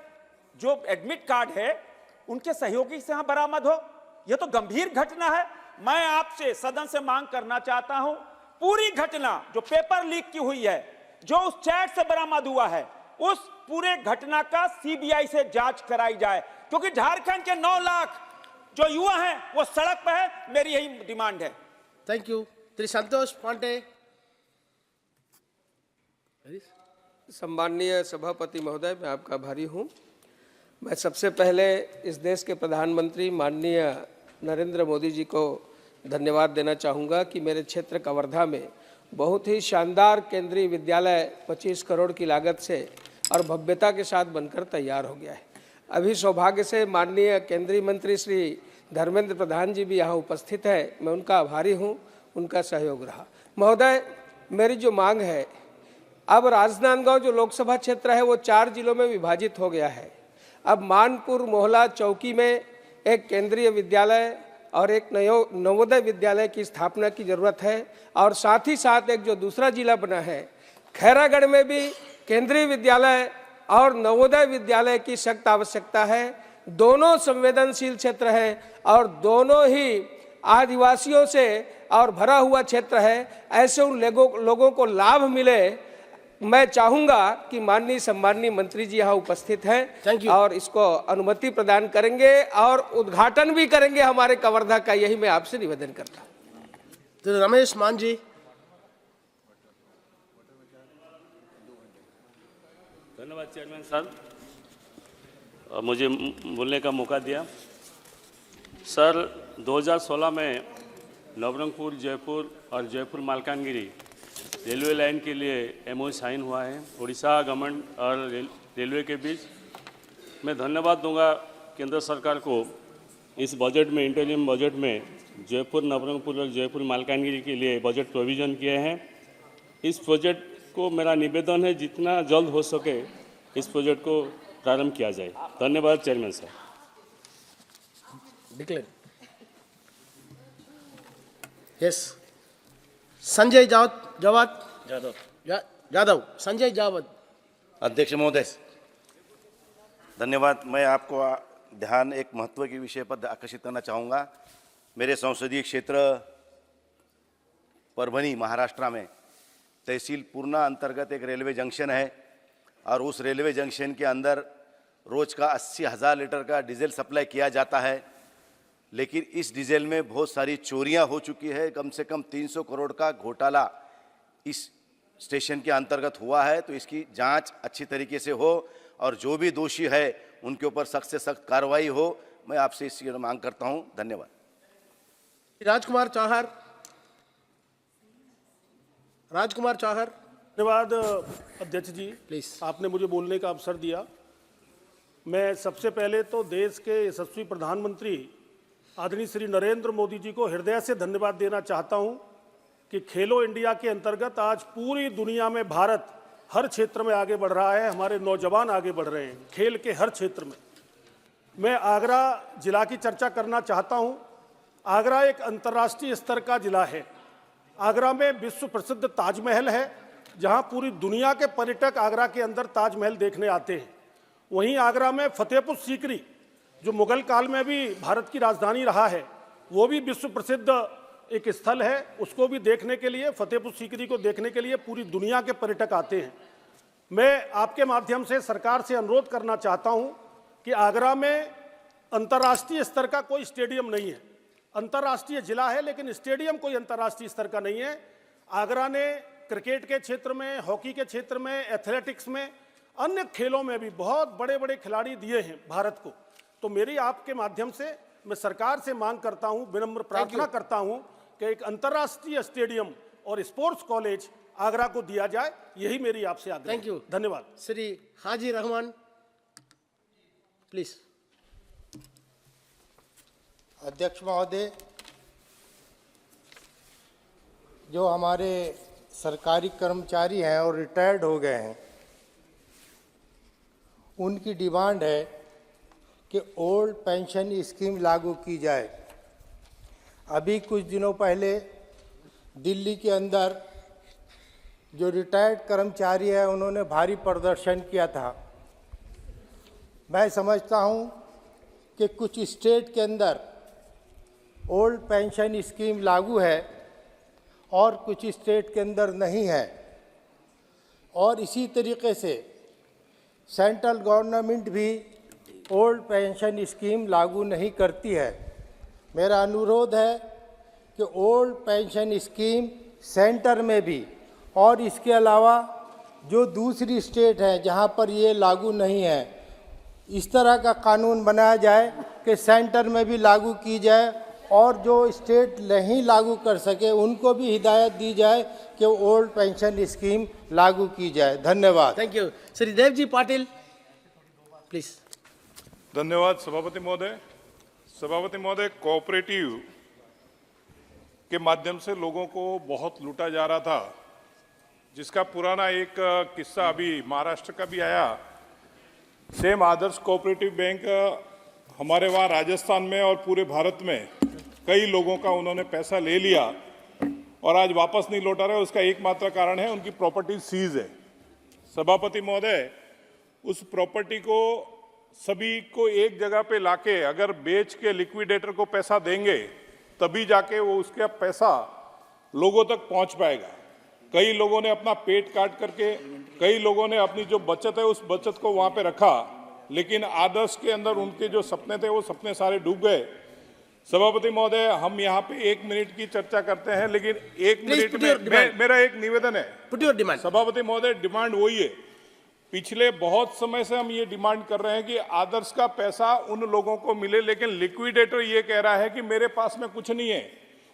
जो एडमिट कार्ड है उनके सहयोगी से यहां बरामद हो, यह तो गंभीर घटना है। मैं आपसे सदन से मांग करना चाहता हूं, पूरी घटना जो पेपर लीक की हुई है, जो उस चैट से बरामद हुआ है, उस पूरे घटना का सीबीआई से जांच कराई जाए, क्योंकि झारखंड के 9 लाख जो युवा हैं वो सड़क पर है। मेरी यही डिमांड है। Thank you. श्री संतोष पांडे। सम्माननीय सभापति महोदय, मैं आपका आभारी हूं। मैं सबसे पहले इस देश के प्रधानमंत्री माननीय नरेंद्र मोदी जी को धन्यवाद देना चाहूँगा कि मेरे क्षेत्र कवर्धा में बहुत ही शानदार केंद्रीय विद्यालय 25 करोड़ की लागत से और भव्यता के साथ बनकर तैयार हो गया है। अभी सौभाग्य से माननीय केंद्रीय मंत्री श्री धर्मेंद्र प्रधान जी भी यहाँ उपस्थित है। मैं उनका आभारी हूँ, उनका सहयोग रहा। महोदय, मेरी जो मांग है, अब राजनांदगांव जो लोकसभा क्षेत्र है वो 4 जिलों में विभाजित हो गया है। अब मानपुर मोहला चौकी में एक केंद्रीय विद्यालय और एक नवोदय विद्यालय की स्थापना की जरूरत है, और साथ ही साथ एक जो दूसरा जिला बना है खैरागढ़ में भी केंद्रीय विद्यालय और नवोदय विद्यालय की सख्त आवश्यकता है। दोनों संवेदनशील क्षेत्र है और दोनों ही आदिवासियों से और भरा हुआ क्षेत्र है। ऐसे उन लोगों को लाभ मिले। मैं चाहूंगा कि माननीय सम्माननीय मंत्री जी यहाँ उपस्थित हैं और इसको अनुमति प्रदान करेंगे और उद्घाटन भी करेंगे हमारे कवर्धा का। यही मैं आपसे निवेदन करता हूँ। तो रमेश मान जी। धन्यवाद चेयरमैन साहब, मुझे बोलने का मौका दिया। सर, 2016 में नवरंगपुर, जयपुर और जयपुर मालकानगिरी रेलवे लाइन के लिए एमओयू साइन हुआ है उड़ीसा गवर्नमेंट और रेलवे के बीच। मैं धन्यवाद दूंगा केंद्र सरकार को, इस बजट में, इंटरिम बजट में जयपुर, नवरंगपुर और जयपुर मालकानगिरी के लिए बजट प्रोविज़न किए हैं। इस प्रोजेक्ट को मेरा निवेदन है जितना जल्द हो सके इस प्रोजेक्ट को प्रारंभ किया जाए। धन्यवाद चेयरमैन साहब। डिक्लेयर। यस, संजय जादव। संजय जावद। अध्यक्ष महोदय, धन्यवाद। मैं आपको ध्यान एक महत्व के विषय पर आकर्षित करना चाहूँगा। मेरे संसदीय क्षेत्र परभनी महाराष्ट्र में तहसील पूर्णा अंतर्गत एक रेलवे जंक्शन है और उस रेलवे जंक्शन के अंदर रोज़ का 80,000 लीटर का डीजल सप्लाई किया जाता है, लेकिन इस डीजल में बहुत सारी चोरियां हो चुकी है। कम से कम 300 करोड़ का घोटाला इस स्टेशन के अंतर्गत हुआ है। तो इसकी जांच अच्छी तरीके से हो और जो भी दोषी है उनके ऊपर सख्त से सख्त कार्रवाई हो। मैं आपसे इसकी मांग करता हूं। धन्यवाद। राजकुमार चाहर। धन्यवाद अध्यक्ष जी, प्लीज आपने मुझे बोलने का अवसर दिया। मैं सबसे पहले तो देश के यशस्वी प्रधानमंत्री आदरणीय श्री नरेंद्र मोदी जी को हृदय से धन्यवाद देना चाहता हूं कि खेलो इंडिया के अंतर्गत आज पूरी दुनिया में भारत हर क्षेत्र में आगे बढ़ रहा है। हमारे नौजवान आगे बढ़ रहे हैं खेल के हर क्षेत्र में। मैं आगरा जिला की चर्चा करना चाहता हूं। आगरा एक अंतर्राष्ट्रीय स्तर का जिला है। आगरा में विश्व प्रसिद्ध ताजमहल है, जहां पूरी दुनिया के पर्यटक आगरा के अंदर ताजमहल देखने आते हैं। वहीं आगरा में फतेहपुर सीकरी जो मुगल काल में भी भारत की राजधानी रहा है, वो भी विश्व प्रसिद्ध एक स्थल है। उसको भी देखने के लिए, फतेहपुर सीकरी को देखने के लिए पूरी दुनिया के पर्यटक आते हैं। मैं आपके माध्यम से सरकार से अनुरोध करना चाहता हूं कि आगरा में अंतर्राष्ट्रीय स्तर का कोई स्टेडियम नहीं है। अंतर्राष्ट्रीय जिला है लेकिन स्टेडियम कोई अंतर्राष्ट्रीय स्तर का नहीं है। आगरा ने क्रिकेट के क्षेत्र में, हॉकी के क्षेत्र में, एथलेटिक्स में, अन्य खेलों में भी बहुत बड़े बड़े खिलाड़ी दिए हैं भारत को। तो मेरी आपके माध्यम से मैं सरकार से मांग करता हूं, विनम्र प्रार्थना करता हूं कि एक अंतर्राष्ट्रीय स्टेडियम और स्पोर्ट्स कॉलेज आगरा को दिया जाए। यही मेरी आपसे आग्रह है। Thank you. धन्यवाद। श्री हाजी रहमान प्लीज। अध्यक्ष महोदय, जो हमारे सरकारी कर्मचारी हैं और रिटायर्ड हो गए हैं, उनकी डिमांड है कि ओल्ड पेंशन स्कीम लागू की जाए। अभी कुछ दिनों पहले दिल्ली के अंदर जो रिटायर्ड कर्मचारी है उन्होंने भारी प्रदर्शन किया था। मैं समझता हूं कि कुछ स्टेट के अंदर ओल्ड पेंशन स्कीम लागू है और कुछ स्टेट के अंदर नहीं है, और इसी तरीके से सेंट्रल गवर्नमेंट भी ओल्ड पेंशन स्कीम लागू नहीं करती है। मेरा अनुरोध है कि ओल्ड पेंशन स्कीम सेंटर में भी और इसके अलावा जो दूसरी स्टेट हैं जहां पर ये लागू नहीं है, इस तरह का कानून बनाया जाए कि सेंटर में भी लागू की जाए, और जो स्टेट नहीं लागू कर सके उनको भी हिदायत दी जाए कि ओल्ड पेंशन स्कीम लागू की जाए। धन्यवाद। Thank you. Shri Devji Patil please. धन्यवाद सभापति महोदय। सभापति महोदय, कोऑपरेटिव के माध्यम से लोगों को बहुत लूटा जा रहा था, जिसका पुराना एक किस्सा अभी महाराष्ट्र का भी आया। सेम आदर्श कोऑपरेटिव बैंक हमारे वहाँ राजस्थान में और पूरे भारत में कई लोगों का उन्होंने पैसा ले लिया और आज वापस नहीं लौटा रहे। उसका एकमात्र कारण है उनकी प्रॉपर्टी सीज है। सभापति महोदय, उस प्रॉपर्टी को सभी को एक जगह पे लाके अगर बेच के लिक्विडेटर को पैसा देंगे तभी जाके वो उसका पैसा लोगों तक पहुंच पाएगा। कई लोगों ने अपना पेट काट करके, कई लोगों ने अपनी जो बचत है उस बचत को वहां पे रखा, लेकिन आदर्श के अंदर उनके जो सपने थे वो सपने सारे डूब गए। सभापति महोदय, हम यहाँ पे 1 मिनट की चर्चा करते हैं, लेकिन 1 मिनट में मेरा एक निवेदन है। सभापति महोदय, डिमांड वही है। पिछले बहुत समय से हम ये डिमांड कर रहे हैं कि आदर्श का पैसा उन लोगों को मिले, लेकिन लिक्विडेटर ये कह रहा है कि मेरे पास में कुछ नहीं है।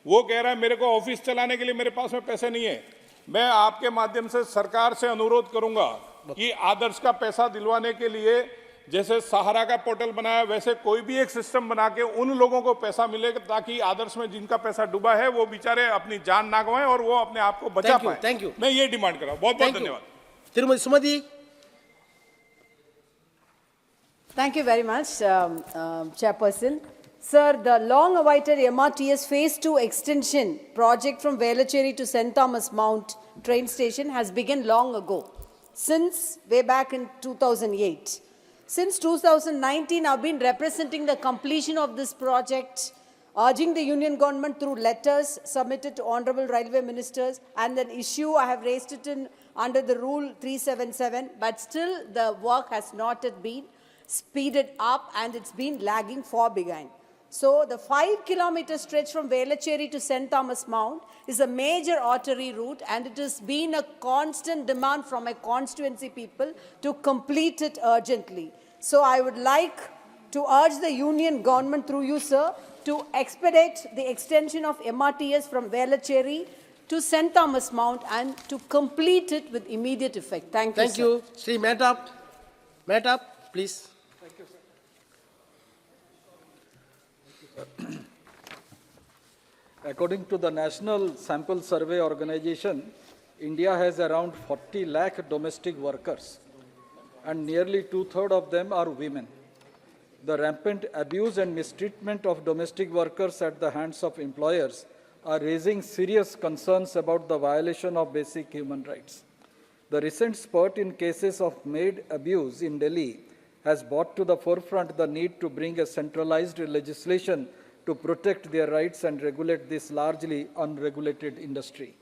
वो कह रहा है मेरे को ऑफिस चलाने के लिए मेरे पास में पैसे नहीं है। मैं आपके माध्यम से सरकार से अनुरोध करूंगा कि आदर्श का पैसा दिलवाने के लिए जैसे सहारा का पोर्टल बनाया वैसे कोई भी एक सिस्टम बना के उन लोगों को पैसा मिले, ताकि आदर्श में जिनका पैसा डूबा है वो बेचारे अपनी जान ना गवाएं और वो अपने आप को बचा पाए। Thank you. मैं ये डिमांड कर रहा हूं। बहुत बहुत धन्यवाद। श्रीमती सुमति। Thank you very much, Chairperson. Sir, the long-awaited MRTS Phase 2 extension project from Velachery to St. Thomas Mount train station has begun long ago, since way back in 2008. Since 2019, I've been representing the completion of this project, urging the Union government through letters submitted to Honorable Railway Ministers, and an issue I have raised it in under the Rule 377, but still the work has not yet been speeded up and it's been lagging far behind. So the 5-kilometer stretch from Velachery to St. Thomas Mount is a major artery route, and it has been a constant demand from my constituency people to complete it urgently. So I would like to urge the Union government through you, sir, to expedite the extension of MRTS from Velachery to St. Thomas Mount and to complete it with immediate effect. Thank you, Thank you. Sri Mehtap, please. According to the National Sample Survey Organization, India has around 40 lakh domestic workers, and nearly 2/3 of them are women. The rampant abuse and mistreatment of domestic workers at the hands of employers are raising serious concerns about the violation of basic human rights. The recent spurt in cases of maid abuse in Delhi has brought to the forefront the need to bring a centralized legislation to protect their rights and regulate this largely unregulated industry.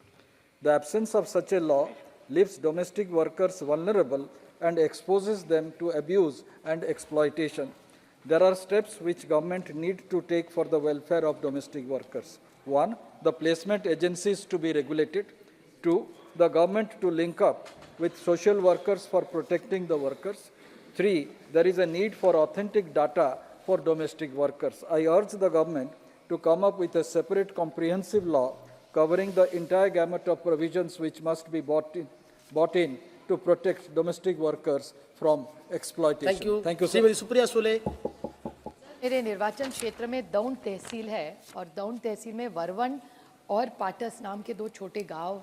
The absence of such a law leaves domestic workers vulnerable and exposes them to abuse and exploitation. There are steps which government need to take for the welfare of domestic workers. 1. The placement agencies to be regulated. 2. The government to link up with social workers for protecting the workers. 3. There is a need for authentic data for domestic workers. I urge the government to come up with a separate comprehensive law covering the entire gamut of provisions which must be brought in to protect domestic workers from exploitation. Thank you. Thank you, sir. Shrimati Supriya Sule. मेरे निर्वाचन क्षेत्र में दौंड तहसील है और दौंड तहसील में वरवन और पाटस नाम के 2 छोटे गांव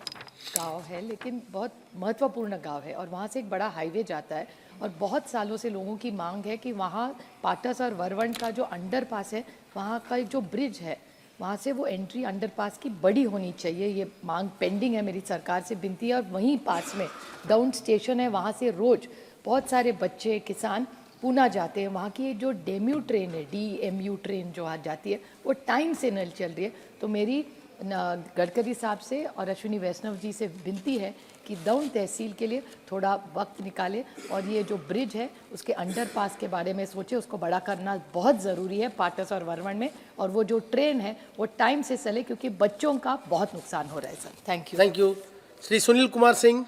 है, लेकिन बहुत महत्वपूर्ण गांव है और वहाँ से एक बड़ा हाईवे जाता है और बहुत सालों से लोगों की मांग है कि वहाँ पाटस और वरवन का जो अंडरपास है, वहाँ का जो ब्रिज है, वहाँ से वो एंट्री अंडरपास की बड़ी होनी चाहिए। ये मांग पेंडिंग है, मेरी सरकार से विनती है। और वहीं पास में दौंड स्टेशन है, वहाँ से रोज बहुत सारे बच्चे किसान पूना जाते हैं। वहाँ की जो डेम्यू ट्रेन है, DMU ट्रेन जो आज जाती है, वो टाइम से नहीं चल रही है। तो मेरी गडकरी साहब से और अश्विनी वैष्णव जी से विनती है कि दौंड तहसील के लिए थोड़ा वक्त निकाले और ये जो ब्रिज है उसके अंडरपास के बारे में सोचे। उसको बड़ा करना बहुत ज़रूरी है पाटस और वरवन में, और वो जो ट्रेन है वो टाइम से चले क्योंकि बच्चों का बहुत नुकसान हो रहा है sir. Thank you. Thank you. Shri Sunil Kumar Singh.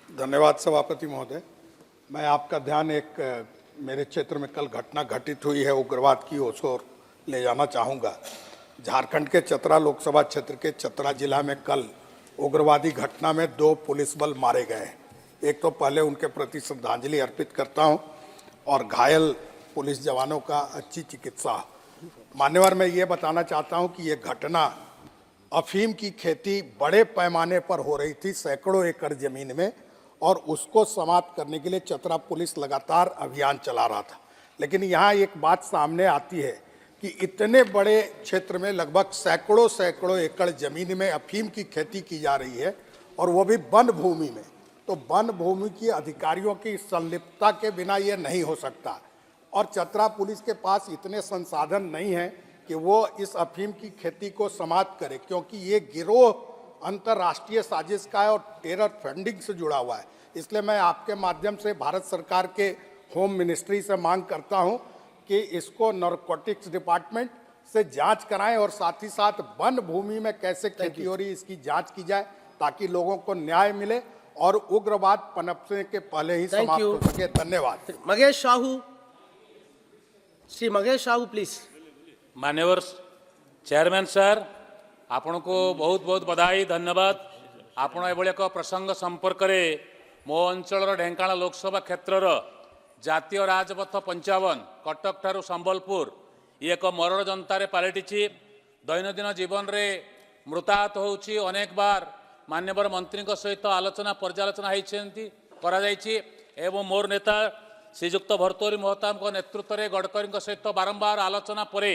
धन्यवाद सभापति महोदय। मैं आपका ध्यान एक मेरे क्षेत्र में कल घटना घटित हुई है उग्रवाद की ओर ले जाना चाहूँगा। झारखंड के चतरा लोकसभा क्षेत्र के चतरा जिला में कल उग्रवादी घटना में 2 पुलिस बल मारे गए। एक तो पहले उनके प्रति श्रद्धांजलि अर्पित करता हूं और घायल पुलिस जवानों का अच्छी चिकित्सा। मान्यवर, मैं ये बताना चाहता हूं कि ये घटना अफीम की खेती बड़े पैमाने पर हो रही थी, सैकड़ों एकड़ जमीन में, और उसको समाप्त करने के लिए चतरा पुलिस लगातार अभियान चला रहा था। लेकिन यहाँ एक बात सामने आती है कि इतने बड़े क्षेत्र में लगभग सैकड़ों एकड़ जमीन में अफीम की खेती की जा रही है और वो भी वन भूमि में। तो वन भूमि की अधिकारियों की संलिप्तता के बिना ये नहीं हो सकता, और चतरा पुलिस के पास इतने संसाधन नहीं हैं कि वो इस अफीम की खेती को समाप्त करे, क्योंकि ये गिरोह अंतर्राष्ट्रीय साजिश का है और टेरर फंडिंग से जुड़ा हुआ है। इसलिए मैं आपके माध्यम से भारत सरकार के होम मिनिस्ट्री से मांग करता हूं कि इसको नारकोटिक्स डिपार्टमेंट से जांच कराएं और साथ ही साथ वन भूमि में कैसे खेती हो रही है इसकी जांच की जाए, ताकि लोगों को न्याय मिले और उग्रवाद पनपने के पहले ही समाप्त हो सके। धन्यवाद। मगेश साहू। श्री मगेश साहू प्लीज। मान्यवर चेयरमैन सर, आपण को बहुत बहुत बधाई, धन्यवाद। आपण एभली एक प्रसंग संपर्क में मो अंचल ढेंकानाल लोकसभा क्षेत्र जातीय राजपथ 55 कटक ठारू संबलपुर ये एक मरण जनतार पलटि। दैनंदिन जीवन में मृताहत होउछि। अनेक बार मान्यवर मंत्री सहित आलोचना पर्यालोचना होती एवं मोर नेता श्रीजुक्त भर्तृहरि महताब नेतृत्व में गडकरी सहित बारंबार आलोचना पर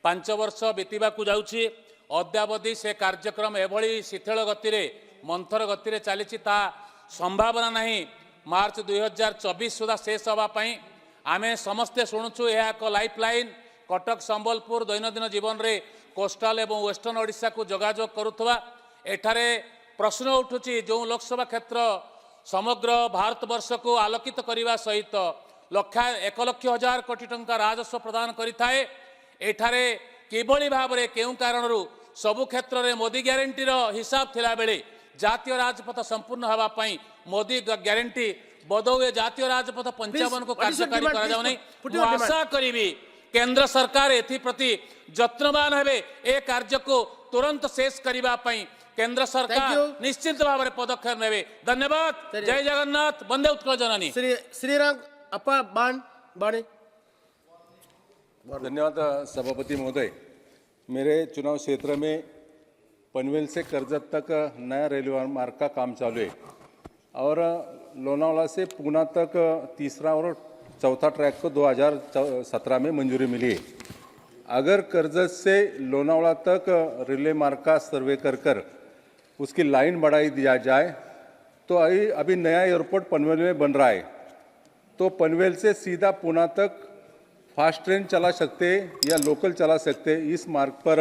5 वर्ष बीतवाक जाउछि। अद्यावधि से कार्यक्रम एभली शिथिल गति मंथर गति चली संभावना नहीं। मार्च 2024 सुधा शेष होगापी आम समस्ते शुणुचु यह एक लाइफ लाइन कटक संबलपुर दैनंदिन जीवन में कोस्टाल एवं वेस्टर्न ओडिशा को जोगाजोग करुवा। एठारे प्रश्न उठुची जो लोकसभा क्षेत्र समग्र भारतवर्ष को आलोकित करने सहित 1,00,000 कोटी टंका राजस्व प्रदान करिथाए। एठारे किभली भाव में केउ कारणरू सबु क्षेत्र में मोदी ग्यारंटीर हिसाब थिला बेले जातीय राजपथ संपूर्ण होगापी मोदी ग्यारंटी बदौए जातीय राजपथ 55 को कार्यकारी करा जाउ नहीं। मु आशा करी केंद्र सरकार एप्रति जत्नवान हेबे ए कार्य को तुरंत शेष करने केंद्र सरकार निश्चित भाव में पदक्षेप नेबे। धन्यवाद। जय जगन्नाथ। वंदे उत्कल जननी। श्रीराम अपा बाणे। धन्यवाद सभापति महोदय। मेरे चुनाव क्षेत्र में पनवेल से करजत तक नया रेलवे मार्ग का काम चालू है और लोनावाला से पूना तक तीसरा और चौथा ट्रैक को 2017 में मंजूरी मिली है। अगर करजत से लोनावाला तक रेलवे मार्ग का सर्वे कर उसकी लाइन बढ़ाई दिया जाए तो अभी नया एयरपोर्ट पनवेल में बन रहा है, तो पनवेल से सीधा पुणे तक फास्ट ट्रेन चला सकते या लोकल चला सकते। इस मार्ग पर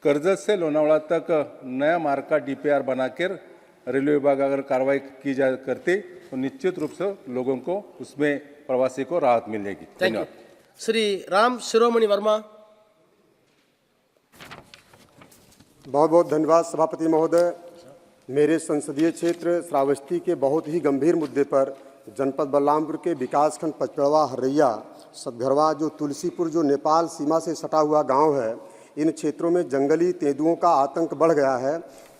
कर्जत से लोनावाड़ा तक नया मार्ग का DPR बनाकर रेलवे विभाग अगर कार्रवाई की जा करते तो निश्चित रूप से लोगों को उसमें प्रवासी को राहत मिलेगी। धन्यवाद। श्री राम शिरोमणि वर्मा। बहुत बहुत धन्यवाद सभापति महोदय। मेरे संसदीय क्षेत्र श्रावस्ती के बहुत ही गंभीर मुद्दे पर जनपद बलरामपुर के विकासखंड पचपड़वा, हरैया, सतघरवा, जो तुलसीपुर, जो नेपाल सीमा से सटा हुआ गांव है, इन क्षेत्रों में जंगली तेंदुओं का आतंक बढ़ गया है।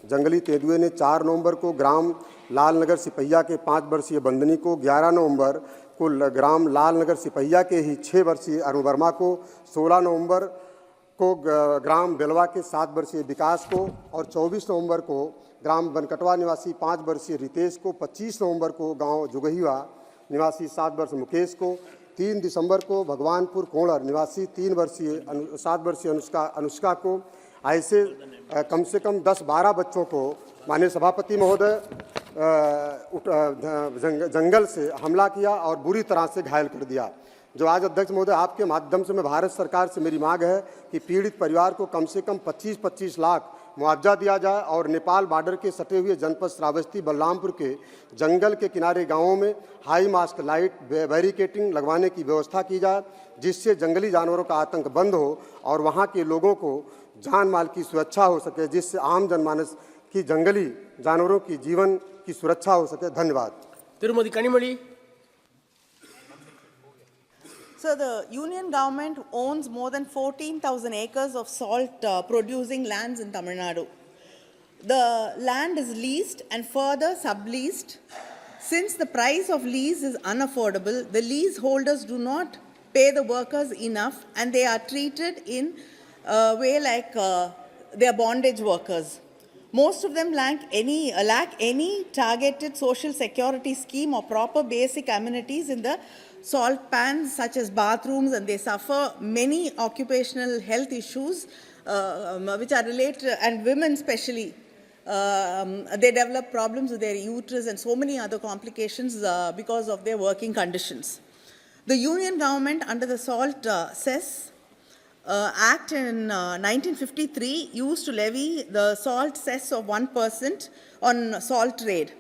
जंगली तेंदुए ने 4 नवंबर को ग्राम लालनगर सिपहिया के 5 वर्षीय बंदनी को, 11 नवंबर को ग्राम लालनगर सिपहिया के ही 6 वर्षीय अरुण वर्मा को, 16 नवंबर को ग्राम बेलवा के 7 वर्षीय विकास को और 24 नवंबर को ग्राम बनकटवा निवासी 5 वर्षीय रितेश को, 25 नवंबर को गांव जुगहिवा निवासी 7 वर्ष मुकेश को, 3 दिसंबर को भगवानपुर कोणर निवासी 7 वर्षीय अनुष्का को, ऐसे कम से कम 10-12 बच्चों को माननीय सभापति महोदय जंगल से हमला किया और बुरी तरह से घायल कर दिया। जो आज अध्यक्ष महोदय आपके माध्यम से मैं भारत सरकार से मेरी मांग है कि पीड़ित परिवार को कम से कम 25-25 लाख मुआवजा दिया जाए और नेपाल बॉर्डर के सटे हुए जनपद श्रावस्ती बलरामपुर के जंगल के किनारे गांवों में हाई मास्क लाइट बैरिकेटिंग लगवाने की व्यवस्था की जाए, जिससे जंगली जानवरों का आतंक बंद हो और वहां के लोगों को जान माल की सुरक्षा हो सके, जिससे आम जनमानस की जंगली जानवरों की जीवन की सुरक्षा हो सके। धन्यवाद। तिरुमति कनिमणि। So the union government owns more than 14,000 acres of salt producing lands in Tamil Nadu. The land is leased and further subleased. Since the price of lease is unaffordable, the leaseholders do not pay the workers enough and they are treated in a way like they are bondage workers. Most of them lack any targeted social security scheme or proper basic amenities in the salt pans such as bathrooms, and they suffer many occupational health issues which are related, and women especially. They develop problems with their uterus and so many other complications because of their working conditions. The union government under the Salt Cess Act in 1953 used to levy the salt cess of 1% on salt trade.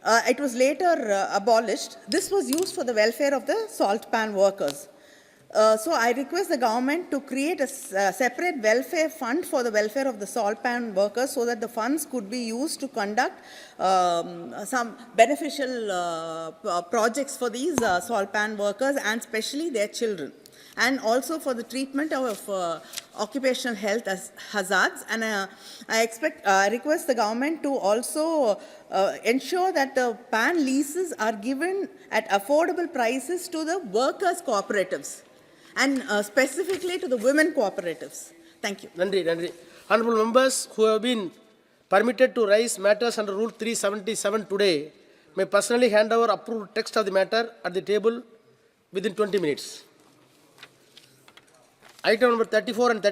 It was later abolished. This was used for the welfare of the salt pan workers. So I request the government to create a separate welfare fund for the welfare of the salt pan workers so that the funds could be used to conduct some beneficial projects for these salt pan workers and especially their children, and also for the treatment of occupational health hazards. And I request the government to also ensure that the pan leases are given at affordable prices to the workers' cooperatives and specifically to the women cooperatives. Thank you. Nandri. Honorable members who have been permitted to raise matters under Rule 377 today may personally hand over approved text of the matter at the table within 20 minutes. Item number 34 and